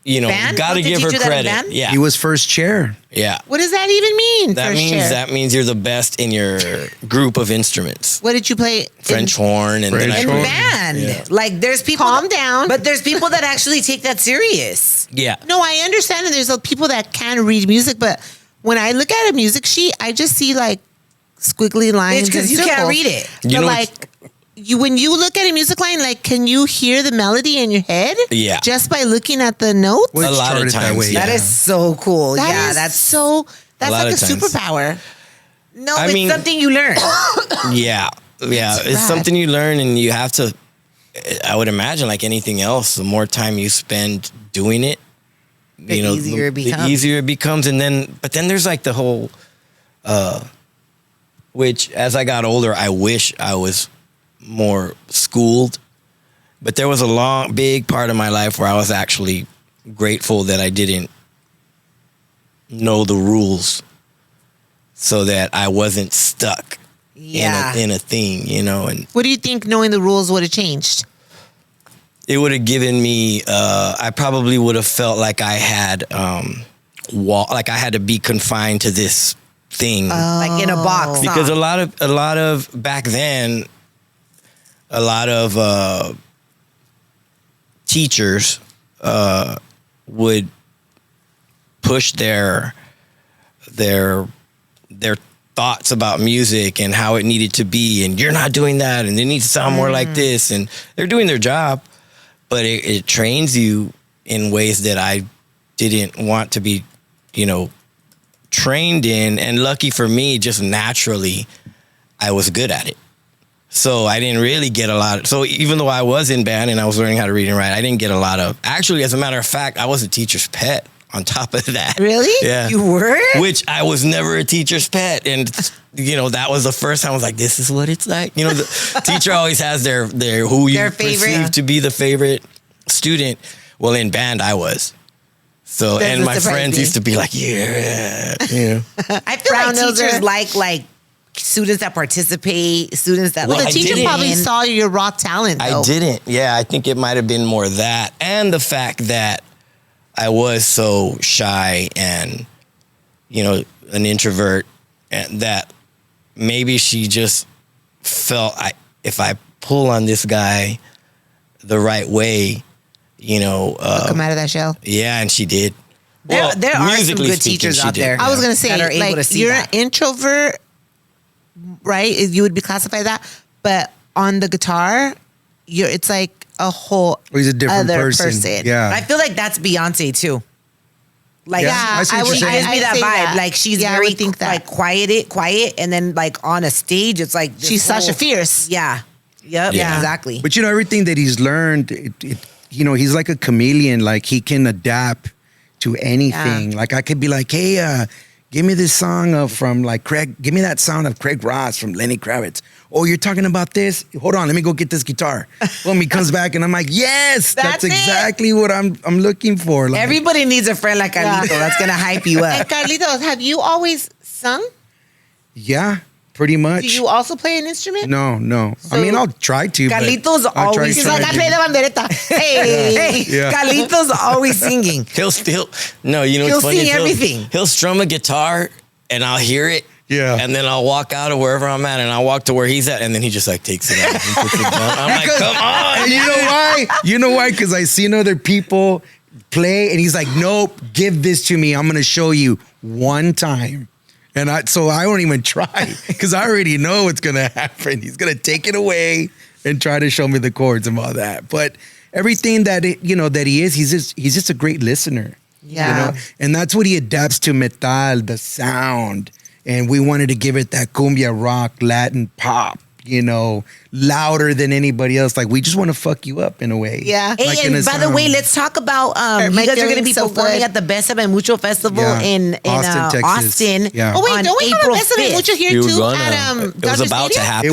Band? got to Did give you her do that in credit. band? Yeah. He was first chair. Yeah. What does that even mean? That first chair? means you're the best in your group of instruments. What did you play? French horn and then French I In horn. band, Yeah. like there's people. Calm down. But there's people that actually take that serious. Yeah. No, I understand that there's people that can read music, but when I look at a music sheet, I just see like squiggly lines. It's because and you can't circles. read it. You But know like when you look at a music line, like can you hear the melody in your head? Yeah. Just by looking at the notes? Well, A it's lot of charted that times, way. yeah. That is so cool. That's That's like lot a of times. superpower. no, I it's mean- something you learn. Yeah. Yeah. It's rad. something you learn and you have to, I would imagine like anything else, the more time you spend doing it, The easier it becomes. The easier it becomes. And then there's like the whole, which as I got older, I wish I was more schooled, but there was a big part of my life where I was actually grateful that I didn't know the rules so that I wasn't stuck Yeah. in a thing, and What do you think knowing the rules would have changed? it would have given me. I probably would have felt like I had like I had to be confined to this thing, like in a box. because a lot of back then, a lot of teachers would push their thoughts about music and how it needed to be, and you're not doing that, and it needs to sound more like this, and they're doing their job, but it trains you in ways that I didn't want to be, trained in. And lucky for me, just naturally, I was good at it. So I didn't really get a lot. So even though I was in band and I was learning how to read and write, I didn't get a lot of. Actually, as a matter of fact, I was a teacher's pet. On top of that, Really? Yeah, You were? Which I was never a teacher's pet, and that was the first time I was like, "This is what it's like." The teacher always has their who you Their favorite. perceive to be the favorite student. Well, in band, I was. So, Doesn't and my surprise friends me. used to be like, "Yeah." I feel like teachers like students that participate, students that Well, The I teacher didn't. probably saw your raw talent, though. I didn't. Yeah, I think it might have been more that, and the fact that I was so shy and, an introvert, and that maybe she just felt if I pull on this guy the right way, Come out of that shell. yeah, and she did. There are some musically good speaking, teachers she out did. there. I was gonna say, that are able to see you're that. an introvert, right? You would be classified that, but on the guitar, it's like a whole He's a different other person. Yeah. I feel like that's Beyonce too. Like, Yeah, I see what you're she saying. gives me that I'd say vibe. that. Like she's Yeah, I very would think that. like quiet, and then like on a stage, it's like this She's Sasha whole- Fierce. Yeah. Yep. Yeah. Exactly. But everything that he's learned, he's like a chameleon. Like he can adapt to anything. Like I could be like, hey, give me this song from like Craig. Give me that sound of Craig Ross from Lenny Kravitz. Oh, you're talking about this? Hold on, let me go get this guitar. Boom, he comes back and I'm like, yes, that's That's it. exactly what I'm looking for. Like, Everybody needs a friend like Carlito. That's gonna hype you And up. Carlitos, have you always sung? yeah, pretty much. Do you also play an instrument? No. I mean, I'll try to. but Carlito's I'll try always- He's to. like, I play the bandereta. Hey. Hey, Yeah. Carlito's always singing. He'll still no, He'll what's funny? sing is everything. He'll strum a guitar, and I'll hear it. Yeah. And then I'll walk out of wherever I'm at, and I'll walk to where he's at, and then he just like takes it out and puts it down. I'm like, come on. And you know why? You know why? Because I seen other people play, and he's like, "Nope, give this to me. I'm gonna show you one time." And so I won't even try because I already know what's gonna happen. He's gonna take it away and try to show me the chords and all that. But everything that that he is, he's just a great listener. Yeah. And that's what he adapts to metal, the sound. And we wanted to give it that cumbia rock, Latin pop, louder than anybody else. Like, we just want to fuck you up in a way. Yeah. Hey, Like in and a by the sound. way, let's talk about Hurt you my guys are going to feelings be so performing good. at the Best of Mucho Festival Yeah. in Austin, Texas. Austin. Yeah. Oh, wait, on don't we have a April Best of 5th. Mucho here You were too gonna. at It was Dodger about to Stadium? happen.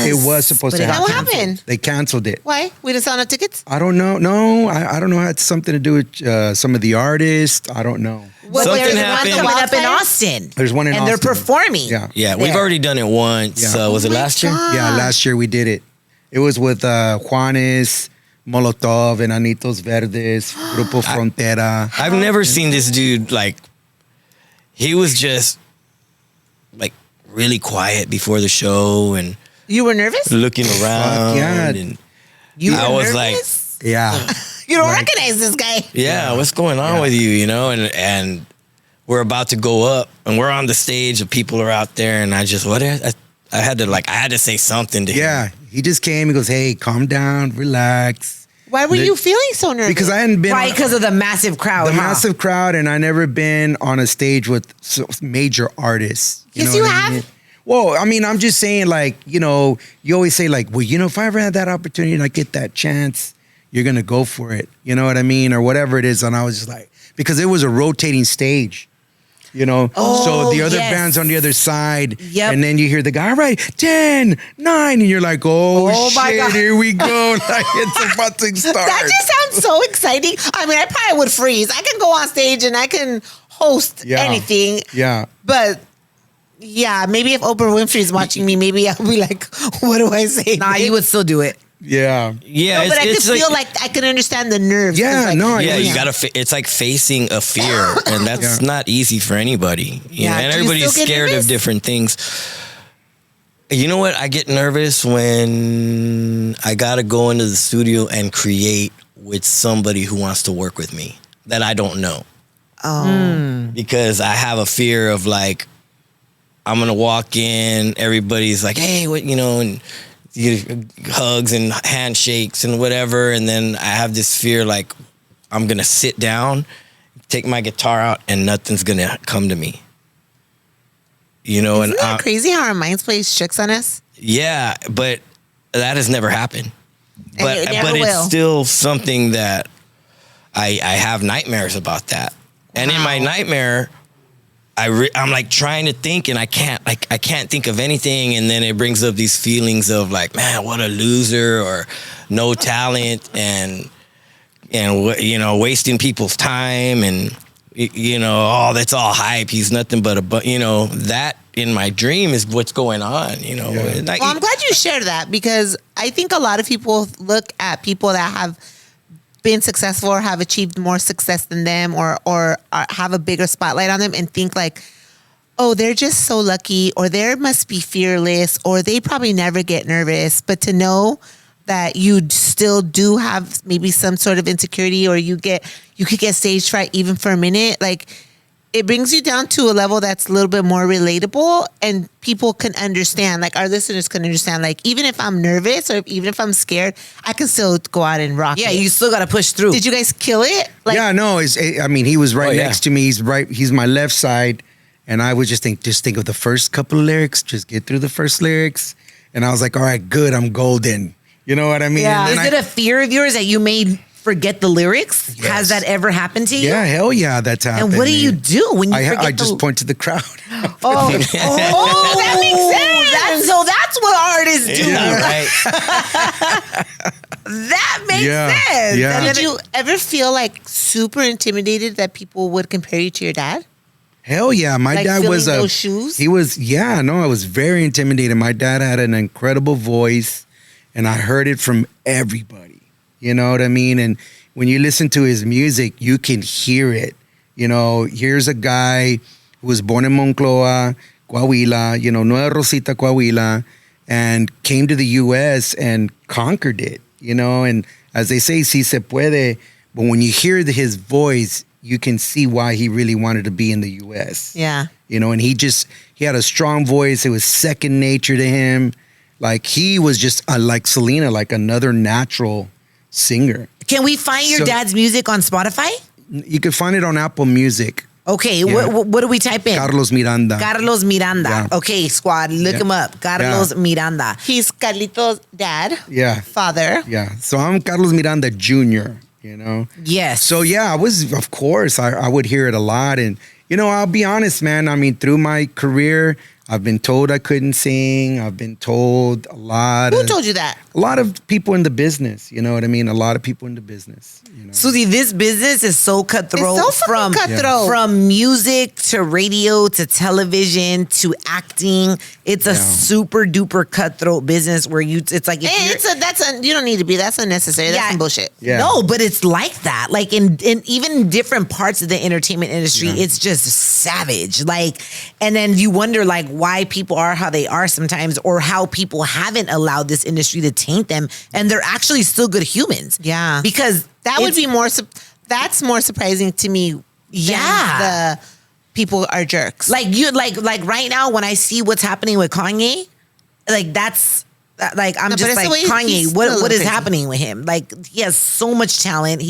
It was supposed But to it got happen. What happened? They canceled it. Why? We didn't sell enough tickets? I don't know. No, I don't know. It had something to do with some of the artists. I don't know. Well, Something there's one happened. coming up in Wildfire? Austin. There's one in and Austin. they're performing. Yeah. Yeah, we've There. already done it once. Yeah. Was it last year? Yeah, last year we did it. It was with Juanes, Molotov, Enanitos Verdes, Grupo Frontera. I've never seen this dude like. He was just like really quiet before the show and You were nervous? looking around. yeah. And You I were was like, nervous? Yeah. You don't recognize this guy. yeah, what's going on with you? And we're about to go up, and we're on the stage, and people are out there, and I had to say something to him. Yeah. He just came. He goes, hey, calm down, relax. Why were you feeling so nervous? Because I hadn't been Right, because of the massive crowd. the huh? massive crowd, and I never been on a stage with major artists. Yes, know you what I have. mean? Well, I mean, I'm just saying, like, you always say, like, well, if I ever had that opportunity and I get that chance, you're gonna go for it. You know what I mean, or whatever it is. And I was just like, because it was a rotating stage. So the other yes. band's on the other side. Yep. And then you hear the guy, all right, 10, 9, and you're like, oh my shit, God. here we go. Like, it's about to start. That just sounds so exciting. I mean, I probably would freeze. I can go on stage and I can host Yeah. anything. Yeah. But yeah, maybe if Oprah Winfrey's watching me, maybe I'll be like, what do I say? Nah, you would still do it. Yeah, No, but I can feel like I can understand the nerves. Yeah, like, no, yeah, you gotta. It's like facing a fear, and that's not easy for anybody. You know? And Do you everybody's still get scared nervous? of different things. You know what? I get nervous when I gotta go into the studio and create with somebody who wants to work with me that I don't know. Because I have a fear of like, I'm gonna walk in, everybody's like, hey, what, you know, and hugs and handshakes and whatever, and then I have this fear like I'm gonna sit down, take my guitar out, and nothing's gonna come to me. You know, Isn't that crazy how our minds plays tricks on us? Yeah, but that has never happened. But it never will. It's still something that I have nightmares about that. And in my nightmare, I'm like trying to think, and I can't think of anything, and then it brings up these feelings of like, man, what a loser, or no talent, and you know, wasting people's time, and you know, oh, that's all hype. He's nothing but a, you know, that in my dream is what's going on. You know, well, I'm glad you shared that, because I think a lot of people look at people that have been successful or have achieved more success than them, or have a bigger spotlight on them, and think like, oh, they're just so lucky, or they must be fearless, or they probably never get nervous. But to know that you still do have maybe some sort of insecurity, or you could get stage fright even for a minute, like, it brings you down to a level that's a little bit more relatable, and people can understand, like our listeners can understand, like, even if I'm nervous or even if I'm scared, I can still go out and rock it. Yeah, you still got to push through. Did you guys kill it? Like, yeah, no, I mean, he was right next to me. He's my left side. And I would just think of the first couple of lyrics, just get through the first lyrics. And I was like, all right, good, I'm golden. You know what I mean? Yeah. Is it a fear of yours that you may forget the lyrics? Yes. Has that ever happened to you? Yeah, hell yeah, that's happened. And what do you do when you forget I just point to the crowd. oh, that makes sense. That's what artists do. Yeah, right. That makes sense. Yeah. Did you ever feel like super intimidated that people would compare you to your dad? Hell yeah, my Like dad was filling those shoes? He was, I was very intimidated. My dad had an incredible voice, and I heard it from everybody. You know what I mean? And when you listen to his music, you can hear it. You know, here's a guy who was born in Moncloa, Coahuila, you know, Nueva Rosita, Coahuila, and came to the U.S. and conquered it, you know? And as they say, si se puede, but when you hear his voice, you can see why he really wanted to be in the U.S. Yeah. You know, and he had a strong voice. It was second nature to him. Like, he was just like Selena, like another natural singer. Can we find your dad's music on Spotify? You can find it on Apple Music. Okay, Yeah. what do we type in? Carlos Miranda. Carlos Miranda. Yeah. Okay, squad, look him up. Carlos Miranda. He's Carlito's dad. Yeah. Father. Yeah. So I'm Carlos Miranda Jr., you know? Yes. So yeah, of course, I would hear it a lot. And, you know, I'll be honest, man. I mean, through my career, I've been told I couldn't sing. I've been told a lot. Who told you that? A lot of people in the business, you know what I mean? A lot of people in the business. You know? Susie, this business is so cutthroat. It's so fucking cutthroat. From music to radio to television to acting. It's a super duper cutthroat business where it's like, if you don't need to be. That's unnecessary. That's some bullshit. Yeah. No, but it's like that. Like in even different parts of the entertainment industry, it's just savage. Like, and then you wonder like why people are how they are sometimes, or how people haven't allowed this industry to taint them, and they're actually still good humans. Yeah. Because That would be more. That's more surprising to me. Yeah. The people are jerks. like right now when I see what's happening with Kanye, like that's like I'm No, but just it's like, the way Kanye, he's what still is crazy. happening with him? Like, he has so much talent.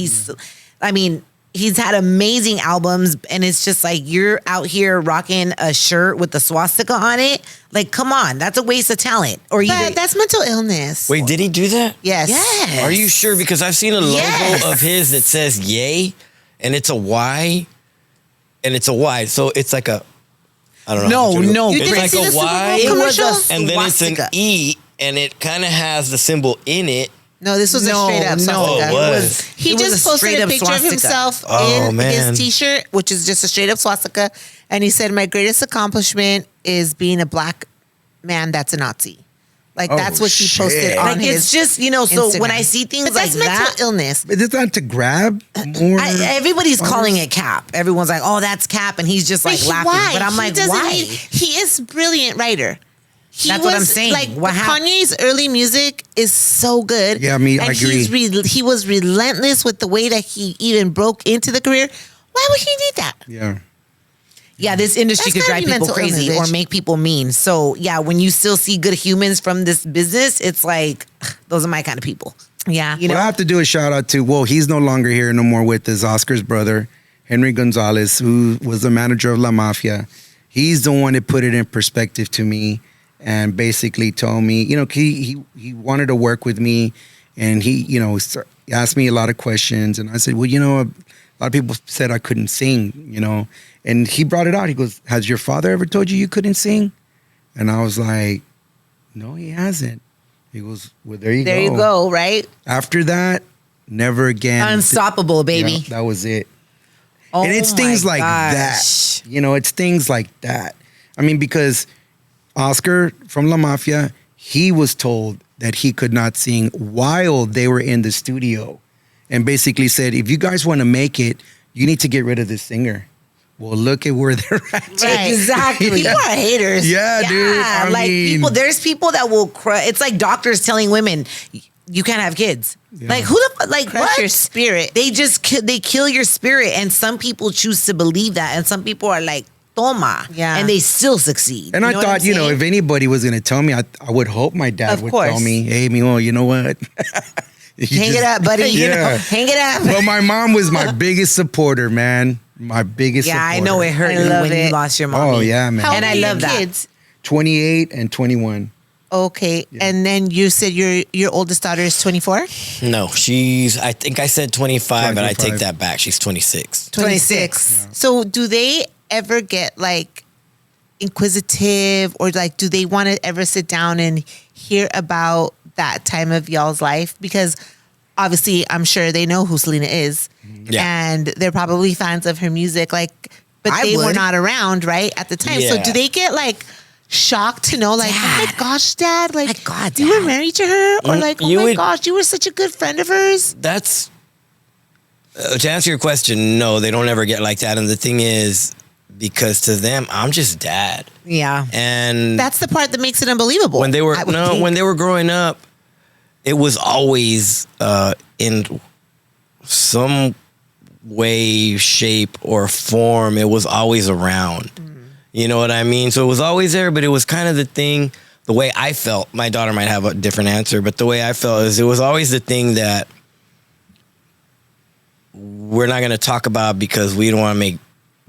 I mean, he's had amazing albums, and it's just like, you're out here rocking a shirt with the swastika on it. Like, come on, that's a waste of talent. Or That's mental illness. Wait, did he do that? Yes. Yes. Are you sure? Because I've seen a logo Yes. of his that says "Yay," and it's a Y, and it's a Y. So it's like a, I don't know. No. You It's didn't like see the a Super Bowl Y, commercial? and then it's an swastika. E, and it kind of has the symbol in it. No, this was a straight up swastika. Oh, it was. He It was just a posted straight a up picture swastika. of himself Oh, in man. his t-shirt, which is just a straight up swastika, and he said, "My greatest accomplishment is being a black man that's a Nazi." Like that's what she posted on Like his it's just, you know, so when Instagram. I see things But like that's mental that, illness. But it's not to grab more. everybody's calling it cap. Everyone's like, "Oh, that's cap," and he's just like laughing. Why? But I'm He like, doesn't why? he is brilliant writer. That's what I'm saying. Like What happened? Kanye's early music is so good. Yeah, I agree. He was relentless with the way that he even broke into the career. Why would he need that? Yeah. Yeah, this industry That's could gotta drive be people mental crazy illness, or bitch. make people mean. So yeah, when you still see good humans from this business, it's like those are my kind of people. Yeah. You What know, I have to do is shout out to, well, he's no longer here no more with his Oscar's brother, Henry Gonzalez, who was the manager of La Mafia. He's the one that put it in perspective to me and basically told me, you know, he wanted to work with me and he, you know, asked me a lot of questions. And I said, well, you know, a lot of people said I couldn't sing, you know, and he brought it out. He goes, has your father ever told you couldn't sing? And I was like, no, he hasn't. He goes, well, there you go. There you go, right? After that, never again. unstoppable, baby. Yeah, that was it. Oh And it's my things like gosh. that. You know, it's things like that. I mean, because Oscar from La Mafia, he was told that he could not sing while they were in the studio and basically said, if you guys want to make it, you need to get rid of this singer. Well, look at where they're at. Right. Exactly. People are haters. Yeah, dude. I like mean- there's people that will it's like doctors telling women you can't have kids. Yeah. Like who the like Crush what? your spirit. They just they kill your spirit, and some people choose to believe that, and some people are like toma, Yeah. and they still succeed. And I know what thought, I'm you know, saying? if anybody was going to tell me, I would hope my dad Of would course. tell me, hey, Mimo, you know what? hang it up, buddy. You know, Yeah. hang it up. Well, my mom was my biggest supporter, man. My biggest Yeah, I supporter. know it hurt I you love when you it. lost your mommy. Oh, yeah, man. How And old I are love your that. kids? 28 and 21. Okay. And then you said your oldest daughter is 24? No, I think I said 25, but I 25. take that back. She's 26. 26. So do they ever get like inquisitive or like do they want to ever sit down and hear about that time of y'all's life? Because obviously I'm sure they know who Selena is Yeah. and they're probably fans of her music, like, but I they were would. not around right at the time. So Yeah. do they get like shocked to know like, oh my Dad. gosh, Dad, like My God, you were Dad. married to her, or like, oh You my would- gosh, you were such a good friend of hers? That's to answer your question. No, they don't ever get like that. And the thing is, because to them, I'm just dad. Yeah. And That's the part that makes it unbelievable. when they were I would think. when they were growing up, it was always in some way, shape, or form. It was always around. You know what I mean? So it was always there, but it was kind of the thing. The way I felt, my daughter might have a different answer, but the way I felt is it was always the thing that we're not going to talk about because we don't want to make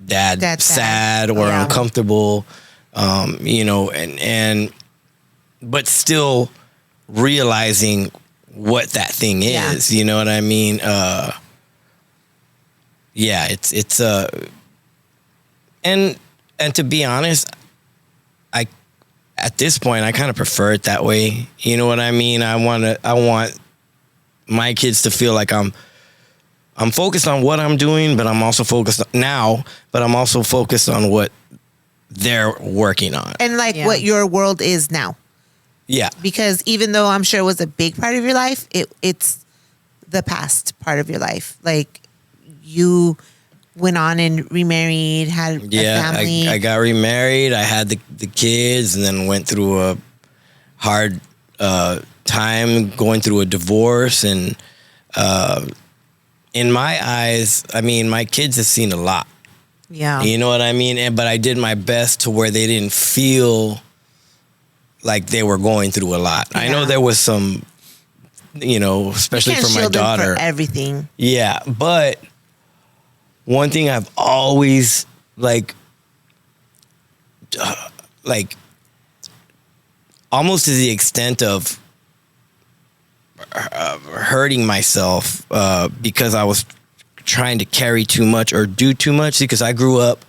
dad Dad sad or Yeah. uncomfortable. You know, and but still realizing what that thing Yeah. is. You know what I mean? Yeah, it's and to be honest, at this point I kind of prefer it that way. You know what I mean? I want my kids to feel like I'm focused on what I'm doing, but I'm also focused on what they're working on. and like Yeah. what your world is now. Yeah. Because even though I'm sure it was a big part of your life, it's the past part of your life. Like you went on and remarried, had a family. I got remarried. I had the kids, and then went through a hard time going through a divorce. And in my eyes, I mean, my kids have seen a lot. yeah. You know what I mean? But I did my best to where they didn't feel like they were going through a lot. I know Yeah. there was some, you know, especially Can't for my shield them daughter. for everything. Yeah, but one thing I've always like almost to the extent of hurting myself because I was trying to carry too much or do too much, because I grew up,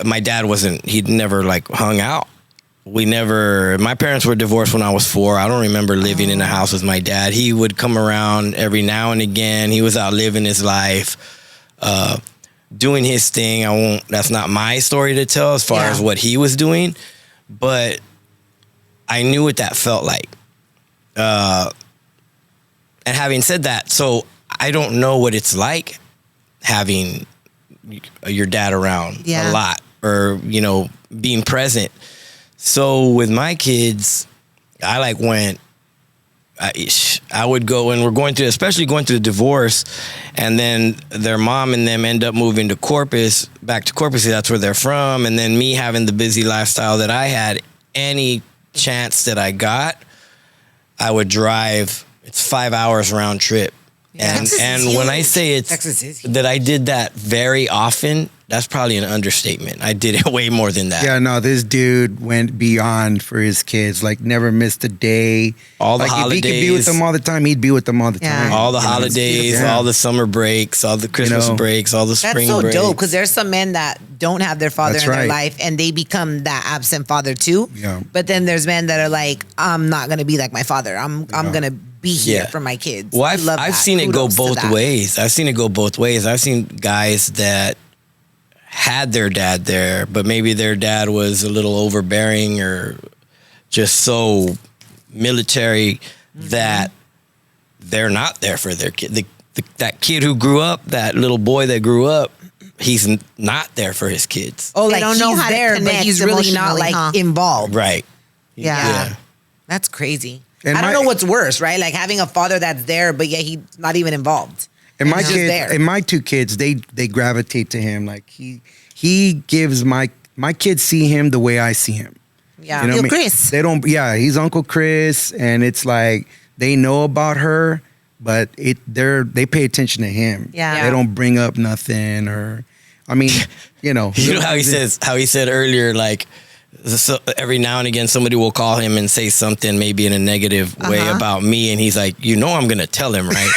my dad he'd never like hung out. My parents were divorced when I was 4. I don't remember living in a house with my dad. He would come around every now and again. He was out living his life, doing his thing. That's not my story to tell as far Yeah. as what he was doing, but I knew what that felt like. And having said that, so I don't know what it's like having your dad around a lot, or, you know, being present. So with my kids, I like went, I would go, and we're going through, especially going through the divorce, and then their mom and them end up moving to Corpus, back to Corpus, that's where they're from. And then me having the busy lifestyle that I had, any chance that I got, I would drive. It's 5 hours round trip. And when I say that I did that very often, that's probably an understatement. I did it way more than that. Yeah, no, this dude went beyond for his kids. Like, never missed a day. All the holidays. If he could be with them all the time, he'd be with them all the time. All the holidays, all the summer breaks, all the Christmas breaks, all the spring breaks. That's so dope, because there's some men that don't have their father in their life, and they become that absent father too. Yeah. But then there's men that are like, I'm not going to be like my father. I'm going to be here for my kids. Well, I've seen it go both ways. I've seen it go both ways. I've seen guys that had their dad there, but maybe their dad was a little overbearing or just so military that they're not there for their kid. That kid who grew up, that little boy that grew up, he's not there for his kids. Oh, they like don't know he's how there, to but connect he's really not like emotionally, involved. Right. Yeah. That's crazy. And I don't know what's worse, right? Like having a father that's there, but yet he's not even involved. And my kids, and my two kids, they gravitate to him. Like he gives my kids see him the way I see him. Yeah. You know what I mean? Chris. They don't. Yeah, he's Uncle Chris, and it's like they know about her, but they pay attention to him. Yeah. They don't bring up nothing, or, I mean, you know. You know how he said earlier, like, so every now and again somebody will call him and say something maybe in a negative way about me, and he's like, you know, I'm gonna tell him, right?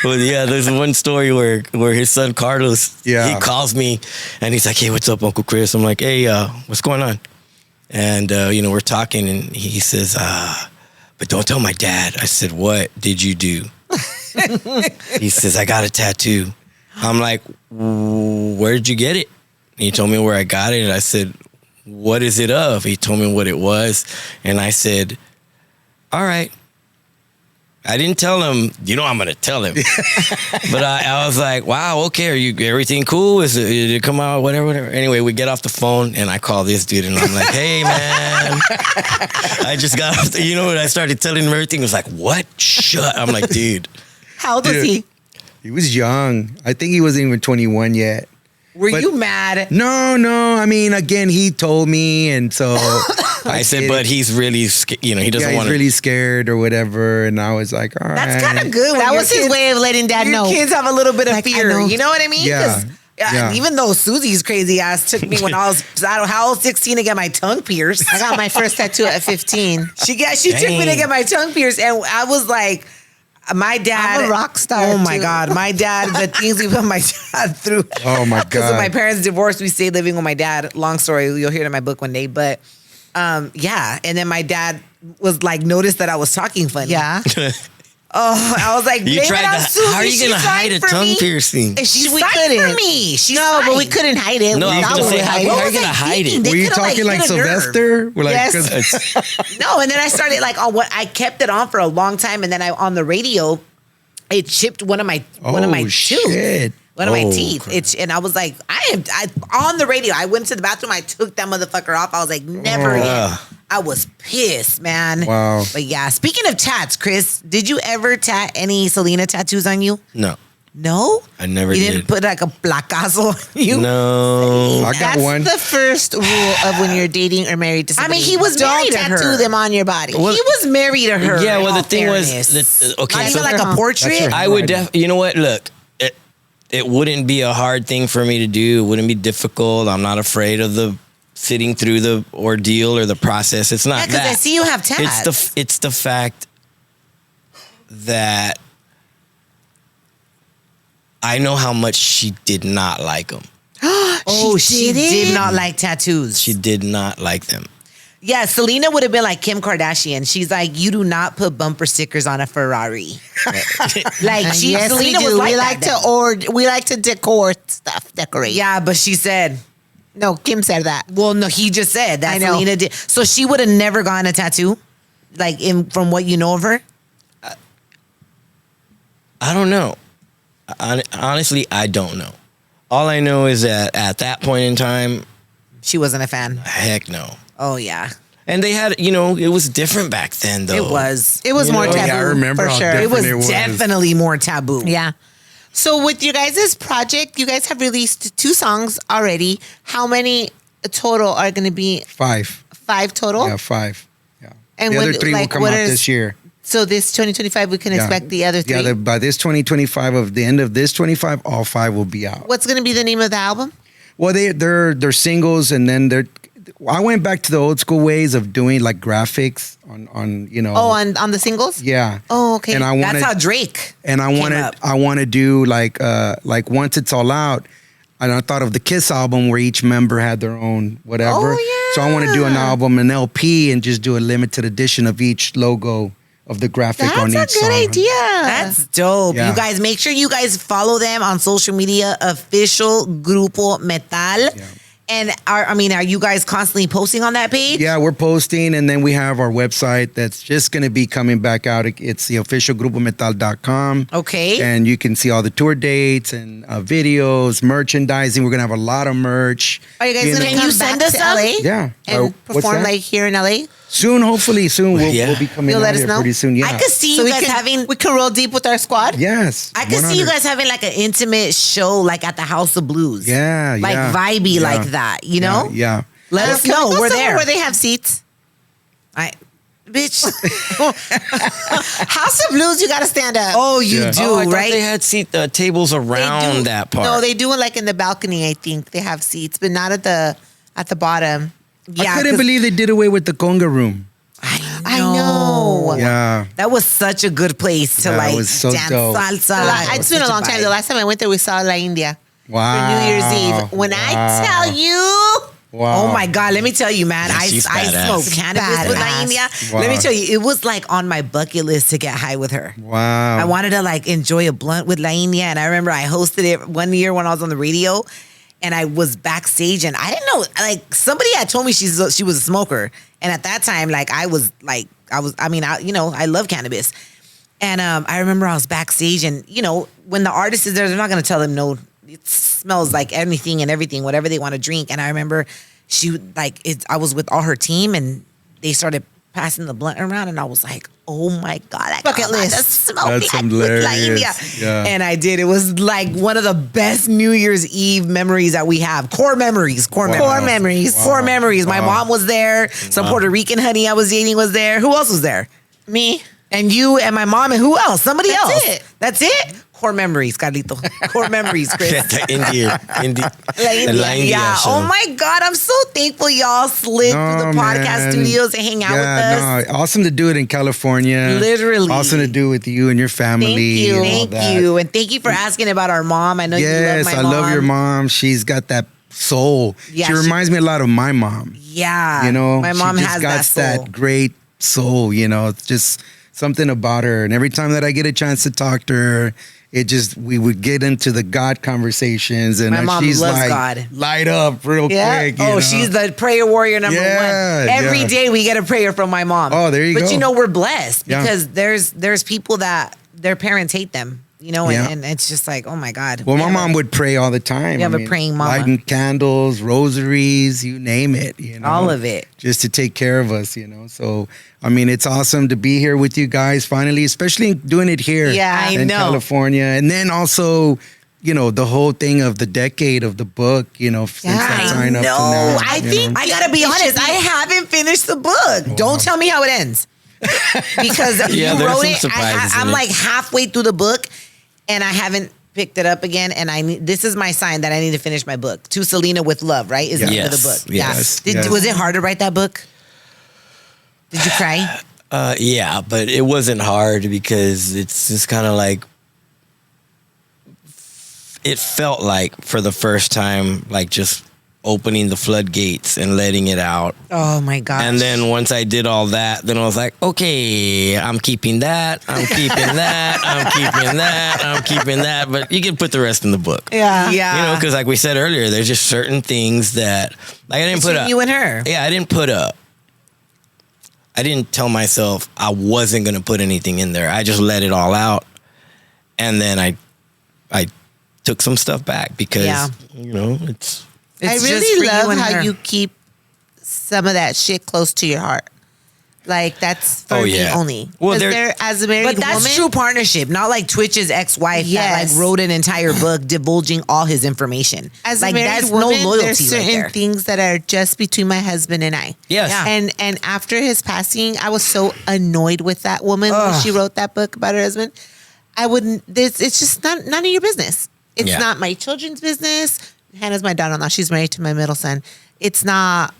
Well, yeah, there's one story where his son Carlos, he calls me and he's like, hey, what's up, Uncle Chris? I'm like, hey, what's going on? And you know, we're talking, and he says, but don't tell my dad. I said, what did you do? He says, I got a tattoo. I'm like, where did you get it? And he told me where I got it, and I said, what is it of? He told me what it was, and I said, all right. I didn't tell him, you know, I'm going to tell him. But I was like, wow, okay, everything cool? Did it come out, whatever? Anyway, we get off the phone, and I call this dude, and I'm like, hey, man. I just got off you know, when I started telling him everything, he was like, what? Shut. I'm like, dude. How old was he? He was young. I think he wasn't even 21 yet. Were you mad? No. I mean, again, he told me, and so I said, but he's really, you know, he doesn't want to. He's really scared or whatever, and I was like, all right. That's kind of good. That was his way of letting dad know. Your kids have a little bit of Like, fear. You know what I mean? Yeah. Even though Susie's crazy ass took me when I was, how old, 16 to get my tongue pierced. I got my first tattoo at 15. She took me to get my tongue pierced, and I was like, my dad. I'm a rock star. Oh my too. God. My dad, the things we put my dad through. Oh my God. Because of my parents' divorce, we stayed living with my dad. Long story. You'll hear it in my book one day. But yeah. And then my dad was like, noticed that I was talking funny. Yeah. Oh, I was like, you tried to, how are you going to hide a tongue piercing? And we couldn't. For me. But we couldn't hide it. No, I was going to say, how are you going to hide it? Were you talking like Sylvester? Yes. No, and then I started like on what I kept it on for a long time, and then on the radio, it chipped one of my teeth. One of my teeth. And I was like, I on the radio. I went to the bathroom. I took that motherfucker off. I was like, never again. I was pissed, man. Wow. But yeah, speaking of tats, Chris, did you ever tat any Selena tattoos on you? No. No? I never did. You didn't put like a placazo on you? No. I got one. That's the first rule of when you're dating or married to somebody. I mean, he was married to her. Don't tattoo them on your body. Well, he was married to her. Yeah, well, the thing fairness. was, okay, not so even like a portrait. I would you know what? Look, it wouldn't be a hard thing for me to do. It wouldn't be difficult. I'm not afraid of sitting through the ordeal or the process. It's not that. Because I see you have tats. It's the fact that I know how much she did not like them. She did not like tattoos. She did not like them. Yeah, Selena would have been like Kim Kardashian. She's like, you do not put bumper stickers on a Ferrari. Like Selena was like we like to decorate stuff. Decorate. Yeah, but she said, No, Kim said that. Well, no, he just said that I know. Selena did. So she would have never gotten a tattoo, like from what you know of her. I don't know. Honestly, I don't know. All I know is that at that point in time, She wasn't a fan. heck no. Oh yeah, And they had, it was different back then, though. it was. It was You more know, taboo. yeah, I remember for how sure. It was different definitely more taboo. Yeah. So with your guys' project, you guys have released 2 songs already. How many total are going to be? 5. 5 total? Yeah, 5. Yeah. And the when- other 3 will like, come what out is- this year. So this 2025, we can Yeah. expect the other 3? Yeah, by this 2025, of the end of this 25, all 5 will be out. What's going to be the name of the album? Well, they're singles, and then I went back to the old school ways of doing like graphics on Oh, on the singles? yeah. Oh, okay. And I That's wanted how Drake. and I came wanted up. I want to do like once it's all out. And I thought of the Kiss album where each member had their own whatever. Oh, So I want to do an yeah. album, an LP, and just do a limited edition of each logo of the graphic That's on a each good song. idea. That's dope. Yeah. You guys, make sure you guys follow them on social media. Official Grupo Metal. Yeah. And are you guys constantly posting on that page? Yeah, we're posting, and then we have our website that's just going to be coming back out. It's the official grupometal.com. Okay. And you can see all the tour dates and videos, merchandising. We're going to have a lot of merch. Are you guys going to Can come you send back us to some? LA? Yeah. And What's perform that? like here in LA? Soon, hopefully soon. We'll Yeah. be coming You'll out let us here know? pretty soon. Yeah. I could see So you we guys can, we can roll deep with our squad? Yes. I could see you 100. guys having like an intimate show, like at the House of Blues. Yeah, like yeah. vibey, Yeah. like that. You know? Yeah. Let us Can we know. go We're somewhere there. where they have seats. Bitch. House of Blues, you got to stand up. Oh, you Yeah. do, Oh, I thought right? they had tables They around do- that part. No, they do it like in the balcony, I think. They have seats, but not at the bottom. Yeah, I couldn't 'cause believe they did away with the conga room. I know. Yeah. That was such a good place to Yeah, it like was so dance dope. salsa. It's been a long time. The last time I went there, we saw La India Wow. for New Year's Eve. When I Wow. tell you, Wow. Oh my God, let me tell you, man. Yeah, I she's badass. smoked cannabis with La Badass. India. Wow. Let me tell you, it was like on my bucket list to get high with her. Wow. I wanted to like enjoy a blunt with La India. And I remember I hosted it one year when I was on the radio and I was backstage and I didn't know, like somebody had told me she was a smoker. And at that time, like I love cannabis. And I remember I was backstage and, when the artist is there, they're not going to tell them no. It smells like anything and everything, whatever they want to drink. And I remember I was with all her team and they started passing the blunt around and I was like, oh my God, I Bucket got list. to smoke That's that with La hilarious. India. Yeah. And I did. It was like one of the best New Year's Eve memories that we have. Core memories. Core memories. Wow. Core memories. My Wow. mom was there. Some Puerto Rican honey I was dating was there. Who else was there? me. And you and my mom and who else? Somebody That's else. it. That's it? Core memories, Carlito. Core memories, Chris. the India, La India. La India Yeah. show. Oh my God. I'm so thankful y'all slid through the podcast man. studios and hang out with us. No, awesome to do it in California. Literally. Awesome to do it with you and your family. Thank you. and all Thank that. you. And thank you for asking about our mom. I know Yes, you I love my mom. love your mom. She's got that soul. Yeah, she reminds me a lot of my mom. Yeah. You know, my mom she just has got that soul. great soul. It's just something about her. And every time that I get a chance to talk to her, we would get into the God conversations, and My mom she's loves like, God. light up real Yeah. quick. Oh, she's the prayer warrior number Yeah, one. Every yeah. day we get a prayer from my mom. Oh, there you but go. we're blessed Yeah. because there's people that their parents hate them, Yeah. and it's just like, oh my God. Well, my Yeah. mom would pray all the time. You have a praying mama. Lighting candles, rosaries, you name it. All of it. Just to take care of us. So, it's awesome to be here with you guys finally, especially doing it here Yeah, I in know. California. And then also, the whole thing of the decade of the book, since that time up to now. I think I gotta be honest. I haven't finished the book. Don't tell me how it ends because Yeah, you there's wrote some it. surprises in I'm it. like halfway through the book, and I haven't picked it up again. And this is my sign that I need to finish my book. To Selena with Love, right? Is the name of the Yes, book? yes, Yeah. yes. Was it hard to write that book? Did you cry? Yeah, but it wasn't hard because it's just kind of like it felt like for the first time, like just opening the floodgates and letting it out. Oh my gosh. And then once I did all that, then I was like, okay, I'm keeping that, I'm keeping that, I'm keeping that, I'm keeping that. But you can put the rest in the book. Yeah. Yeah. You know, because like we said earlier, there's just certain things that like I didn't put up. You and her. Yeah, I didn't tell myself I wasn't gonna put anything in there. I just let it all out. And then I took some stuff back because you know, it's I just for really you love and how her. you keep some of that shit close to your heart. Like that's for me only. Well, 'Cause there, as a married But that's woman, true partnership, not like Twitch's ex-wife that Yes. like wrote an entire book divulging all his information. as like a married that's woman, no there's loyalty certain right there. things that are just between my husband and I. yes. Yeah. And after his passing, I was so annoyed with that woman when she wrote that book about her husband. I wouldn't. It's just none of your business. It's Yeah. not my children's business. Hannah's my daughter-in-law. She's married to my middle son. It's not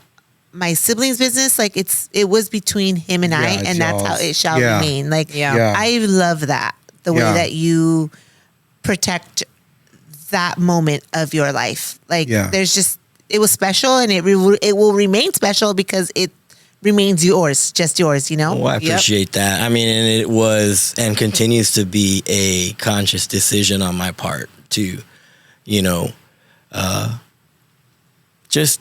my siblings' business. Like it was between him and I, it's and that's how y'all's. it shall Yeah. remain. Like Yeah. I love that the way Yeah. that you protect that moment of your life. Like there's just it was special, and it will remain special because it remains yours, just yours. You know. Well, I appreciate that. I mean, and it was and continues to be a conscious decision on my part to, you know, just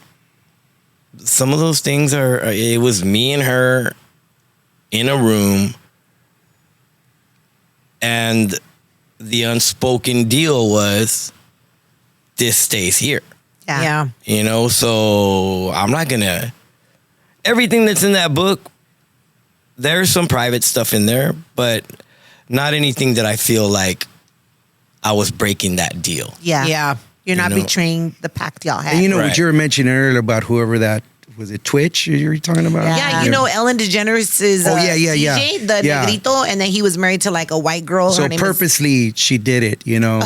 some of those things it was me and her in a room, and the unspoken deal was this stays here. Yeah. You know, so I'm not gonna. Everything that's in that book, there's some private stuff in there, but not anything that I feel like I was breaking that deal. Yeah. Yeah. You're not You know. betraying the pact y'all had. And you know Right. what you were mentioning earlier about whoever that was, it Twitch you were talking about? Yeah, you know Ellen DeGeneres is Oh, yeah, DJ, the yeah. negrito, and then he was married to like a white girl. So Her name is- purposely she did it, you know.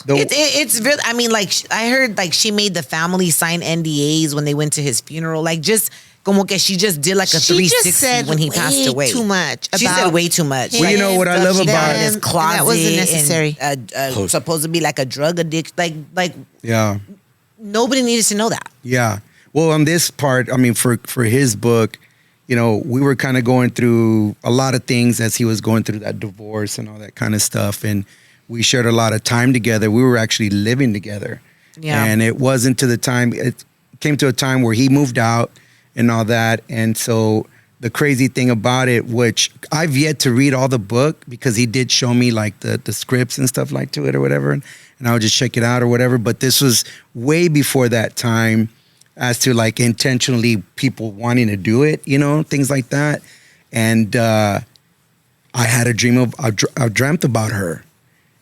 It's really. I mean, like I heard, like she made the family sign NDAs when they went to his funeral. Like just como que she just did like a She 360 just said when he passed way away. too much. She about said way too much. him Well, you know what I love Stuff she about got in his and closet. that wasn't necessary. And, supposed to be like a drug addict. Like Yeah. nobody needed to know that. Yeah. Well, on this part, I mean, for his book, you know, we were kind of going through a lot of things as he was going through that divorce and all that kind of stuff. And we shared a lot of time together. We were actually living together. Yeah. And it wasn't to the time, it came to a time where he moved out and all that. And so the crazy thing about it, which I've yet to read all the book because he did show me like the scripts and stuff like to it or whatever. And I would just check it out or whatever. But this was way before that time as to like intentionally people wanting to do it, you know, things like that. And I had a dream I dreamt about her.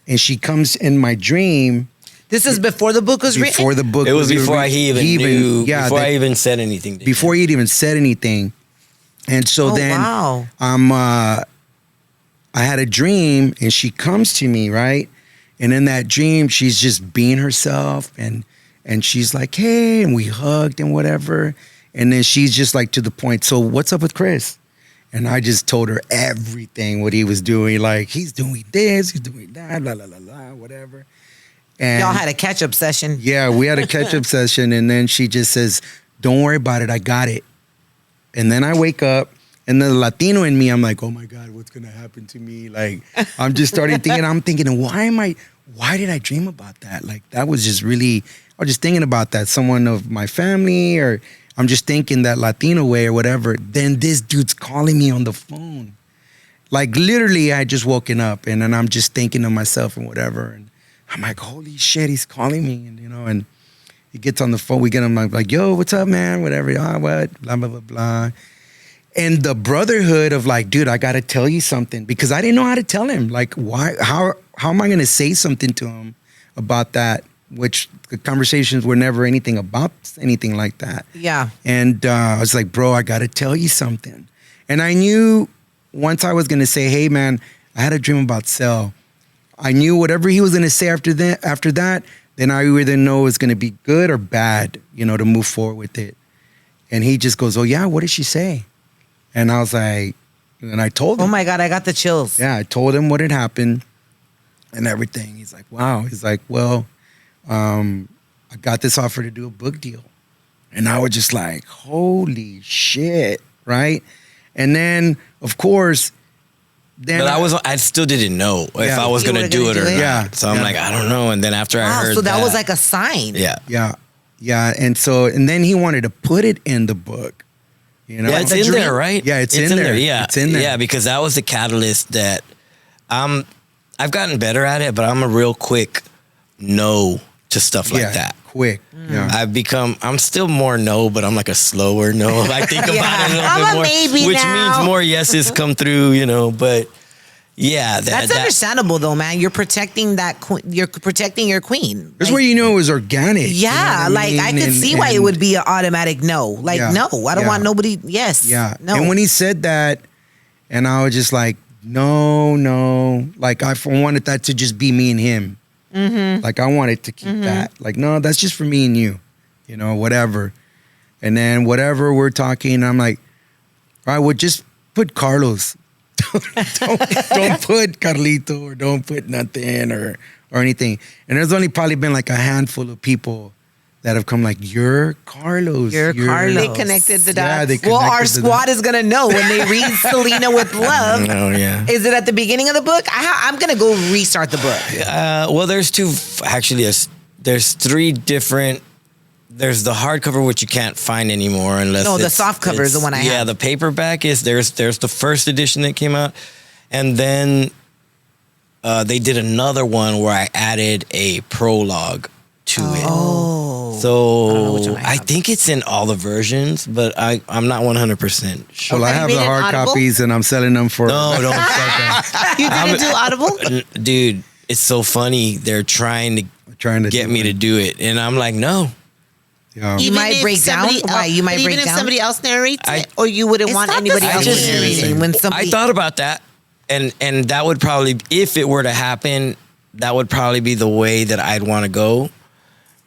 And she comes in my dream. This is before the book was written. Before the book It was was before written. he even knew. Yeah, before I even said anything. To before he'd even said anything. And so Oh, then wow. I had a dream and she comes to me, right? And in that dream, she's just being herself and she's like, hey, and we hugged and whatever. And then she's just like to the point, so what's up with Chris? And I just told her everything, what he was doing. Like, he's doing this, he's doing that, blah, blah, blah, blah, whatever. And Y'all had a catch-up session. yeah, we had a catch-up session, and then she just says, don't worry about it, I got it. And then I wake up, and the Latino in me, I'm like, oh my God, what's gonna happen to me? Like, I'm just starting thinking, why did I dream about that? Like, that was just really, I was just thinking about that, someone of my family, or I'm just thinking that Latino way or whatever. Then this dude's calling me on the phone. Like, literally, I had just woken up, and then I'm just thinking to myself and whatever, and I'm like, holy shit, he's calling me, and you know, and he gets on the phone. We get him like, yo, what's up, man? Whatever, what? Blah, blah, blah, blah. And the brotherhood of like, dude, I got to tell you something because I didn't know how to tell him. Like, why? How am I going to say something to him about that? Which the conversations were never anything about anything like that. Yeah. And I was like, bro, I got to tell you something. And I knew once I was going to say, hey, man, I had a dream about Sel. I knew whatever he was going to say after that, then I either know it was going to be good or bad, you know, to move forward with it. And he just goes, oh, yeah, what did she say? And I was like, and I told him. Oh my God, I got the chills. Yeah, I told him what had happened and everything. He's like, wow. He's like, well, I got this offer to do a book deal. And I was just like, holy shit, right? And then, of course, then But I still didn't know if I was You going to were do gonna it do or it? not. Yeah. So I'm like, I don't know. And then after I Wow, heard so that was like a sign. yeah. Yeah. And then he wanted to put it in the book. You know? Yeah, it's The in dream? there, right? Yeah, it's in there. Yeah, It's in there. Yeah, because that was the catalyst that I've gotten better at it, but I'm a real quick no to stuff like that. Quick. Yeah. I'm still more no, but I'm like a slower no. If I think about it a little I'm bit a more, maybe which now. means more yeses come through, you know. But yeah, That's understandable though, man. You're protecting you're protecting your queen. That's Like, where you know it was organic. yeah, you know what like I mean? could see why it would be an automatic no. Like, Yeah. no, I don't Yeah. want nobody. Yes. Yeah. No. And when he said that, and I was just like, no. Like I wanted that to just be me and him. Mm-hmm. Like I wanted to keep that. Like, no, that's just for me and you. You know, whatever. And then whatever we're talking, I'm like, all right, well, just put Carlos. don't put Carlito or don't put nothing or anything. And there's only probably been like a handful of people that have come like, you're Carlos. You're Carlos. They connected the dots. Yeah, they Well, our connected the squad dots. is gonna know when they read Selena with Love. Oh yeah. Is it at the beginning of the book? I'm gonna go restart the book. Well, there's two. Actually, there's three different. There's the hardcover, which you can't find anymore unless No, the soft cover is the one I have. Yeah, the paperback is there's the first edition that came out, and then they did another one where I added a prologue to it. Oh. So which one I I have. think it's in all the versions, but I'm not 100% sure. Well, I Have have you the made it hard Audible? copies and I'm selling them for. No, don't start that. You didn't do Audible? Dude, it's so funny. They're trying to Trying to get me to do it, and I'm like, no. Yeah. You might if break down? somebody Why, you might but break even down? if somebody else narrates I- it, or you wouldn't It's want not anybody the else same to narrate it. when somebody. I thought about that, and that would probably, if it were to happen, that would probably be the way that I'd want to go.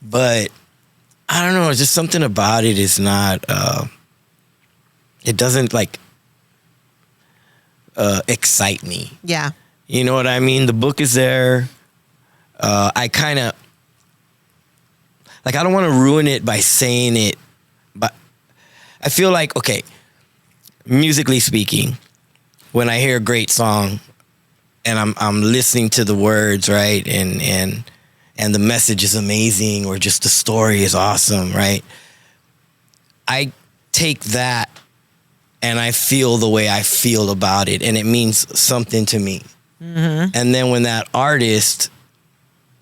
But I don't know. It's just something about it is not. It doesn't like excite me. Yeah. You know what I mean? The book is there. I kind of like. I don't want to ruin it by saying it, but I feel like, okay, musically speaking, when I hear a great song and I'm listening to the words, right, and the message is amazing, or just the story is awesome, right, I take that and I feel the way I feel about it, and it means something to me. Mm-hmm. And then when that artist,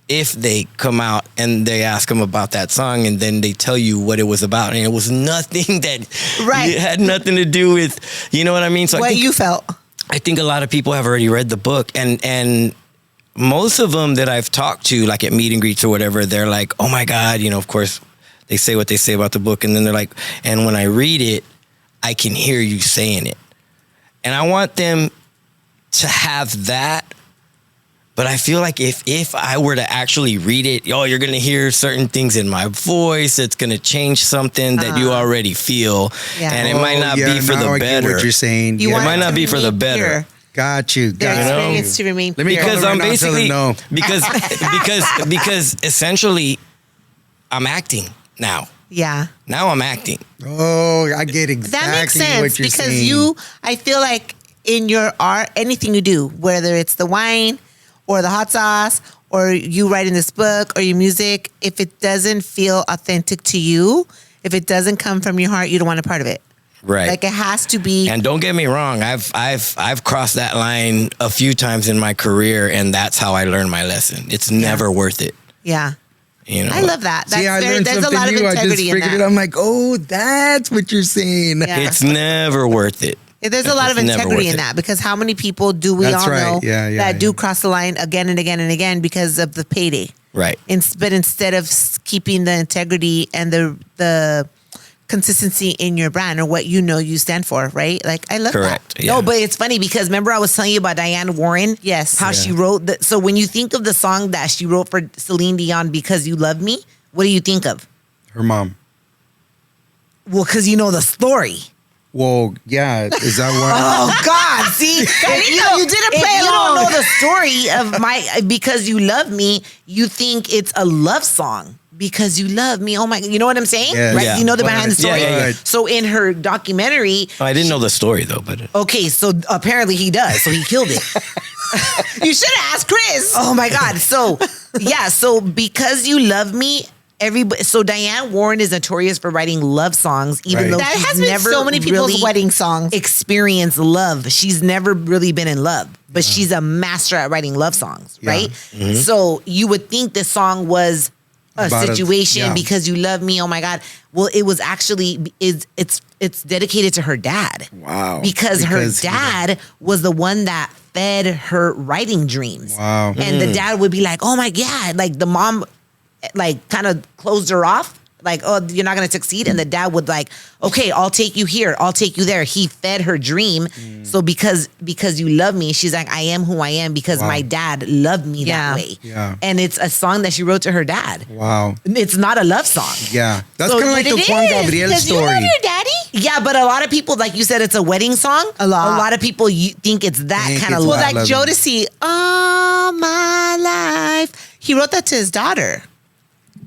if they come out and they ask them about that song, and then they tell you what it was about, and it was nothing that Right. it had nothing to do with, you know what I mean? So What you felt. I think a lot of people have already read the book, and most of them that I've talked to, like at meet and greets or whatever, they're like, oh my God, you know, of course they say what they say about the book, and then they're like, and when I read it, I can hear you saying it. And I want them to have that. But I feel like if I were to actually read it, you're going to hear certain things in my voice. It's going to change something that you already feel. Yeah. And it might not be for now the I get better. what you're saying. You yeah. It want might it not to be for the remain better. pure. Got you. Their Got you. experience to remain Let me pure. call Because her I'm right now and tell her basically no. because essentially I'm acting now. Yeah. Now I'm acting. Oh, I get exactly That makes sense what you're because saying. I feel like in your art, anything you do, whether it's the wine or the hot sauce or you writing this book or your music, if it doesn't feel authentic to you, if it doesn't come from your heart, you don't want a part of it. Right. Like it has to be. And don't get me wrong, I've crossed that line a few times in my career, and that's how I learned my lesson. It's never worth it. Yeah. You know. I love that. That's See, I learned there's a something lot of new. I just integrity in figured that. it. I'm like, oh, that's what you're saying. Yeah. It's never worth it. There's a lot of It's never integrity worth in it. that because how many people do we That's all right. know Yeah, that do cross the line again and again and again because of the payday? Right. But instead of keeping the integrity and the consistency in your brand or what you know you stand for, right? Like I love Correct. that. Yeah. No, but it's funny because remember I was telling you about Diane Warren? Yes. How she wrote that. So when you think of the song that she wrote for Celine Dion, Because You Love Me, what do you think of? Her mom. Well, because you know the story. Well, yeah. Is that what? Oh God! See, if you didn't if play you along. don't know the story of my Because You Love Me, you think it's a love song. because you love me. Oh my, you know what I'm saying? Yes. Right? Yeah. You know the behind the story. Yeah. So in her documentary, I didn't know the story though, but okay, so apparently he does. So he killed it. You should have asked Chris. Oh my God. So yeah, so because you love me, everybody. So Diane Warren is notorious for writing love songs, even Right. though That she's has been never so many people's really wedding songs. experienced love. She's never really been in love, but she's a master at writing love songs, Yeah. right? So you would think this song was a About situation yeah. because you love me. Oh my God. Well, it was actually it's dedicated to her dad. Wow. Because her Because he- dad was the one that fed her writing dreams. Wow. And the dad would be like, "Oh my God," like the mom like kind of closed her off. Like, oh, you're not going to succeed. And the dad would like, okay, I'll take you here. I'll take you there. He fed her dream. So because you love me, she's like, I am who I am because Wow. my dad loved me Yeah. that way. Yeah. And it's a song that she wrote to her dad. Wow. It's not a love song. Yeah. That's So- kind of like but the it Juan is, Gabriel Does you love story. your daddy? Yeah, but a lot of people, like you said, it's a wedding song. A lot of people think it's that Think kind of it's love. Well, like love. Jodeci, all my life. He wrote that to his daughter.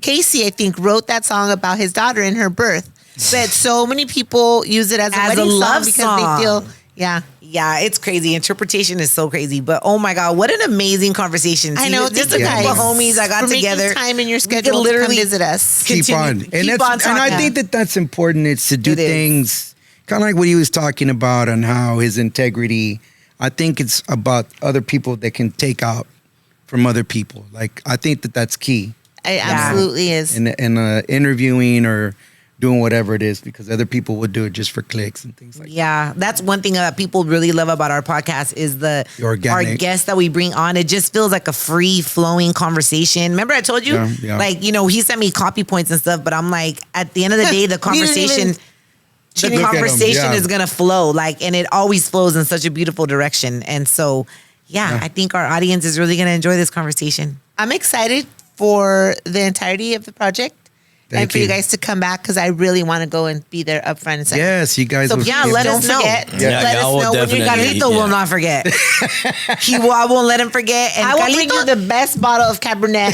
Casey, I think, wrote that song about his daughter in her birth. But so many people use it as a As a wedding song love because song. they feel, yeah. Yeah, it's crazy. Interpretation is so crazy. But oh my God, what an amazing conversation. I See, know. Just Thank a you group guys of homies I got for together. making time in your We could schedule to come literally visit us. Keep continue- on. keep And, on that's, and I talking. think that's important. It's to do It is. things kind of like what he was talking about on how his integrity. I think it's about other people that can take out from other people. Like, I think that's key It absolutely is. in interviewing or doing whatever it is, because other people would do it just for clicks and things like that. Yeah, that's one thing that people really love about our podcast is The our organic. guests that we bring on. It just feels like a free flowing conversation. Remember I told you? Yeah. Like, you know, he sent me copy points and stuff, but I'm like, at the end of the day, the conversation Look at 'em, yeah. is gonna flow. Like, and it always flows in such a beautiful direction. And so I think our audience is really gonna enjoy this conversation. I'm excited for the entirety of the project and Thank for you you. guys to come back because I really want to go and be there up front and second. Yes, you guys. So will- yeah, let don't us know. forget. Yeah, Let I us will know when you're definitely- Carlito Yeah. will not forget. I won't let him forget. And I will bring you the best bottle of Cabernet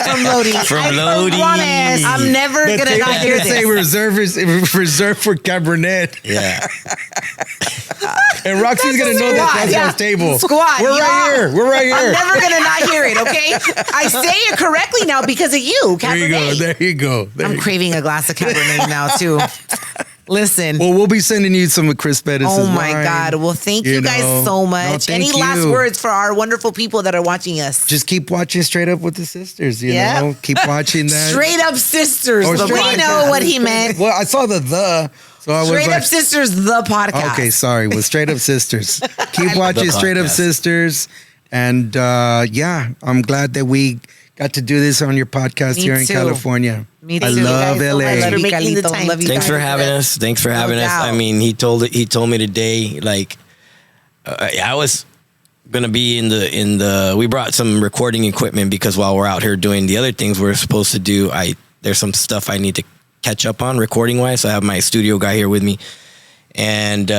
from Lodi. From I Lodi. promise. I'm never The gonna table not hear can say this. reserved for Cabernet. yeah. And Roxy's gonna know that that's Yeah. our table. Squad, We're y'all. right here. We're right I'm here. never gonna not hear it. Okay, I say it correctly now because of you, There you go. Cabernet. There you go. There I'm you go. craving a glass of Cabernet now too. Listen. Well, we'll be sending you some of Chris Perez's Oh my wine. God. Well, thank you, guys know. so No, much. thank Any last you. words for our wonderful people that are watching us? Just keep watching Straight Up with the Sisters. You Yeah. know, keep watching that. Straight Up Sisters. Oh, the Straight We Up- podcast. know what he meant. Well, I saw the. So I was Straight like, Up Sisters, the podcast. okay, sorry, with Straight Up Sisters. Keep watching The Straight Up podcast. Sisters, and I'm glad that we got to do this on your podcast Me here in too. Me Me I too. love Guys, so LA. much I love for you, making the Carlito. time. Love you Thanks guys. for having us. Thanks for having us. doubt. I mean, he told me today, like, I was gonna be in the. We brought some recording equipment because while we're out here doing the other things we're supposed to do, there's some stuff I need to catch up on recording wise. So I have my studio guy here with me, and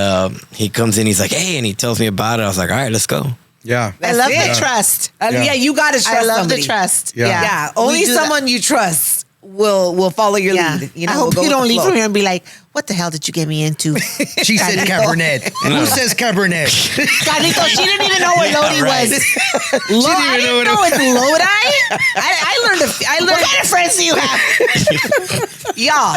he comes in. He's like, "Hey," and he tells me about it. I was like, "All right, let's go." Yeah. I That's love it. the trust. Yeah. Yeah, you gotta trust I love somebody. the trust. Yeah. Yeah, We only do that. someone you trust will follow your Yeah. lead. You know, I hope will go you with don't the leave flow. from here and be like, what the hell did you get me into? She said Cabernet. Who says Cabernet? Carlito, she didn't even know where Lodi right. was. I didn't know it's Lodi. I learned. What kind of friends do you have? Y'all,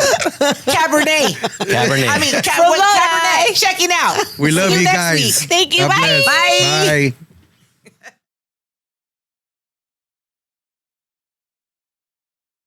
Cabernet. Cabernet. I mean, From Lodi. Cabernet. Checking out. We love See you next guys. week. Thank you. God Bye. bless. Bye. Bye.